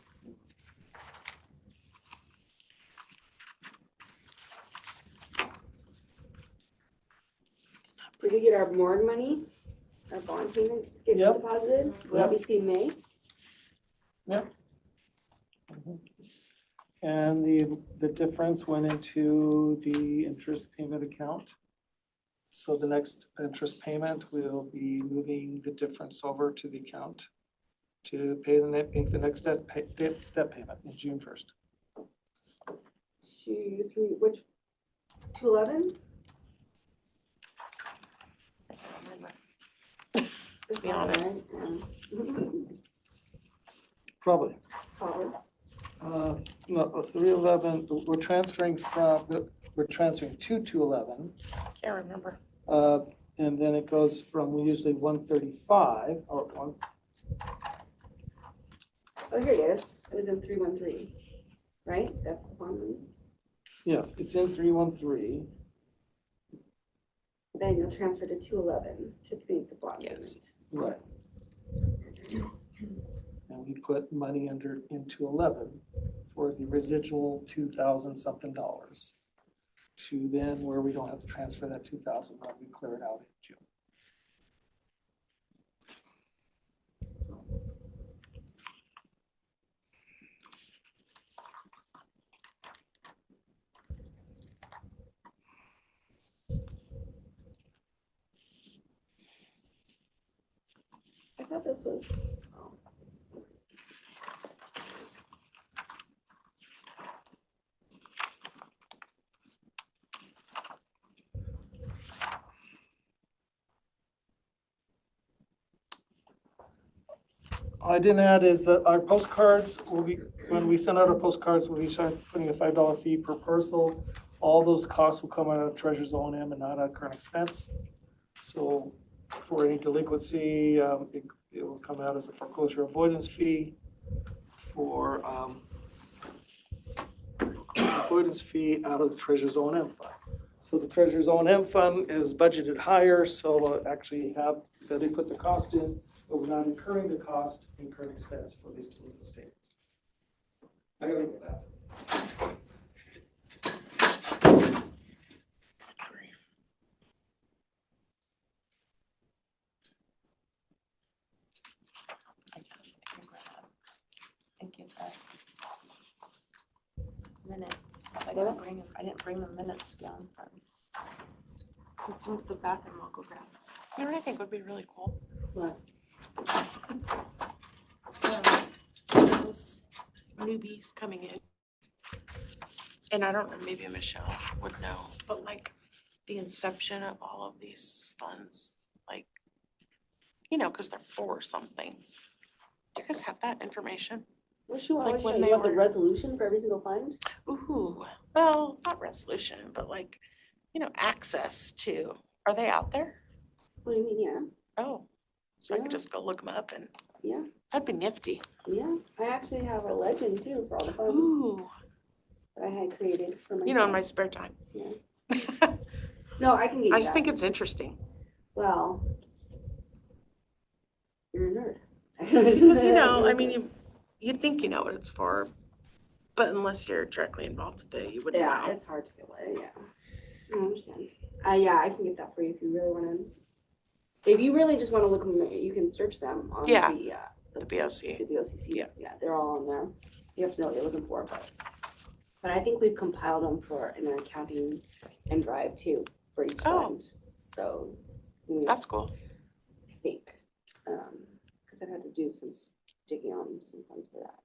We could get our morgue money, our bond payment, get Yep. deposited, will that be seen May? And the difference went into the interest payment account. So the next interest payment, we'll be moving the difference over to the account to make the next debt payment in June 1st. 2, 3, which, 211? to be honest. Probably. Probably. No, 311, we're transferring to 211. Can't remember. And then it goes from usually 135, or one, Oh, here it is. It was in 313, right? That's the one. yeah, it's in 313. Then you'll transfer to 211 to make the bond Yes. payment. Right. And we put money in 211 for the residual 2,000 something dollars. To then where we don't have to transfer that 2,000 when we clear it out in June. I thought this was. Oh. I didn't add is that our postcards will be, when we send out our postcards, we'll be putting a $5 fee per parcel. All those costs will come out of treasurer's O&M and not out of current expense. So for any delinquency, it will come out as a foreclosure avoidance fee. For avoidance fee out of the treasurer's O&M fund. So the treasurer's O&M fund is budgeted higher, so we'll actually have, that they put the cost in, but we're not incurring the cost, incurring expense for these delinquent statements. I gotta go back. I guess I can grab and get that minutes. I didn't bring the minutes down from. Since we went to the bathroom, I'll go grab. You know what I think would be really cool? What? Those newbies coming in. And I don't know, maybe Michelle would know, but like the inception of all of these funds, like, you know, because they're for something. Do you guys have that information? What you Like want, when you they want the were- resolution for every single fund? Ooh, well, not resolution, but like, you know, access to, are they out there? What do you mean, yeah? Oh, so I Yeah. could just go look them up and Yeah, that'd be nifty. yeah. I actually have a legend too for all the funds Ooh, that I had created for myself. you know, in my spare time. Yeah. No, I can get you I just that. think it's interesting. Well, you're a nerd. Because, you know, I mean, you think you know what it's for, but unless you're directly involved with it, you wouldn't Yeah, know. it's hard to feel it, yeah. I understand. Yeah, I can get that for you if you really wanna. If you really just wanna look, you can search them on Yeah. the The BOC. the BOCC. Yeah. Yeah, they're all on there. You have to know what you're looking for, but I think we've compiled them for an accounting and drive too, for each Oh. fund. So. That's cool. I think, because I've had to do some digging on some funds for that.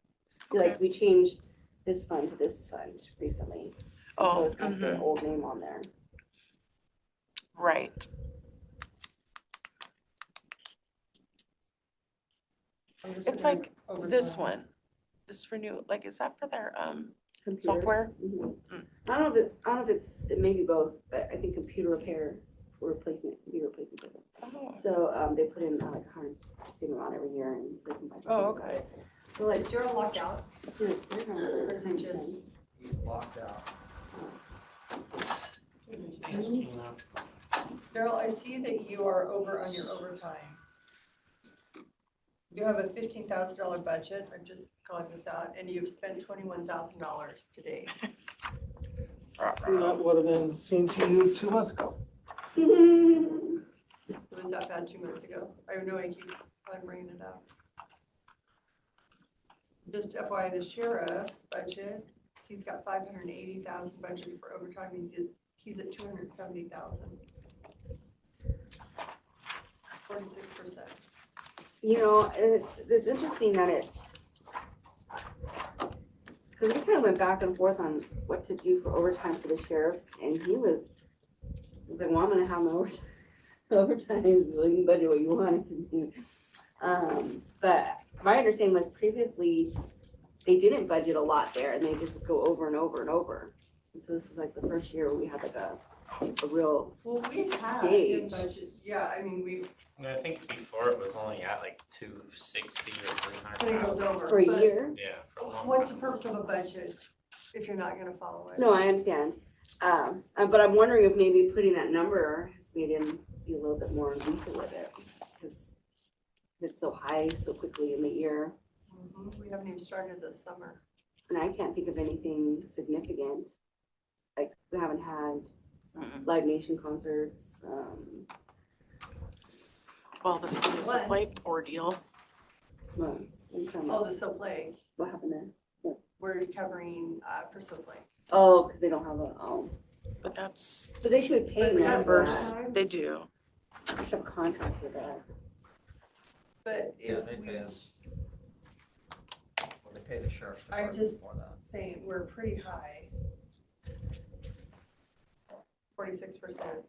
So like, we changed this fund to this fund recently. So Oh, it's got the old name on there. right. It's like this one, this renew, like, is that for their, Computers. software? Mhm. Mm. I don't know if it's, it may be both, but I think computer repair or replacement, computer replacement. program. Oh. So, they put in like a same amount every year and so they can buy. Oh, things. okay. So like. Is Gerald locked out? So like, they're kind of the same things. He's locked out. Gerald, I see that you are over on your overtime. You have a $15,000 budget, I'm just calling this out, and you've spent $21,000 today. And that would have been seen to you 2 months ago. Was that bad 2 months ago? I know I keep on bringing it up. Just FYI, the sheriff's budget, he's got 580,000 budgeted for overtime, he's at 270,000. 46%. You know, it's interesting that it's, because we kind of went back and forth on what to do for overtime for the sheriffs, and he was like, well, I'm gonna have my overtime. overtime is, well, you can budget what you want it to be. But my understanding was previously, they didn't budget a lot there and they just would go over and over and over. And so this was like the first year we had like a real Well, we have in gauge. budget, yeah, I mean, we, And I think before it was only at like 260 or when it goes 300,000. over. For a but year? Yeah. For a long What's the time. purpose of a budget if you're not gonna follow it? No, I understand. But I'm wondering if maybe putting that number has made him be a little bit more lethal with it. Because it's so high so quickly in the year. We haven't even started this summer. And I can't think of anything significant. Like, we haven't had Live Nation concerts. Well, the Citizen Lake ordeal. What are you talking Oh, about? the Soap Lake, What happened there? we're covering, for Soap Lake. Oh, because they don't have a, But that's but they should be paying us for members. that. They do. They should have a contract with that. But Yeah, if they we, pay us. Well, they pay the sheriff's I'm department just for that. saying, we're pretty high. 46%.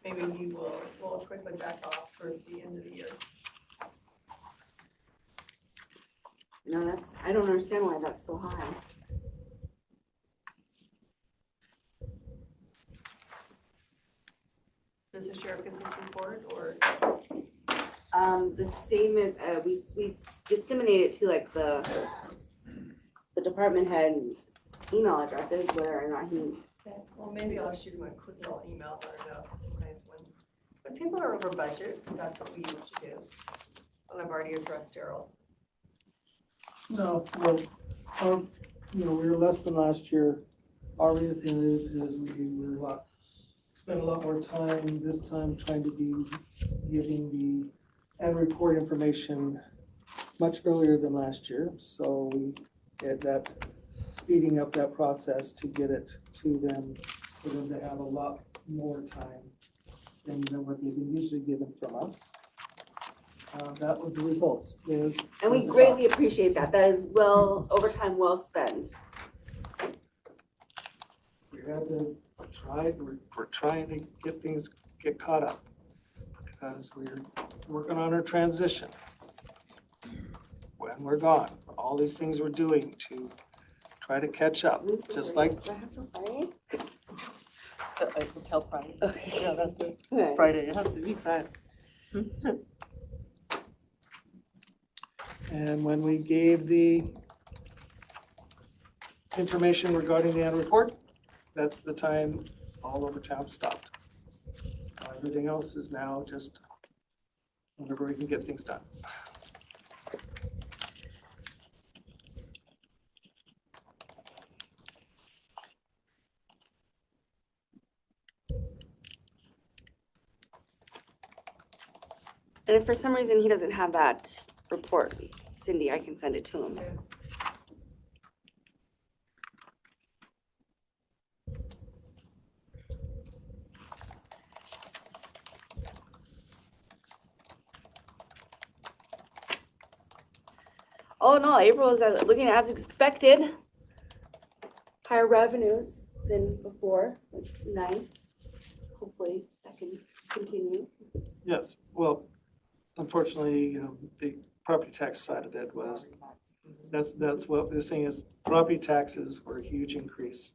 Maybe you will quickly back off towards the end of the year. No, that's, I don't understand why that's so high. Does the sheriff get this report or? The same as, we disseminate it to like the department head email addresses, whether or not he. Well, maybe I'll shoot him a quick little email, let her know, 'cause sometimes when people are over budget, that's what we used to do. And I've already addressed Daryl. No, well, we were less than last year. Our reason is we were spent a lot more time this time trying to be giving the and report information much earlier than last year. So we did that, speeding up that process to get it to them, for them to have a lot more time than what they've been usually given from us. That was the results. And we greatly appreciate that. That is overtime well spent. We had to we're trying to get caught up because we're working on our transition. When we're gone, all these things we're doing to try to catch up, just like. Do I have to Friday? I can tell Friday. Okay. Yeah, that's it. Okay. Friday, it has to be Friday. And when we gave the information regarding the annual report, that's the time all over town stopped. Everything else is now just whenever we can get things done. And if for some reason he doesn't have that report, Cindy, I can send it to him. All in all, April is looking as expected. Higher revenues than before, which is nice. Hopefully that can continue. Yes, well, unfortunately, the property tax side of it was, that's what this thing is. Property taxes were a huge increase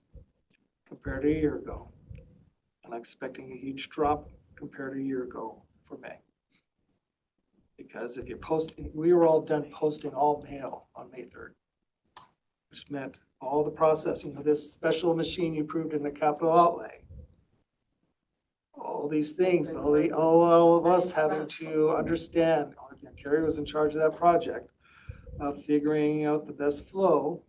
compared to a year ago. And I'm expecting a huge drop compared to a year ago for May. Because if you're posting, we were all done posting all mail on May 3rd. Which meant all the processing of this special machine you approved in the capital outlay. All these things, all of us having to understand, Carrie was in charge of that project, of figuring out the best flow.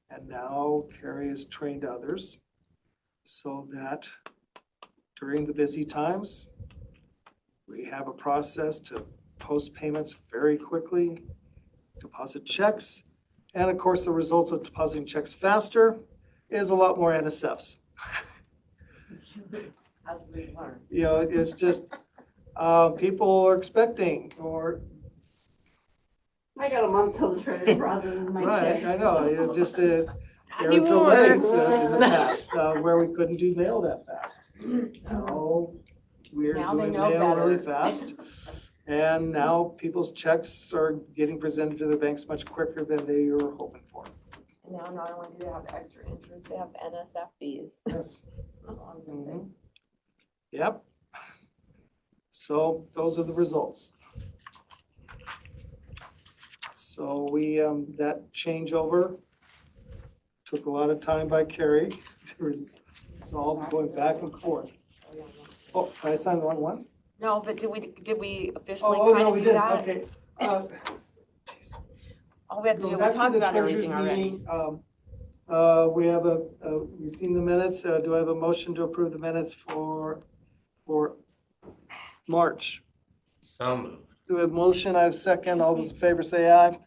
And now Carrie has trained others so that during the busy times, we have a process to post payments very quickly, deposit checks. And of course, the results of depositing checks faster is a lot more NSFs. As we learn. You know, it's just, people are expecting, or. I got a month till the treasurer processes my check. Right, I know, it's just, there was Anymore. delays in the past, where we couldn't do mail that fast. Now, we're Now they doing know mail really better. fast. And now people's checks are getting presented to the banks much quicker than they were hoping for. And now not only do they have extra interest, they have NSF fees. Yes. along with it. Mhm. Yep. So those are the results. So we, that changeover took a lot of time by Carrie to resolve going back and forth. Oh, did I sign the wrong one? No, but did we officially Oh, kind no, of we do did, that? okay. All we have to Go do, we back to talked the about treasurer's everything already. meeting. We have you've seen the minutes. Do I have a motion to approve the minutes for March? So moved. Do we have a motion? I have a second. All those in favor say aye.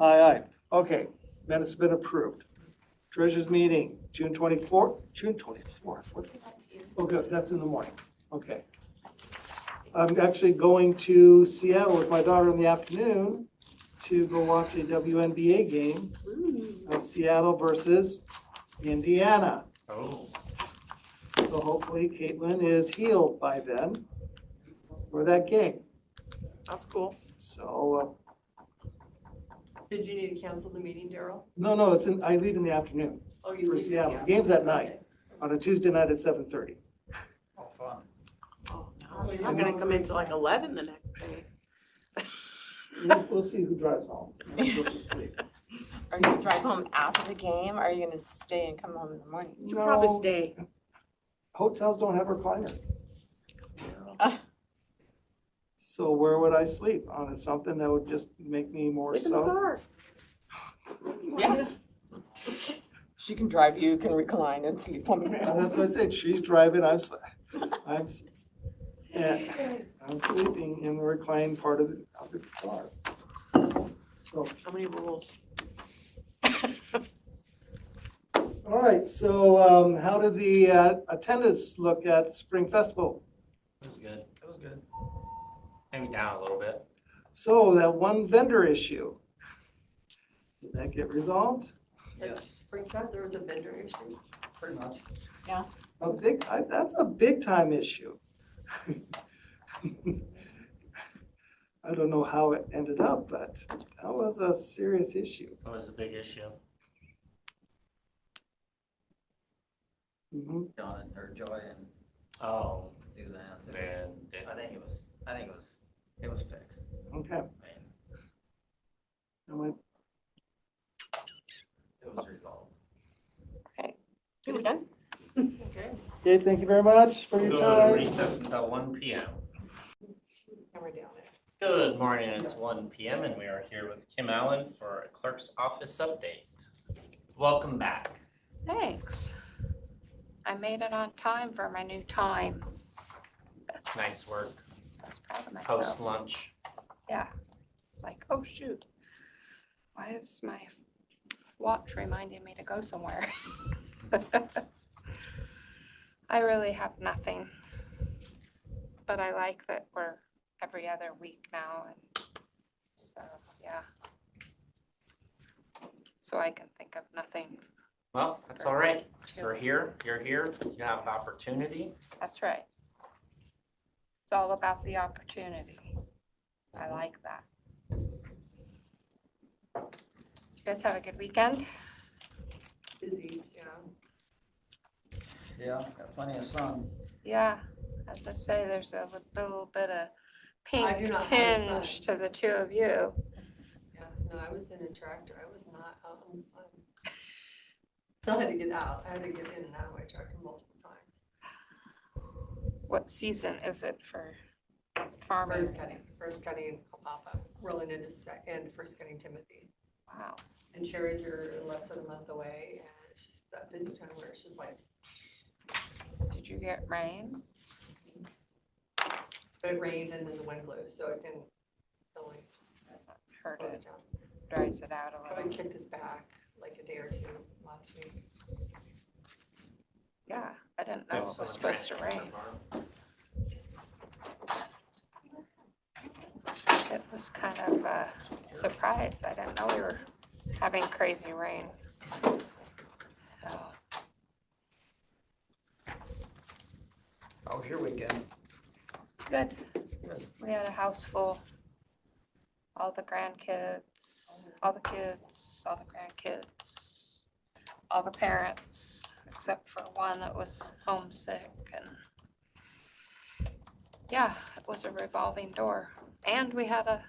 Aye, aye. Okay, minutes have been approved. Treasurer's meeting, June 24th. Okay, that's in the morning. Okay. I'm actually going to Seattle with my daughter in the afternoon to go watch a WNBA game of Seattle versus Indiana. Oh. So hopefully Caitlin is healed by then for that game. That's cool. So, Did you need to cancel the meeting, Daryl? no, I leave in the afternoon Oh, you for leave in the Seattle. The afternoon. game's at night, on a Tuesday night at 7:30. Oh, fun. Oh, no, you're not gonna come in till like 11 the next day. We'll see who drives home. I'll go to sleep. Are you gonna drive home after the game? Or are you gonna stay and come home in the morning? You should probably No. stay. Hotels don't have recliners. So where would I sleep? On something that would just make me more Sleep in the so? car. Yeah. She can drive, you can recline and sleep on the And that's what I said. She's driving, yeah, I'm sleeping in the reclined part of the car. So many rules. All right, so how did the attendance look at Spring Festival? It was good. It was good. Maybe down a little bit. So that one vendor issue, did that get resolved? Yes. Spring Fest, there was a vendor issue. Pretty much. Yeah. That's a big time issue. I don't know how it ended up, but that was a serious issue. It was a big issue. Mhm. John or Joy and Oh, Suzanne. man. I think it was fixed. Okay. I mean, I went, it was resolved. Okay, we done? Okay. Okay, thank you very much for your We'll go to time. recess until 1 p.m. Camera down there. Good morning, it's 1 p.m. and we are here with Kim Allen for a clerk's office update. Welcome back. Thanks. I made it on time for my new time. Nice work. I was proud of myself. Post lunch. Yeah. It's like, oh shoot. Why is my watch reminding me to go somewhere? I really have nothing. But I like that we're every other week now, and so, yeah. So I can think of nothing. Well, that's all right. You're here, you have an opportunity. That's right. It's all about the opportunity. I like that. You guys have a good weekend? Busy, yeah. Yeah, got plenty of sun. Yeah, as I say, there's a little bit of I pink do not have tinge sun. to the two of you. Yeah, no, I was in a tractor. I was not out in the sun. I had to get out. I had to get in and out of my tractor multiple times. What season is it for farmers? First cutting alfalfa, rolling into first cutting Timothy. Wow. And cherries are less than a month away, and it's just that busy time where it's just like, Did you get rain? but it rained and then the wind blew, so it can only Doesn't hurt close it, down. dries it out a Probably little. kicked us back like a day or two last week. Yeah, I didn't know it was supposed to rain. It was kind of a surprise. I didn't know we were having crazy rain. So, How was your weekend? Good. We had a house full. All the grandkids, all the kids, all the grandkids, all the parents, except for one that was homesick. And yeah, it was a revolving door. And we had a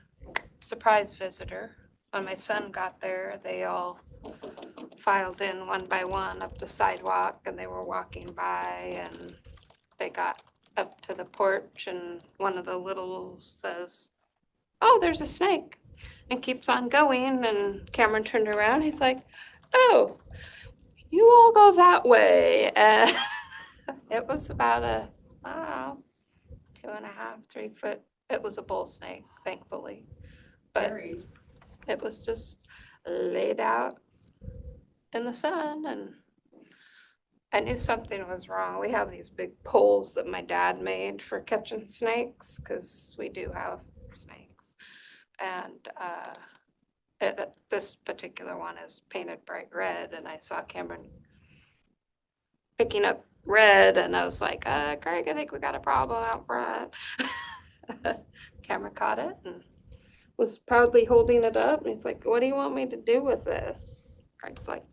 surprise visitor. When my son got there, they all filed in one by one up the sidewalk, and they were walking by, and they got up to the porch, and one of the littles says, "Oh, there's a snake," and keeps on going. And Cameron turned around. He's like, "Oh, you all go that way." And it was about a, I don't know, 2.5, 3 foot. It was a bull snake, thankfully. But Very. it was just laid out in the sun, and I knew something was wrong. We have these big poles that my dad made for catching snakes, because we do have snakes. And this particular one is painted bright red, and I saw Cameron picking up red, and I was like, Craig, I think we got a problem out front. Cameron caught it and was proudly holding it up, and he's like, "What do you want me to do with this?" Craig's like,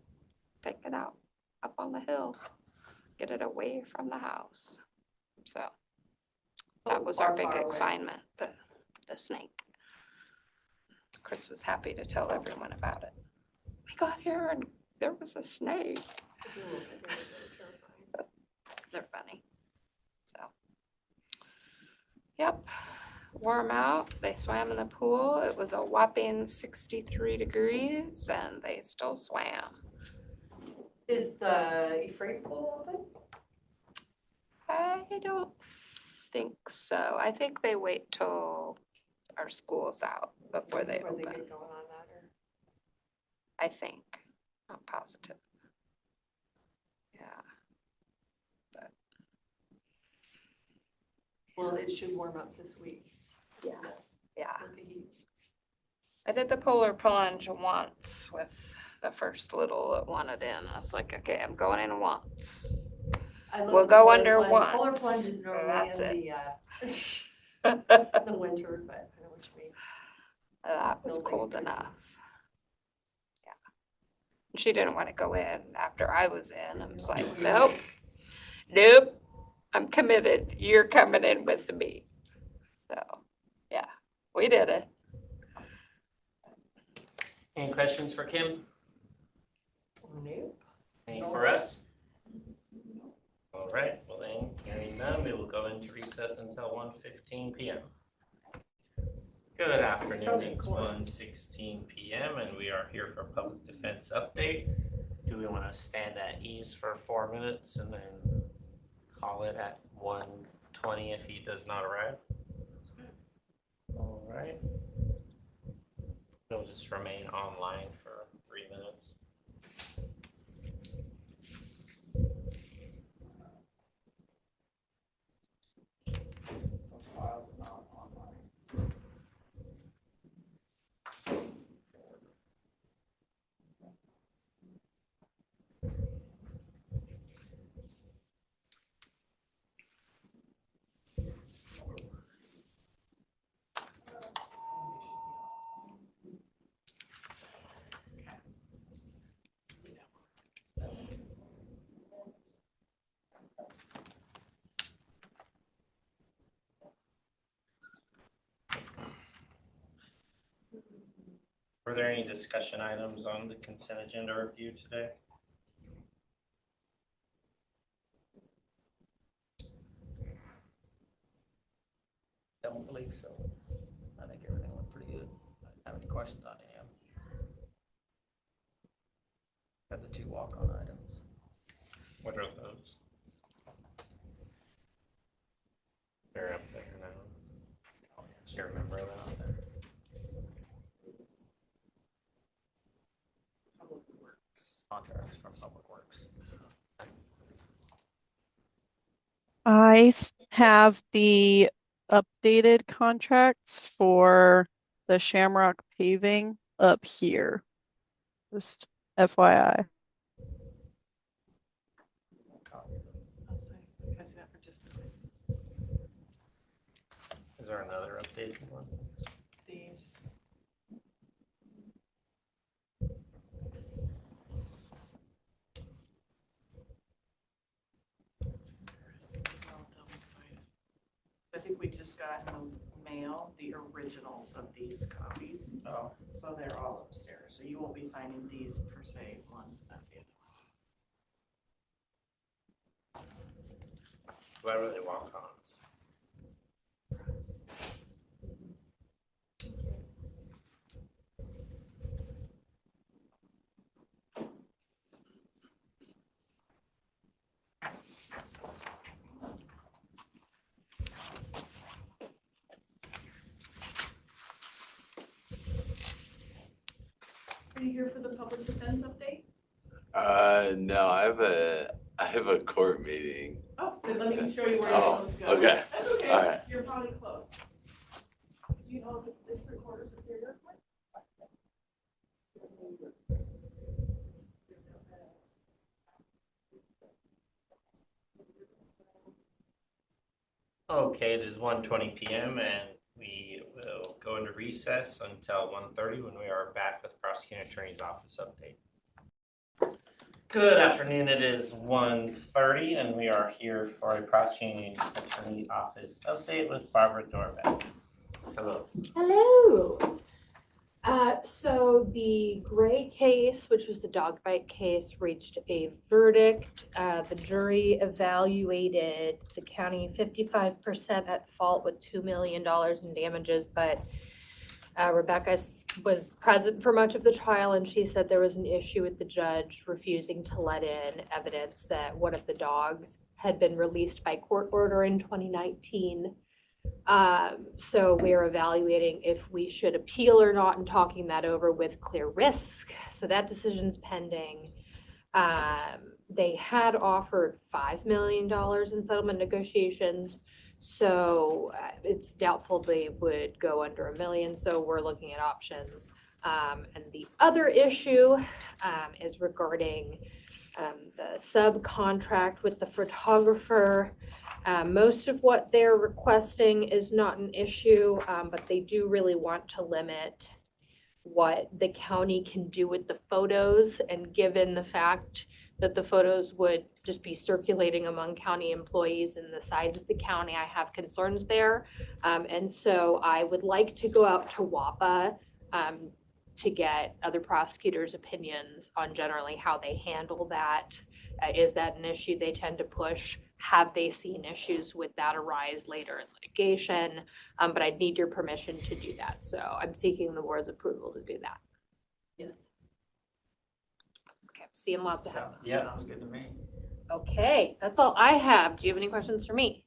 "Take it out up on the hill, get it away from the house." So that was our big assignment, the snake. Chris was happy to tell everyone about it. "We got here and there was a snake." They're funny. So, yep, warm out. They swam in the pool. It was a whopping 63 degrees, and they still swam. Is the Efrain pool open? I don't think so. I think they wait till our school's out before they Before they open. get going on that, or? I think. Not positive. Yeah. But Well, it should warm up this week. yeah. Yeah. With the heat. I did the polar plunge once with the first little that wanted in. I was like, okay, I'm going in once. I love We'll the go polar under plunge. once. Polar plunge is normally That's in it. the winter, but I know what you mean. That was Feels like cold a good enough. Yeah. And she didn't want to go in after I was in. I was like, nope, nope, I'm committed. You're coming in with me. So, yeah, we did it. Any questions for Kim? Nope. Any for us? All right, well then, hearing none, we will go into recess until 1:15 p.m. Good afternoon, it's 1:16 p.m. and we are here for public defense update. Do we want to stand at ease for 4 minutes and then call it at 1:20 if he does not arrive? All right. He'll just remain online for 3 minutes. Were there any discussion items on the consent agenda review today? Don't believe so. I think everything went pretty good. I don't have any questions on any of them. Got the 2 walk-on items. What are those? They're up there now. Do you remember that? Contracts from Public Works. I have the updated contracts for the Shamrock paving up here. Just FYI. Can I see that for just a second? Is there another updated one? These. It's interesting, it's all double-sided. I think we just got in the mail the originals of these copies. Oh. So they're all upstairs, so you won't be signing these per se ones, not the other ones. Why were they walk-ons? Are you here for the public defense update? No, I have a court meeting. Oh, then let me show you where you're Oh, supposed to go. okay. That's okay, All right. you're probably close. Do you know if it's district court or superior court? Okay, it is 1:20 PM and we will go into recess until 1:30 when we are back with prosecuting attorney's office update. Good afternoon, it is 1:30 and we are here for a prosecuting attorney office update with Barbara Dorbeck. Hello. Hello. So the Gray case, which was the dog bite case, reached a verdict. The jury evaluated the county 55% at fault with $2 million in damages, but Rebecca was present for much of the trial and she said there was an issue with the judge refusing to let in evidence that one of the dogs had been released by court order in 2019. So we're evaluating if we should appeal or not and talking that over with Clear Risk. So that decision's pending. They had offered $5 million in settlement negotiations. So it's doubtful they would go under $1 million. So we're looking at options. And the other issue is regarding the subcontract with the photographer. Most of what they're requesting is not an issue, but they do really want to limit what the county can do with the photos. And given the fact that the photos would just be circulating among county employees and the size of the county, I have concerns there. And so I would like to go out to WAPA to get other prosecutors' opinions on generally how they handle that. Is that an issue they tend to push? Have they seen issues with that arise later in litigation? But I'd need your permission to do that. So I'm seeking the board's approval to do that. Yes. Okay, I'm seeing lots of hands. Yeah, sounds good to me. Okay, that's all I have. Do you have any questions for me?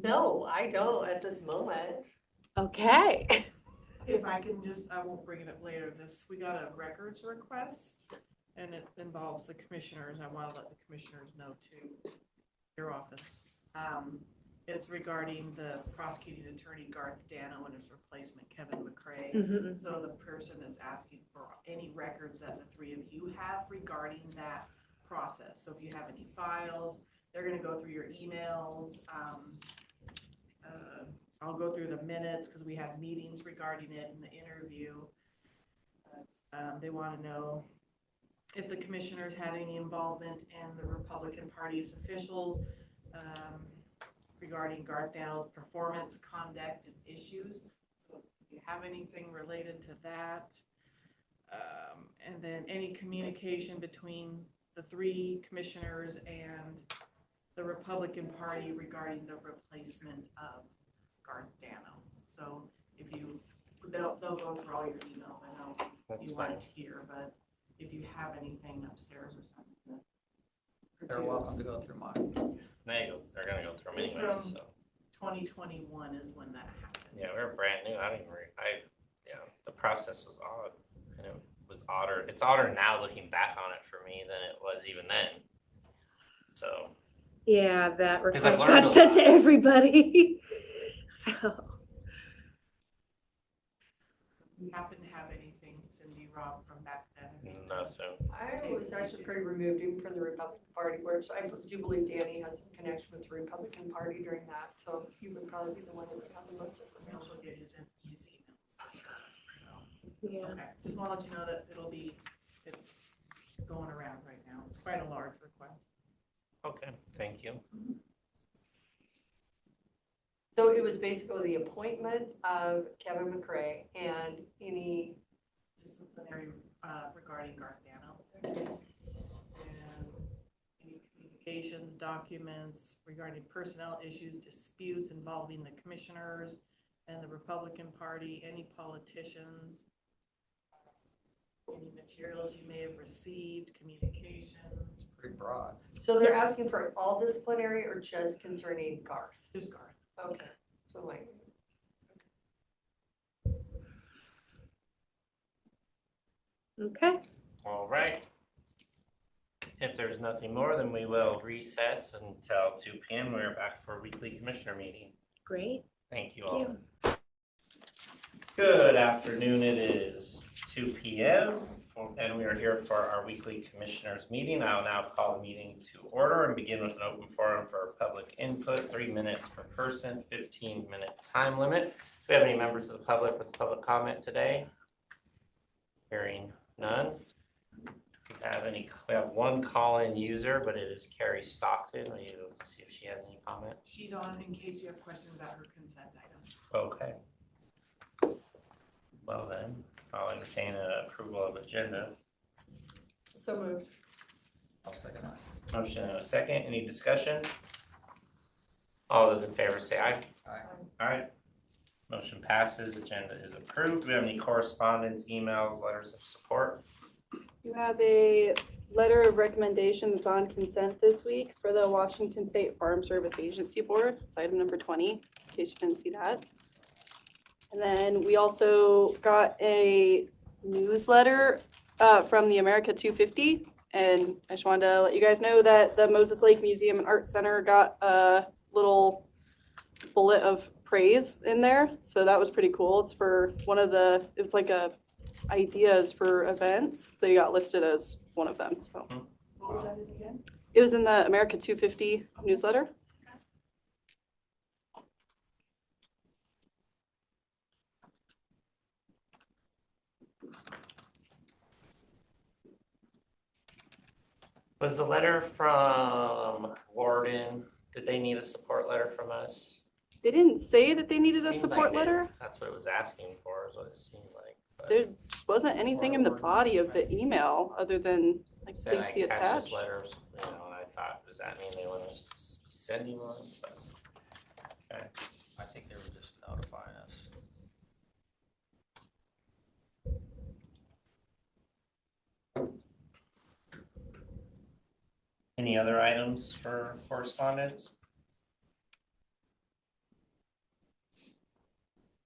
No, I don't at this moment. Okay. If I can just, I won't bring it up later, we got a records request and it involves the commissioners. I want to let the commissioners know too, your office. It's regarding the prosecuting attorney Garth Dano and his replacement Kevin McCrae. Mhm. So the person is asking for any records that the three of you have regarding that process. So if you have any files, they're gonna go through your emails. I'll go through the minutes because we had meetings regarding it in the interview. They want to know if the commissioners had any involvement in the Republican Party's officials regarding Garth Dano's performance, conduct, and issues. So if you have anything related to that, and then any communication between the three commissioners and the Republican Party regarding the replacement of Garth Dano. So if you, they'll go through all your emails. I know That's you fine. weren't here, but if you have anything upstairs or something. They're welcome to go through mine. They're gonna go through them It's anyways, from so. 2021 is when that happened. Yeah, we were brand new. I don't even, the process was odd. And it was odder. It's odder now looking back on it for me than it was even then. So. Yeah, that 'Cause I've request learned got a sent lot. to everybody. So. You happen to have anything, Cindy, Rob, from back then? Nothing. I always actually pretty removed even from the Republican Party, which I do believe Danny had some connection with the Republican Party during that, so he would probably be the one that would have the most information. Also get his emails for sure, so. Yeah. Okay, just wanna let you know that it's going around right now. It's quite a large request. Okay, thank you. So it was basically the appointment of Kevin McCrae and any Disciplinary, regarding Gargano. And any communications, documents regarding personnel issues, disputes involving the commissioners and the Republican Party, any politicians, any materials you may have received, communications. Pretty broad. So they're asking for all disciplinary or just concerning Garth? Just Garth. Okay, so like. Okay. All right. If there's nothing more, then we will recess until 2 p.m. We're back for a weekly commissioner meeting. Great. Thank you all. Good afternoon. It is 2 p.m. and we are here for our weekly commissioners meeting. I will now call the meeting to order and begin with an open forum for public input, 3 minutes per person, 15-minute time limit. Do we have any members of the public with public comment today? Hearing none. We have one call-in user, but it is Carrie Stockton. Will you see if she has any comment? She's on in case you have questions about her consent item. Okay. Well then, I'll entertain an approval of agenda. So moved. I'll second that. Motion and a second. Any discussion? All those in favor say aye. Aye. Aye. Motion passes. Agenda is approved. Do we have any correspondence, emails, letters of support? You have a letter of recommendation that's on consent this week for the Washington State Farm Service Agency Board. It's item number 20, in case you didn't see that. And then we also got a newsletter from the America 250. And I just wanted to let you guys know that the Moses Lake Museum and Art Center got a little bullet of praise in there. So that was pretty cool. It's for it's like ideas for events. They got listed as one of them. So What was that again? it was in the America 250 newsletter. Was the letter from Warden, did they need a support letter from us? They didn't say that they needed a Seemed support like it. letter. That's what it was asking for, is what it seemed like. But There just wasn't anything in the body of the email other than like said please I see attached attached. this letters, and I thought, does that mean they want us to send you one? But, okay. I think they were just notifying us. Any other items for correspondence?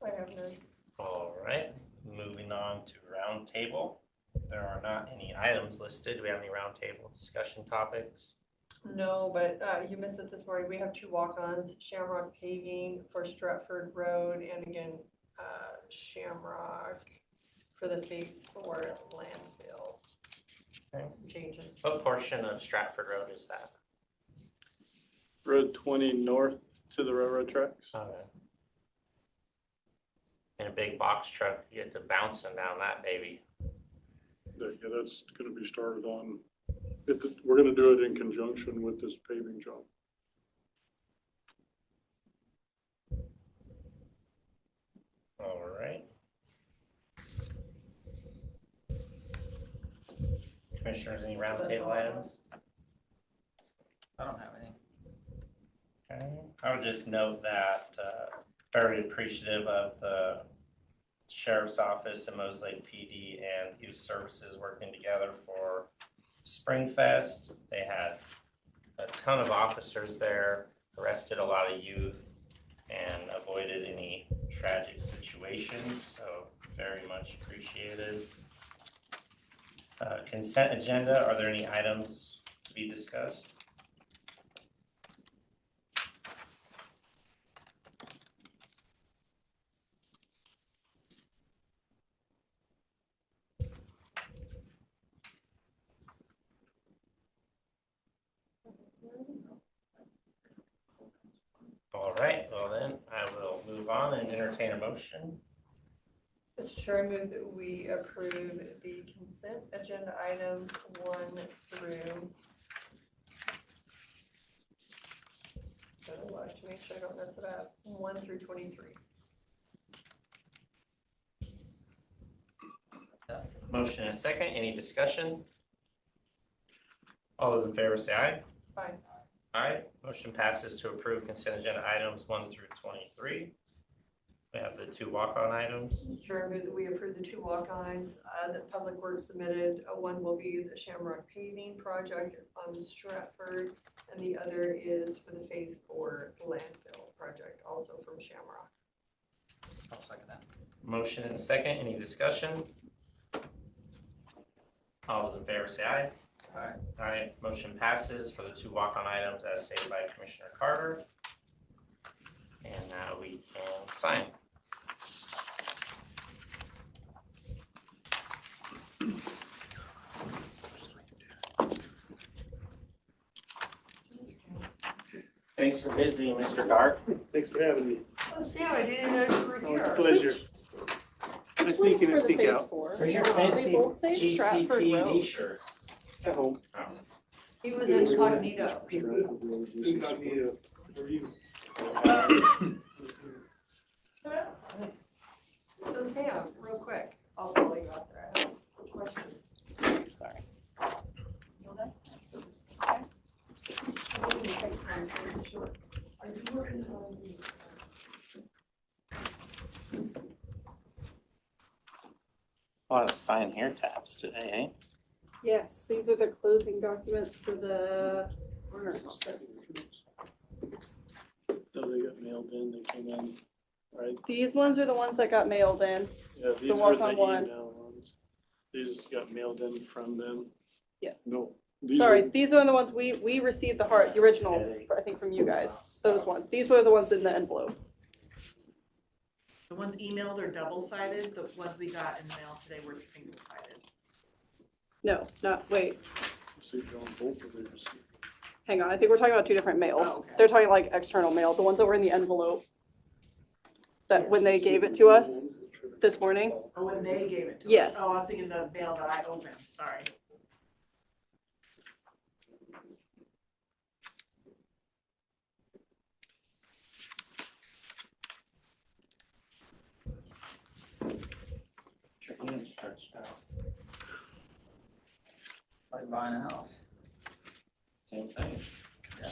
I have none. All right, moving on to roundtable. There are not any items listed. Do we have any roundtable discussion topics? No, but you missed it this morning. We have 2 walk-ons, Shamrock Paving for Stratford Road, and again, Shamrock for the phase 4 landfill Okay. changes. What portion of Stratford Road is that? Road 20 north to the railroad tracks. Okay. In a big box truck, you get to bouncing down that baby. Yeah, that's gonna be started on, we're gonna do it in conjunction with this paving job. All right. Commissioners, any roundtable items? I don't have any. Okay. I would just note that very appreciative of the Sheriff's Office and Moses Lake PD and Youth Services working together for Springfest. They had a ton of officers there, arrested a lot of youth, and avoided any tragic situations, so very much appreciated. Consent agenda, are there any items to be discussed? right, well then, I will move on and entertain a motion. Mr. Chair, I move that we approve the consent agenda items 1 through. I have to make sure I don't mess it up. 1 through 23. Motion and a second, any discussion? All those in favor say aye. Aye. Aye, motion passes to approve consent agenda items 1 through 23. We have the 2 walk-on items. Mr. Chair, I move that we approve the 2 walk-ons that Public Works submitted. One will be the Shamrock paving project on Stratford, and the other is for the Phase 4 landfill project, also from Shamrock. I'll second that. Motion and a second, any discussion? All those in favor say aye. Aye. Aye, motion passes for the 2 walk-on items as stated by Commissioner Carter. And now we can sign. Thanks for visiting, Mr. Dark. Thanks for having me. Oh, Sam, I didn't know you were It was a here. pleasure. I sneak in and sneak out. Where's your fancy GCPD shirt? At home. He was incognito. Incognito. Where are you? So Sam, real quick, I'll follow you out there. I have a question. Sorry. Are you working on the A lot of sign here tabs today, eh? Yes, these are the closing documents for the coroner's office. No, they got mailed in, they came in, right? These ones are the ones that got mailed in. Yeah, these The were the walk-on one. email ones. These got mailed in from them. Yes. No. Sorry, these are the ones we received the originals, I think from you guys, those ones. These were the ones in the envelope. The ones emailed are double-sided, the ones we got in the mail today were single-sided. No, not, wait, See, you're on both of these. hang on, I think we're talking about 2 different mails. Oh, okay. They're talking like external mail, the ones that were in the envelope. That when they gave it to us this morning. Oh, when they gave it to us? Yes. Oh, I was thinking the mail that I opened, sorry. Your hands stretched out. Like buying a house. Same thing. Yeah.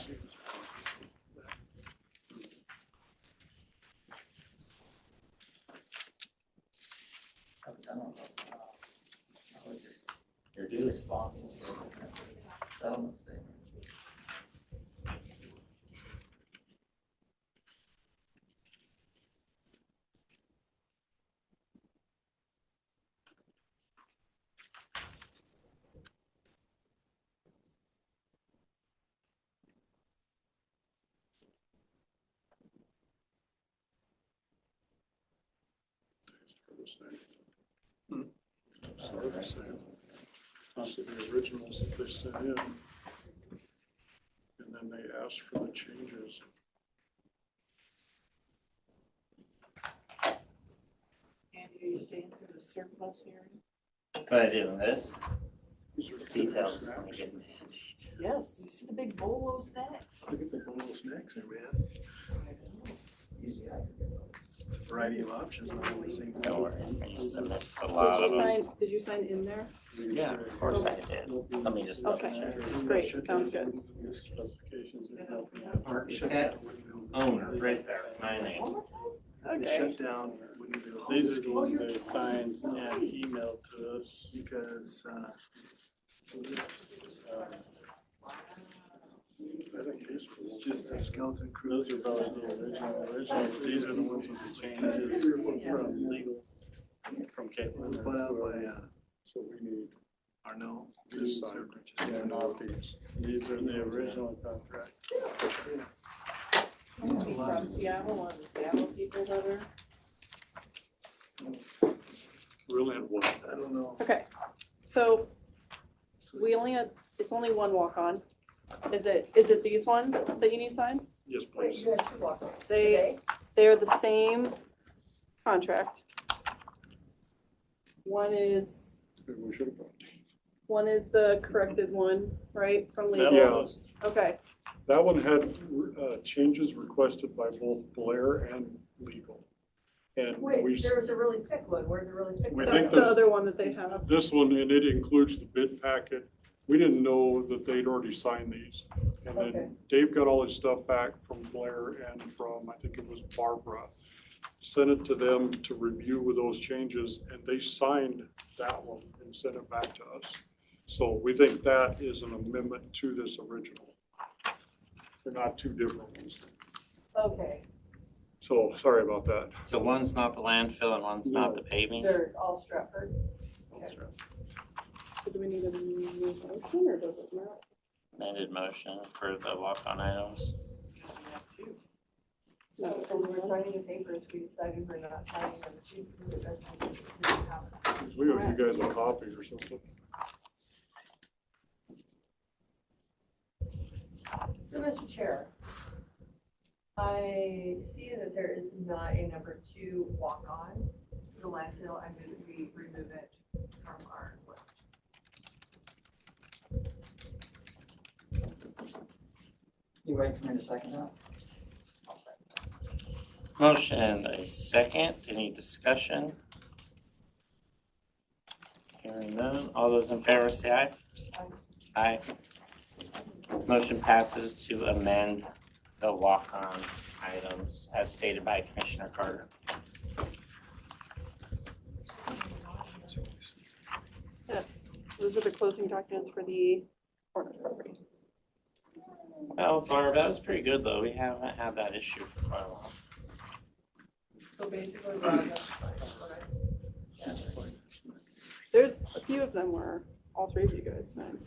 I've done all that. I was just, your due is responsible for settlement statement. Sorry to say. These are the originals that they sent in. And then they asked for the changes. Andy, are you staying for the surplus hearing? What I do in this, These are details, snacks. when I get Yes, did you see the big bowl of snacks? Look at the bowl of snacks there, man. Variety of options, not all the same. Don't worry, I used to miss a Did lot of you them. sign, did you sign in there? Yeah, of course I did. Let me just double Okay. check. Great, sounds good. Specifications. Architect, owner, right there, my name. The shutdown wouldn't be. These are the ones they signed and emailed to us. Because, I think this it's was just the skeleton crew. Those are probably the original. These are the ones with the changes from legal, from Caitlin. Put out by, So we need Arno. these signed, yeah, not these. These are the original contract. From Seattle, one of the Seattle people that are. Really had one. I don't know. Okay, so we only had, it's only one walk-on. Is it these ones that you need signed? Yes, Wait, please. you had two walk-ons They, today? they are the same contract. One is, Maybe we should have gone. one is the corrected one, right, from legal? Yeah, Okay, that one had changes requested by both Blair and legal. And we, Wait, there was a really thick one, where'd the really thick We one? think that's the there's- other one that they have. this one, and it includes the bid packet. We didn't know that they'd already signed these. And Okay. then Dave got all his stuff back from Blair and from, I think it was Barbara. Sent it to them to review with those changes, and they signed that one and sent it back to us. So we think that is an amendment to this original. They're not two different ones. Okay, So sorry about that. So one's not the landfill and one's not No. the paving? they're all Stratford. So do we need a new motion, or does it matter? Amended motion for the walk-on items. No, because we're signing the papers, we decided we're not signing them. It doesn't happen. We owe you guys a copy or something. So, Mr. Chair, I see that there is not a number 2 walk-on for the landfill. I move that we remove it from our list. You wait for me to second that? Motion and a second. Any discussion? Hearing none. All those in favor say aye. Aye. Motion passes to amend the walk-on items as stated by Commissioner Carter. Yes, those are the closing documents for the corner property. Well, Barb, that was pretty good though. We haven't had that issue for quite a while. So basically, we're on that side, okay? There's a few of them where all three of you guys signed.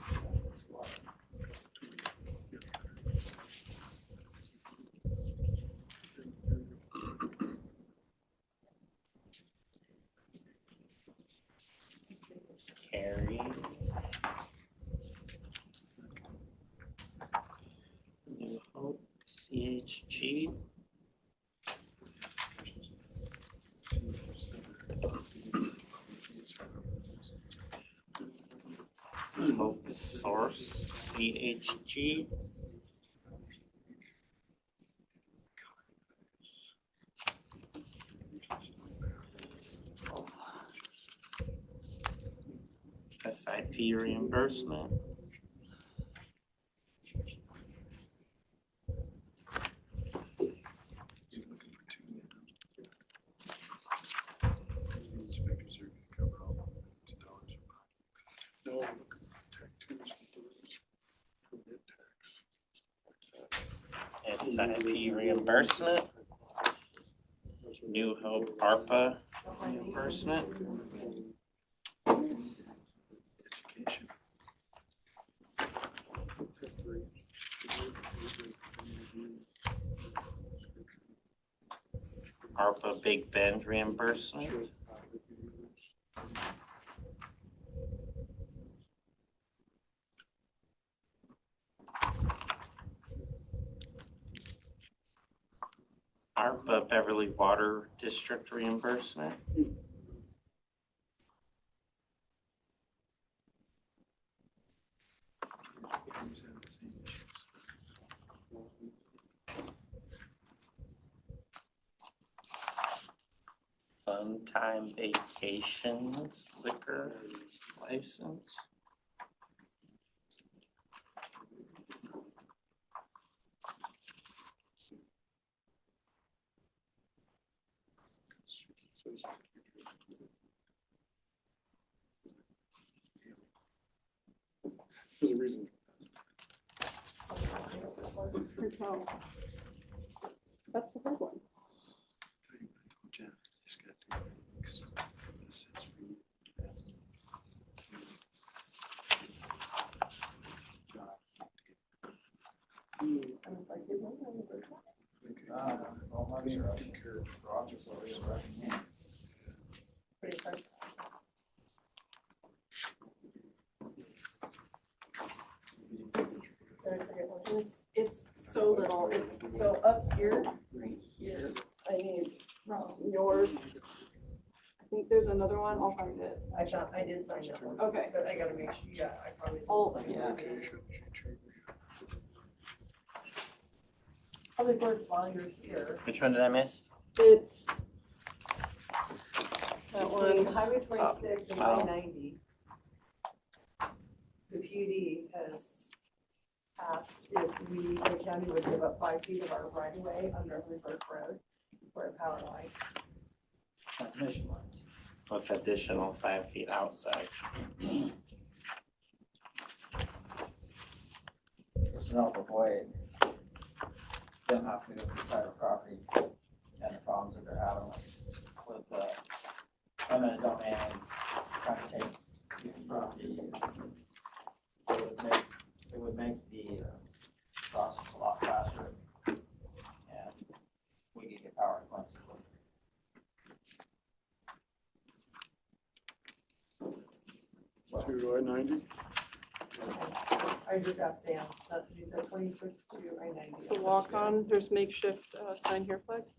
Carrie. New Hope, CHG. Hope Source, CHG. SIP reimbursement. SIP reimbursement. New Hope ARPA reimbursement. ARPA Big Bend reimbursement. ARPA Beverly Water District reimbursement. Fun Time Vacations liquor license. There's a reason. No. That's the third one. It's so little, it's, so up here, right here, I need yours. I think there's another one, I'll find it. I did sign that one. Okay. But I gotta make sure, yeah, I probably. Oh, didn't sign yeah. it. Public Works while you're here. Which one did I miss? It's that Between one. Highway top. 26 and Oh. I-90. The PUD has asked if the county would give up 5 feet of our right of way on Beverly Brook Road for a power line. Transmission lines. What's additional 5 feet outside? It's an help avoid them having to go through private property and the problems that they're having with eminent domain, trying to take people's property. It would make the process a lot faster, and we could get power plenty quicker. To I-90? I just asked Sam, that's what he said, 26 to I-90. It's the walk on, there's makeshift sign here flags.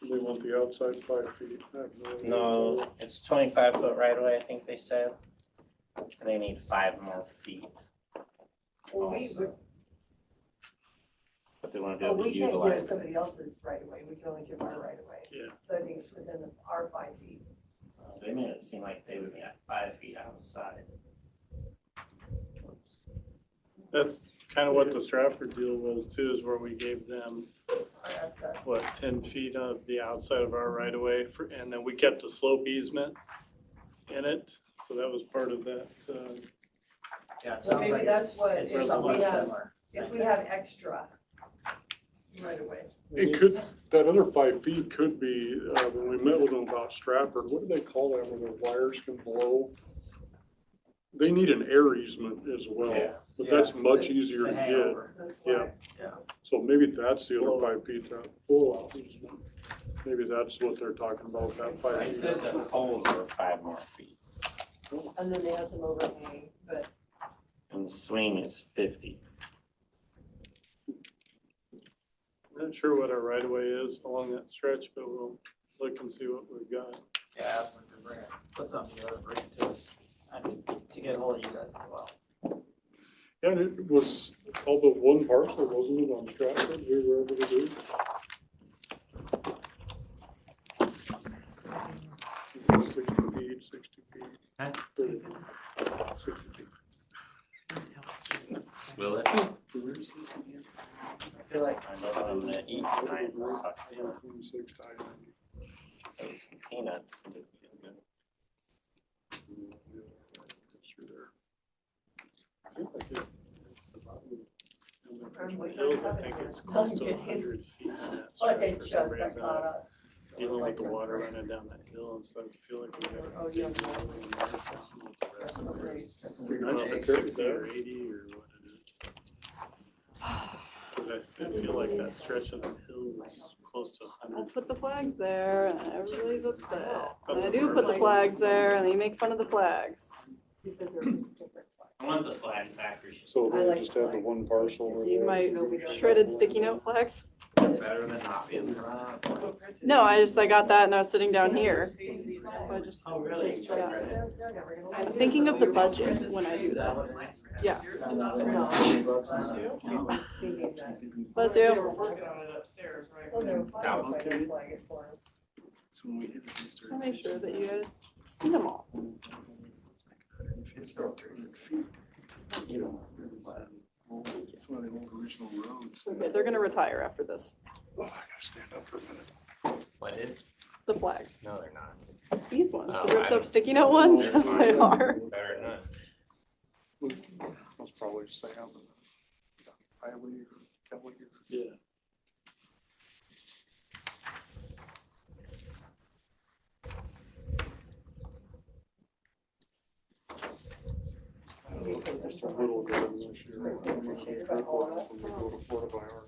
They want the outside 5 feet. I have idea. No, it's 25 foot right away, I think they said. And they need 5 more feet. Well, we would, But they want to be oh, able to we can't give utilize it. somebody else's right of way, we can only give our right of way. Yeah. So I think it's within our 5 feet. They made it seem like they would be at 5 feet outside. That's kind of what the Stratford deal was too, is where we gave them, Our access. what, 10 feet of the outside of our right of way for, and then we kept a slope easement in it. So that was part of that. Yeah, it So sounds maybe like that's it's, what, it's if somewhat we have, similar. if we have extra right away. It could, that other 5 feet could be, when we met with them about Stratford, what do they call that when the wires can blow? They need an air easement as well, Yeah. but that's much easier to The get. hangover. This Yeah. way. Yeah. So maybe that's the other 5 feet, that blowout easement. Maybe that's what they're talking about, that 5 They feet. said the poles were 5 more feet. And then they have some overhang, but And the swing is 50. Not sure what our right of way is along that stretch, but we'll look and see what we've got. Yeah, ask them to bring it, put something together, bring it to us, and to get hold of you guys as well. Yeah, and it was all but one parcel, wasn't it, on Stratford, we were able to do? Sixty feet. Huh? 60 feet. Will it? Where is this again? I feel like I know I'm gonna eat tonight. Let's talk Yeah, about 26 to I-90. maybe some peanuts. It would feel good. Through there. I think I did. Hills, I think it's close to 100 feet in that okay, stretch for just some got reason. caught up. Dealing with the water running down that hill and stuff, I feel like we got. Oh, yeah. I don't know if it's Okay. 60 or 80 or what it is. But I feel like that stretch of the hill was close to I'll 100. put the flags there and everybody's upset. And I do put the flags there and they make fun of the flags. He said there was different. I want the flags accuracy. So I they like just have the flags. one parcel. or You whatever. might shredded sticky note flags. Better than not being around. No, I got that and I was sitting down here. So I just, Oh, really? yeah. I'm thinking of the budget when I do this. Yeah. No. He was thinking that. Bless you. Well, they were fine if I didn't flag it for him. So when we hit it, we started. I'll make sure that you guys see them all. 150, 200 feet. It's one of the old original roads. Okay, they're gonna retire after this, Oh, I gotta stand up for a minute. What is? the flags. No, they're not. These ones, Oh, the ripped I- up sticky note ones, yes they are. Better not. That's probably Sam and Kylie or Kelly. Yeah. Just a little garden this year. I'm gonna be careful when we go to Florida by our.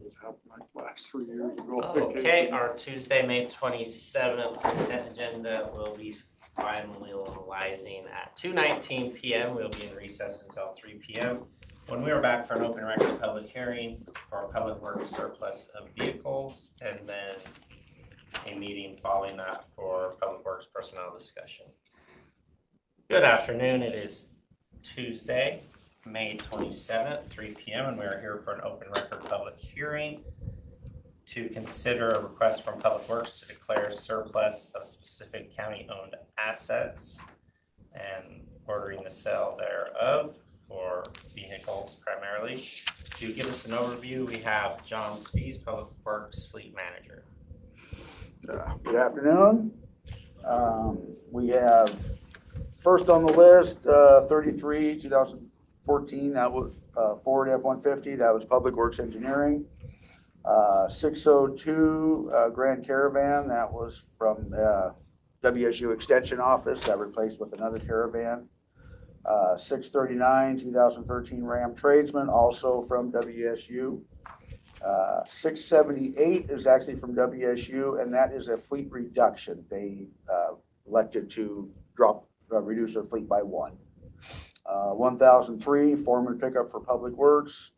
It happened like last 3 years ago. Okay, our Tuesday, May 27th consent agenda will be finalizing at 2:19 PM. We'll be in recess until 3 PM. when we were back for an open records public hearing for public works surplus of vehicles, and then a meeting following that for public works personnel discussion. Good afternoon. It is Tuesday, May 27th, 3 p.m., and we are here for an open record public hearing to consider a request from Public Works to declare surplus of specific county-owned assets and ordering the sale thereof for vehicles primarily. To give us an overview, we have John Spees, Public Works Fleet Manager. Good afternoon. We have first on the list, 33, 2014, that was Ford F-150, that was Public Works Engineering. 602 Grand Caravan, that was from WSU Extension Office, that replaced with another Caravan. 639 2013 Ram Tradesman, also from WSU. 678 is actually from WSU, and that is a fleet reduction. They elected to reduce their fleet by one. 1003 Foreman pickup for Public Works.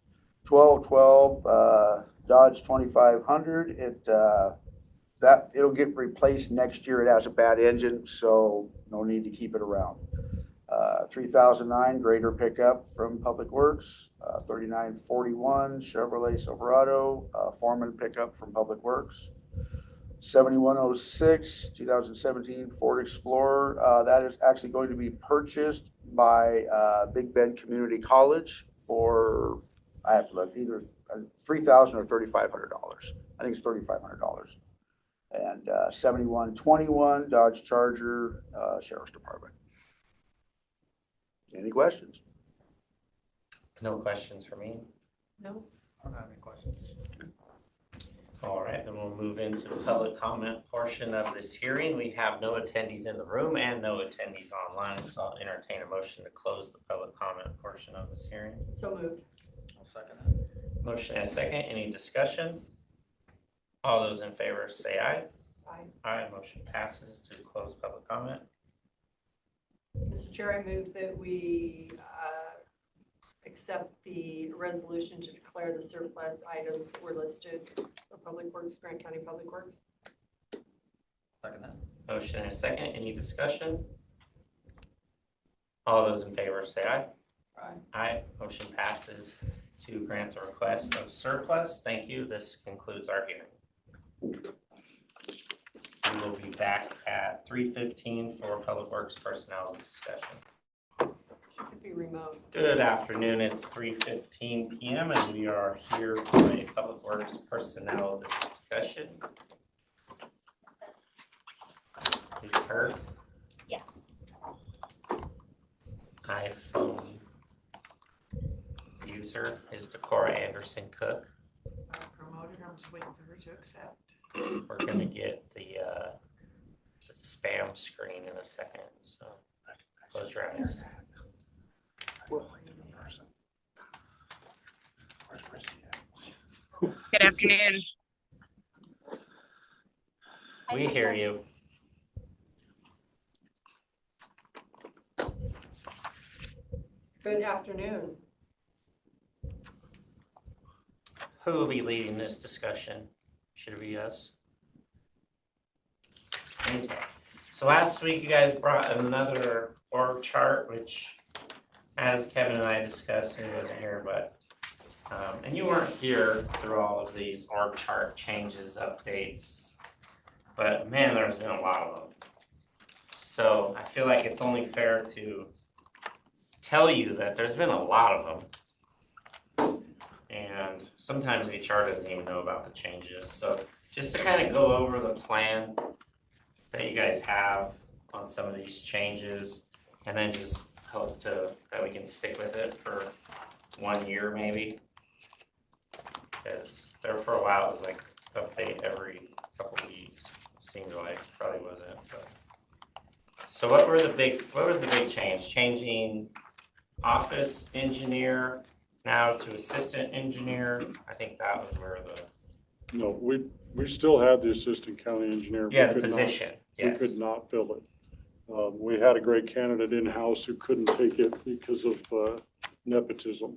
1212 Dodge 2500. It'll get replaced next year. It has a bad engine, so no need to keep it around. 3009 Grader pickup from Public Works. 3941 Chevrolet Silverado Foreman pickup from Public Works. 7106 2017 Ford Explorer. That is actually going to be purchased by Big Bend Community College for, I have to look, either $3,000 or $3,500. I think it's $3,500. And 7121 Dodge Charger Sheriff's Department. Any questions? No questions for me? No? I don't have any questions. All right, then we'll move into the public comment portion of this hearing. We have no attendees in the room and no attendees online, so I'll entertain a motion to close the public comment portion of this hearing. So moved. I'll second that. Motion and a second. Any discussion? All those in favor say aye. Aye. Aye. Motion passes to close public comment. Mr. Chair, I move that we accept the resolution to declare the surplus items that were listed for Public Works, Grant County Public Works. Second that. Motion and a second. Any discussion? All those in favor say aye. Aye. Aye. Motion passes to grant the request of surplus. Thank you. This concludes our hearing. We will be back at 3:15 for Public Works personnel discussion. Should be remote. Good afternoon. It's 3:15 p.m. and we are here for a Public Works personnel discussion. You've heard? Yeah. iPhone user is Decorah Anderson Cook. Promoted, I'm just waiting for her to accept. We're gonna get the spam screen in a second, so close your eyes. Good afternoon. We hear you. Good afternoon. Who will be leading this discussion? Should it be us? Okay. So last week you guys brought another org chart, which as Kevin and I discussed, and he wasn't here, but and you weren't here through all of these org chart changes, updates, but man, there's been a lot of them. So I feel like it's only fair to tell you that there's been a lot of them. And sometimes HR doesn't even know about the changes. So just to kind of go over the plan that you guys have on some of these changes, and then just hope that we can stick with it for 1 year maybe. Because there for a while it was like update every couple of weeks. Seemed like probably wasn't. But. So what was the big change? Changing office engineer now to assistant engineer. I think that was where the. No, we still had the assistant county engineer. Yeah, the position. Yes. We could not fill it. We had a great candidate in-house who couldn't take it because of nepotism.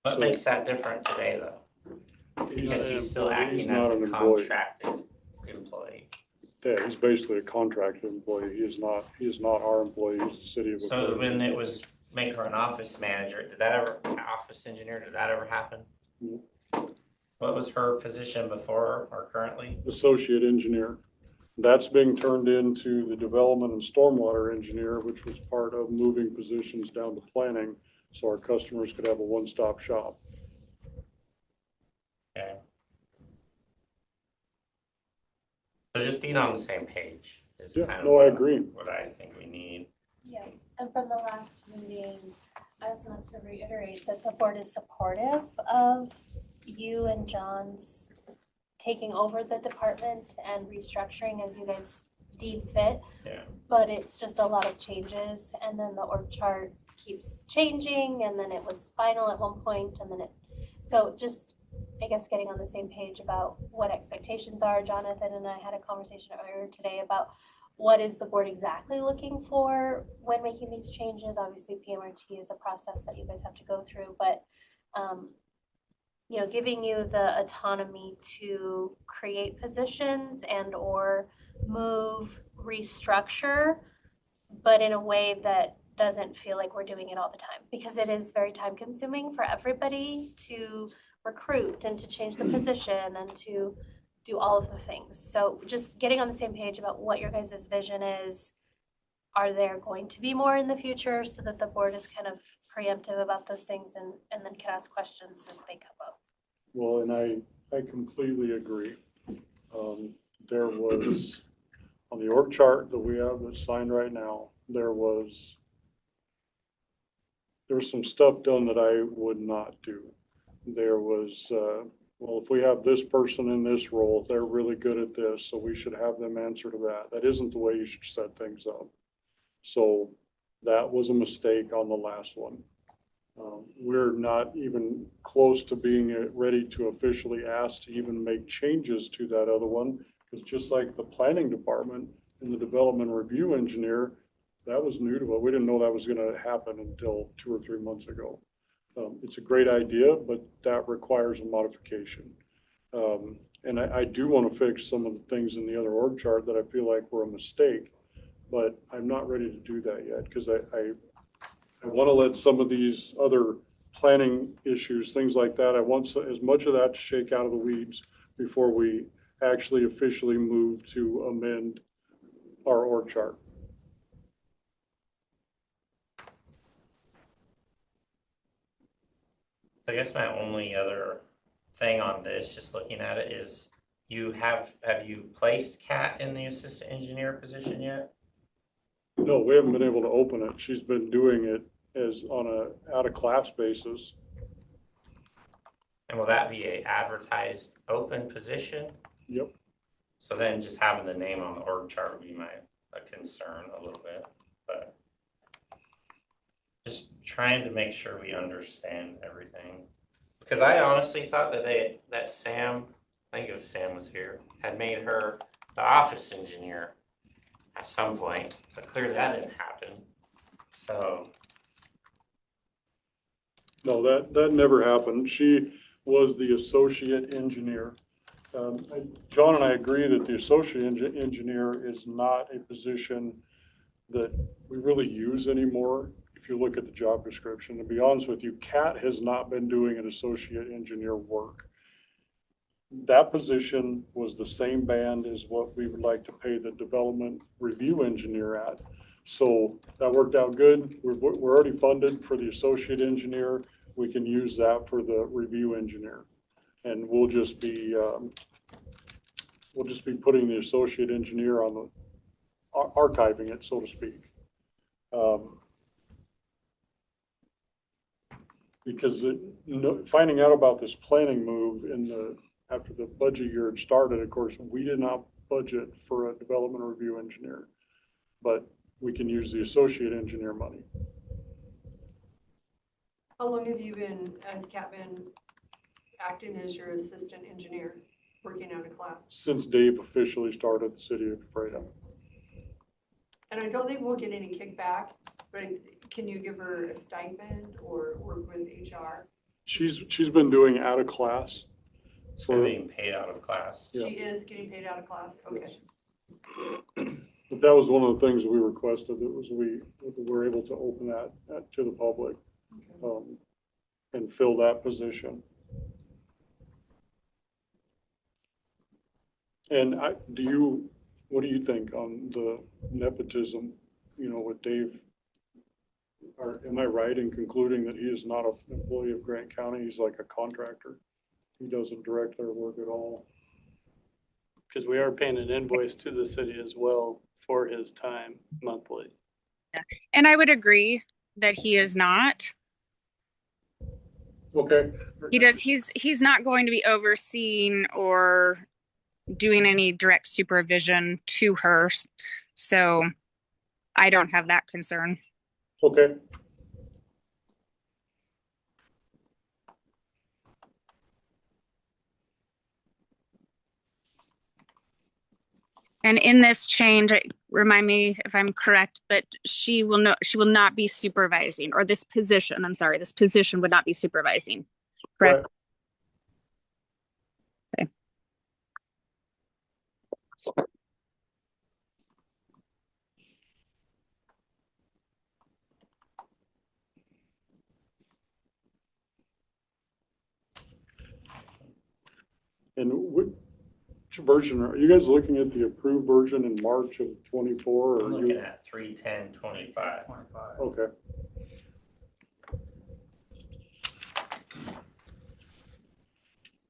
What So- makes that different today, though? Because he's still He's acting not as an a employee. contracted employee. Yeah, he's basically a contracted employee. He is not our employee. He's the city of. So when it was make her an office manager, did that ever, office engineer, did that ever happen? What was her position before or currently? Associate engineer. That's being turned into the development and stormwater engineer, which was part of moving positions down to planning, so our customers could have a one-stop shop. Okay. So just being on the same page is Yeah, kind of no, I what agree. what I think we need. Yeah, and from the last meeting, I just want to reiterate that the board is supportive of you and John's taking over the department and restructuring as you guys deem fit. Yeah. But it's just a lot of changes, and then the org chart keeps changing, and then it was final at one point, and then it, so just, I guess, getting on the same page about what expectations are. Jonathan and I had a conversation earlier today about what is the board exactly looking for when making these changes. Obviously, PMRT is a process that you guys have to go through, but you know, giving you the autonomy to create positions and or move, restructure, but in a way that doesn't feel like we're doing it all the time, because it is very time consuming for everybody to recruit and to change the position and to do all of the things. So just getting on the same page about what your guys' vision is. Are there going to be more in the future, so that the board is kind of preemptive about those things and then can ask questions as they come up? Well, and I completely agree. There was, on the org chart that we have that's signed right now, there was some stuff done that I would not do. There was, well, if we have this person in this role, they're really good at this, so we should have them answer to that. That isn't the way you should set things up. So that was a mistake on the last one. We're not even close to being ready to officially ask to even make changes to that other one, because just like the planning department and the development review engineer, that was new to us. We didn't know that was going to happen until 2 or 3 months ago. It's a great idea, but that requires a modification. And I do want to fix some of the things in the other org chart that I feel like were a mistake, but I'm not ready to do that yet, because I want to let some of these other planning issues, things like that, I want as much of that to shake out of the weeds before we actually officially move to amend our org chart. I guess my only other thing on this, just looking at it, is have you placed Kat in the assistant engineer position yet? No, we haven't been able to open it. She's been doing it as on a out of class basis. And will that be a advertised open position? Yep. So then just having the name on the org chart would be a concern a little bit, but just trying to make sure we understand everything. Because I honestly thought that Sam, I think if Sam was here, had made her the office engineer at some point, but clearly that didn't happen. So. No, that never happened. She was the associate engineer. John and I agree that the associate engineer is not a position that we really use anymore. If you look at the job description, to be honest with you, Kat has not been doing an associate engineer work. That position was the same band as what we would like to pay the development review engineer at. So that worked out good. We're already funded for the associate engineer. We can use that for the review engineer. And we'll just be putting the associate engineer on the, archiving it, so to speak. Because finding out about this planning move after the budget year had started, of course, we did not budget for a development review engineer, but we can use the associate engineer money. How long have you has Kat been acting as your assistant engineer, working out of class? Since Dave officially started the city of Fredo. And I don't think we'll get any kickback, but can you give her a stipend or work with HR? She's been doing out of class. So being paid out of class. Yeah. She is getting paid out of class, okay. But that was one of the things we requested, that was we were able to open that to the public, and fill that position. And what do you think on the nepotism, with Dave? Am I right in concluding that he is not an employee of Grant County? He's like a contractor. He doesn't direct their work at all. Because we are paying an invoice to the city as well for his time monthly. Yeah. And I would agree that he is not. Okay. He's not going to be overseeing or doing any direct supervision to her. So I don't have that concern. Okay. And in this change, remind me if I'm correct, but she will not be supervising, or this position would not be supervising, correct? Right. Okay. And which version, are you guys looking at the approved version in March of 24? I'm looking at 3/10/25. Okay.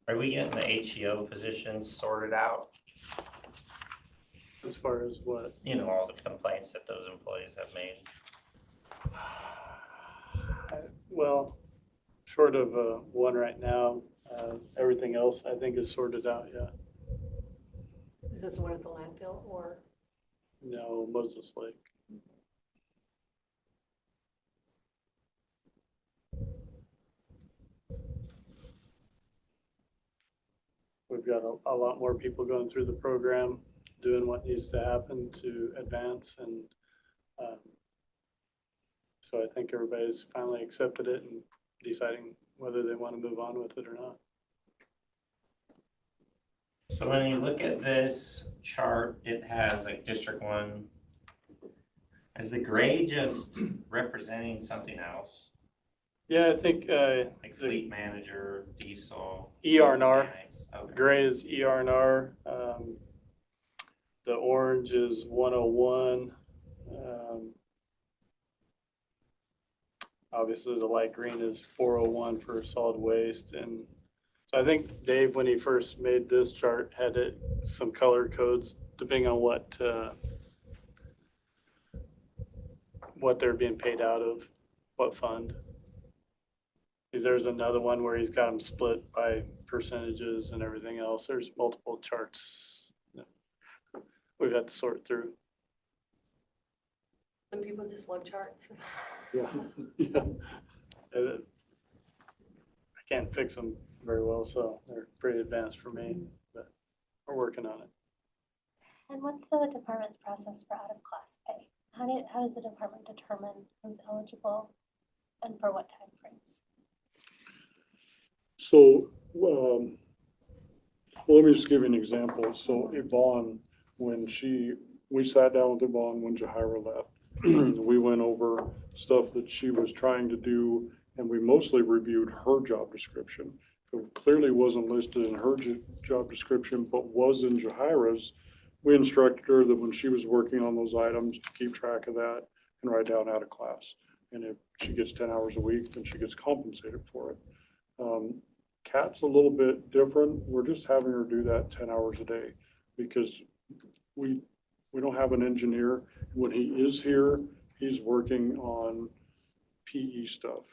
Are we getting the HEO positions sorted out? As far as what? All the complaints that those employees have made. Well, short of one right now, everything else I think is sorted out, yeah. Is this the one at the landfill or? No, Moses Lake. We've got a lot more people going through the program, doing what needs to happen to advance, and so I think everybody's finally accepted it and deciding whether they want to move on with it or not. So when you look at this chart, it has like District 1. Is the gray just representing something else? Yeah, I think Like fleet manager, diesel. ER&R. Okay. Gray is ER&R. The orange is 101. Obviously, the light green is 401 for solid waste. And so I think Dave, when he first made this chart, had some color codes depending on what they're being paid out of, what fund. Because there's another one where he's got them split by percentages and everything else. There's multiple charts that we've had to sort through. Some people just love charts. Yeah. I can't fix them very well, so they're pretty advanced for me, but we're working on it. And what's the department's process for out-of-class pay? How does the department determine who's eligible and for what time frames? So, let me just give you an example. So Yvonne, we sat down with Yvonne when Jahira left. We went over stuff that she was trying to do, and we mostly reviewed her job description. It clearly wasn't listed in her job description, but was in Jahira's. We instructed her that when she was working on those items to keep track of that and write down out of class. And if she gets 10 hours a week, then she gets compensated for it. Kat's a little bit different. We're just having her do that 10 hours a day because we don't have an engineer. When he is here, he's working on PE stuff.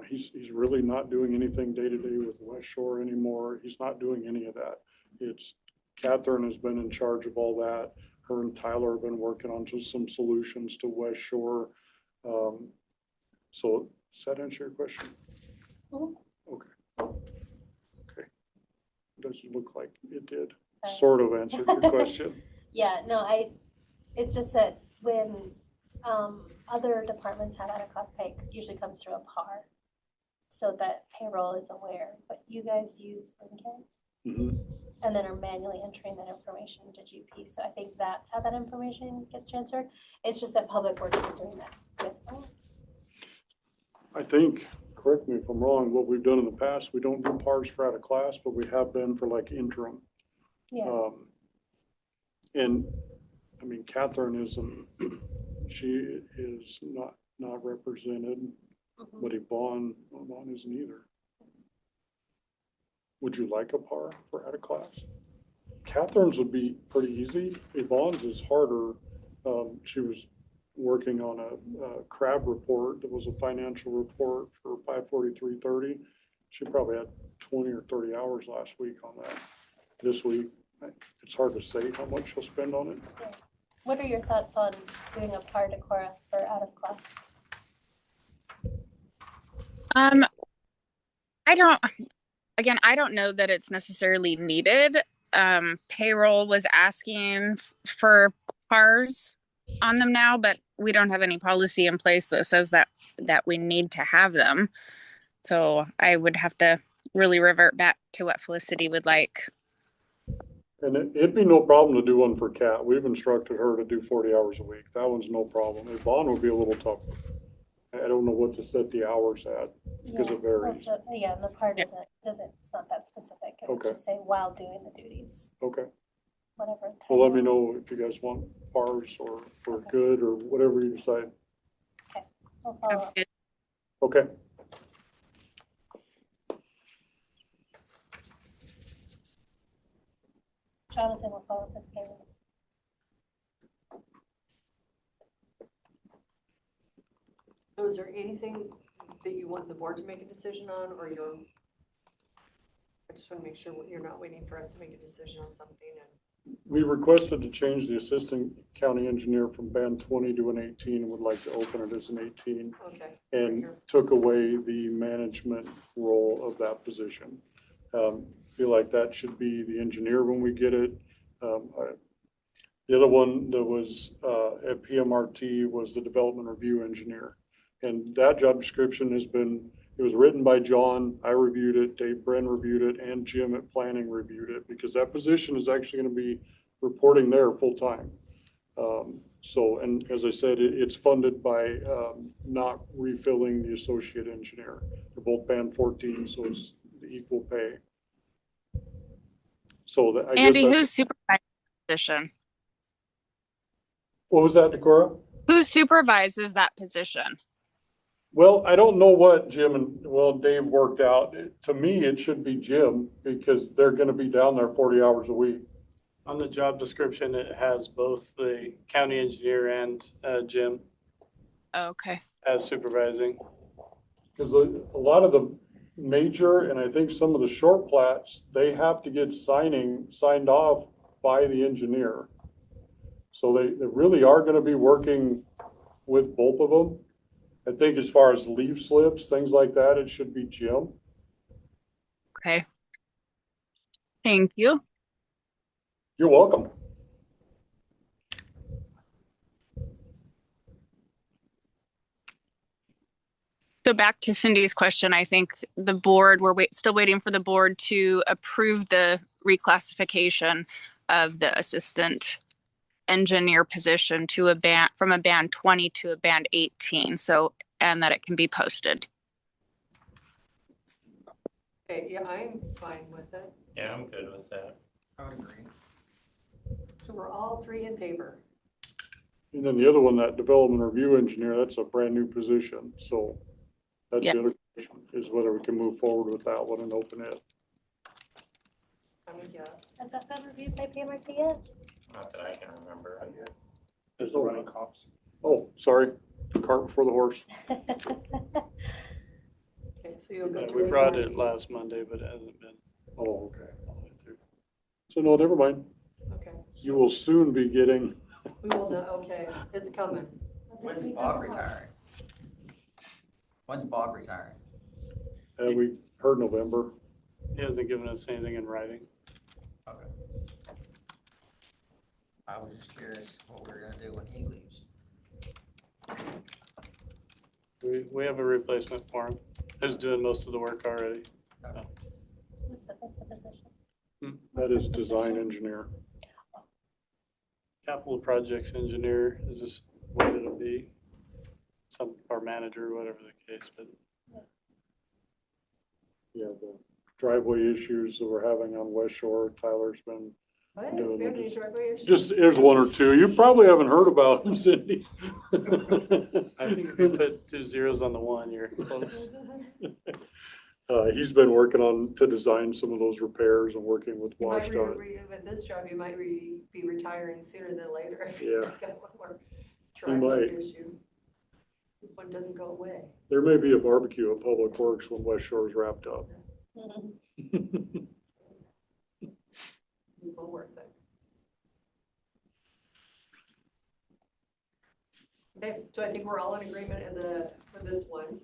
He's really not doing anything day to day with West Shore anymore. He's not doing any of that. It's Catherine has been in charge of all that. Her and Tyler have been working on just some solutions to West Shore. So does that answer your question? Okay. Doesn't look like it did. Sort of answered your question. Yeah, no, it's just that when other departments have out-of-class pay, it usually comes through a PAR. so that payroll is aware, but you guys use WinKids Mhm. and then are manually entering that information into GP. So I think that's how that information gets transferred. It's just that Public Works is doing that with them. I think, correct me if I'm wrong, what we've done in the past, we don't do PARs for out of class, but we have been for like interim. Yeah. And, I mean, Catherine she is not represented, but Yvonne isn't either. Would you like a PAR for out of class? Catherine's would be pretty easy. Yvonne's is harder. She was working on a crab report. That was a financial report for 54330. She probably had 20 or 30 hours last week on that. This week, it's hard to say how much she'll spend on it. Yeah. What are your thoughts on doing a PAR to Cora for out of class? I don't know that it's necessarily needed. Payroll was asking for PARs on them now, but we don't have any policy in place that says that we need to have them. So I would have to really revert back to what Felicity would like. And it'd be no problem to do one for Kat. We've instructed her to do 40 hours a week. That one's no problem. Yvonne would be a little tougher. I don't know what to set the hours at because it varies. Yeah, and the PAR doesn't, it's not that specific. It would Okay. just say while doing the duties, Okay. whatever. Well, let me know if you guys want PARs or for good or whatever you decide. Okay, we'll follow up. Okay. Jonathan will follow up with payroll. So is there anything that you want the board to make a decision on, or I just want to make sure you're not waiting for us to make a decision on something and. We requested to change the assistant county engineer from band 20 to an 18 and would like to open it as an 18. Okay. And took away the management role of that position. Feel like that should be the engineer when we get it. The other one that was at PMRT was the development review engineer. And that job description it was written by John, I reviewed it, Dave Bren reviewed it, and Jim at planning reviewed it, because that position is actually gonna be reporting there full time. So, and as I said, it's funded by not refilling the associate engineer. They're both band 14, so it's the equal pay. So I guess Andy, who's supervising the position? What was that, Decorah? Who supervises that position? Well, I don't know what Jim and Dave worked out. To me, it should be Jim, because they're gonna be down there 40 hours a week. On the job description, it has both the county engineer and Jim Okay. as supervising. Because a lot of the major, and I think some of the short plats, they have to get signed off by the engineer. So they really are gonna be working with both of them. I think as far as leave slips, things like that, it should be Jim. Okay. Thank you. You're welcome. So back to Cindy's question, I think the board, we're still waiting for the board to approve the reclassification of the assistant engineer position to from a band 20 to a band 18. So, and that it can be posted. Okay, yeah, I'm fine with it. Yeah, I'm good with that. I would agree. So we're all three in favor. And then the other one, that development review engineer, that's a brand new position. So that's the other question, is whether we can move forward with that one and open it. I would guess. Has that been reviewed by PMRT yet? Not that I can remember. There's no running cops. Oh, sorry. Cart before the horse. Okay, so you'll go Yeah, through. we brought it last Monday, but it hasn't been. Oh, okay. So no, never mind. Okay. You will soon be getting. We will know, okay, it's coming. When's Bob retiring? When's Bob retiring? We heard November. He hasn't given us anything in writing. Okay. I was just curious what we were gonna do when he leaves. We have a replacement for him. He's doing most of the work already. What's the position? That is design engineer. Capital projects engineer is just what it'll be. Some, or manager, whatever the case, but Yeah, the driveway issues that we're having on West Shore, Tyler's been What? doing We have it. any driveway issues? Just, there's one or two. You probably haven't heard about them, Cindy. I think if you put 2 zeros on the 1, you're close. He's been working on, to design some of those repairs and working with You might WashDOT. with this job, you might be retiring sooner than later. Yeah. He's got one more He might. driveway issue. This one doesn't go away. There may be a barbecue at Public Works when West Shore's wrapped up. Well worth it. Okay, so I think we're all in agreement for this one.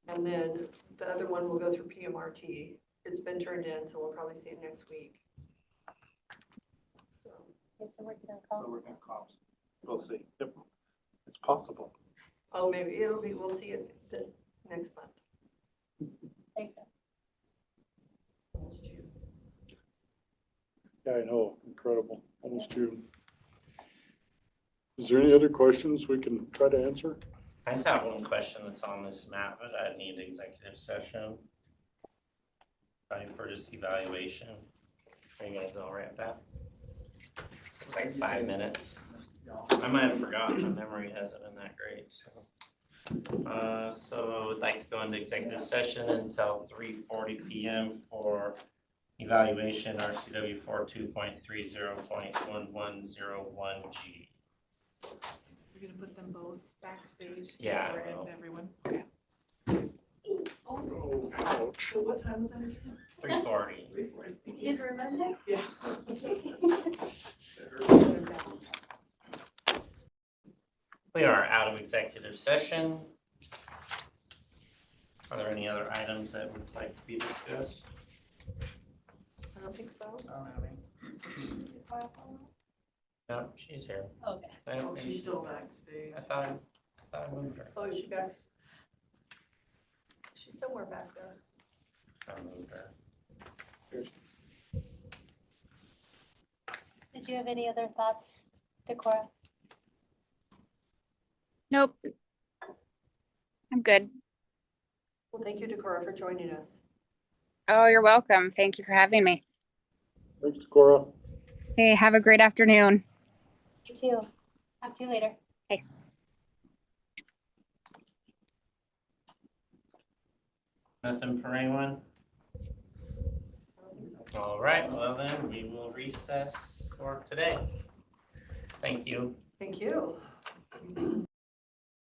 And then the other one will go through PMRT. It's been turned in, so we'll probably see it next week. So, You're still working on So we're comps. gonna comps. We'll see. Yep. It's possible. oh, maybe we'll see it next month. There you go. Almost June. Yeah, I know, incredible, almost June. Is there any other questions we can try to answer? I just have one question that's on this map, but I need executive session. Probably for just evaluation. Are you guys all right with that? It's like 5 minutes. I might have forgotten, my memory hasn't been that great, so. So I'd like to go into executive session until 3:40 PM for evaluation RCW 42.30.1101G. You're gonna put them both backstage Yeah, I together will. and everyone? Okay. Ouch. So what time was that again? 3:40. You didn't remember? Yeah. We are out of executive session. Are there any other items that would like to be discussed? I don't think so. No, she's here. Okay. Oh, she's still backstage. I thought I moved her. Oh, is she back? She's somewhere back there. I moved her. Did you have any other thoughts, Decorah? Nope. I'm good. Well, thank you, Decorah, for joining us. Oh, you're welcome. Thank you for having me. Thanks, Cora. Hey, have a great afternoon. You too. Talk to you later. Okay. Nothing for anyone? All right, well then, we will recess for today. Thank you. Thank you.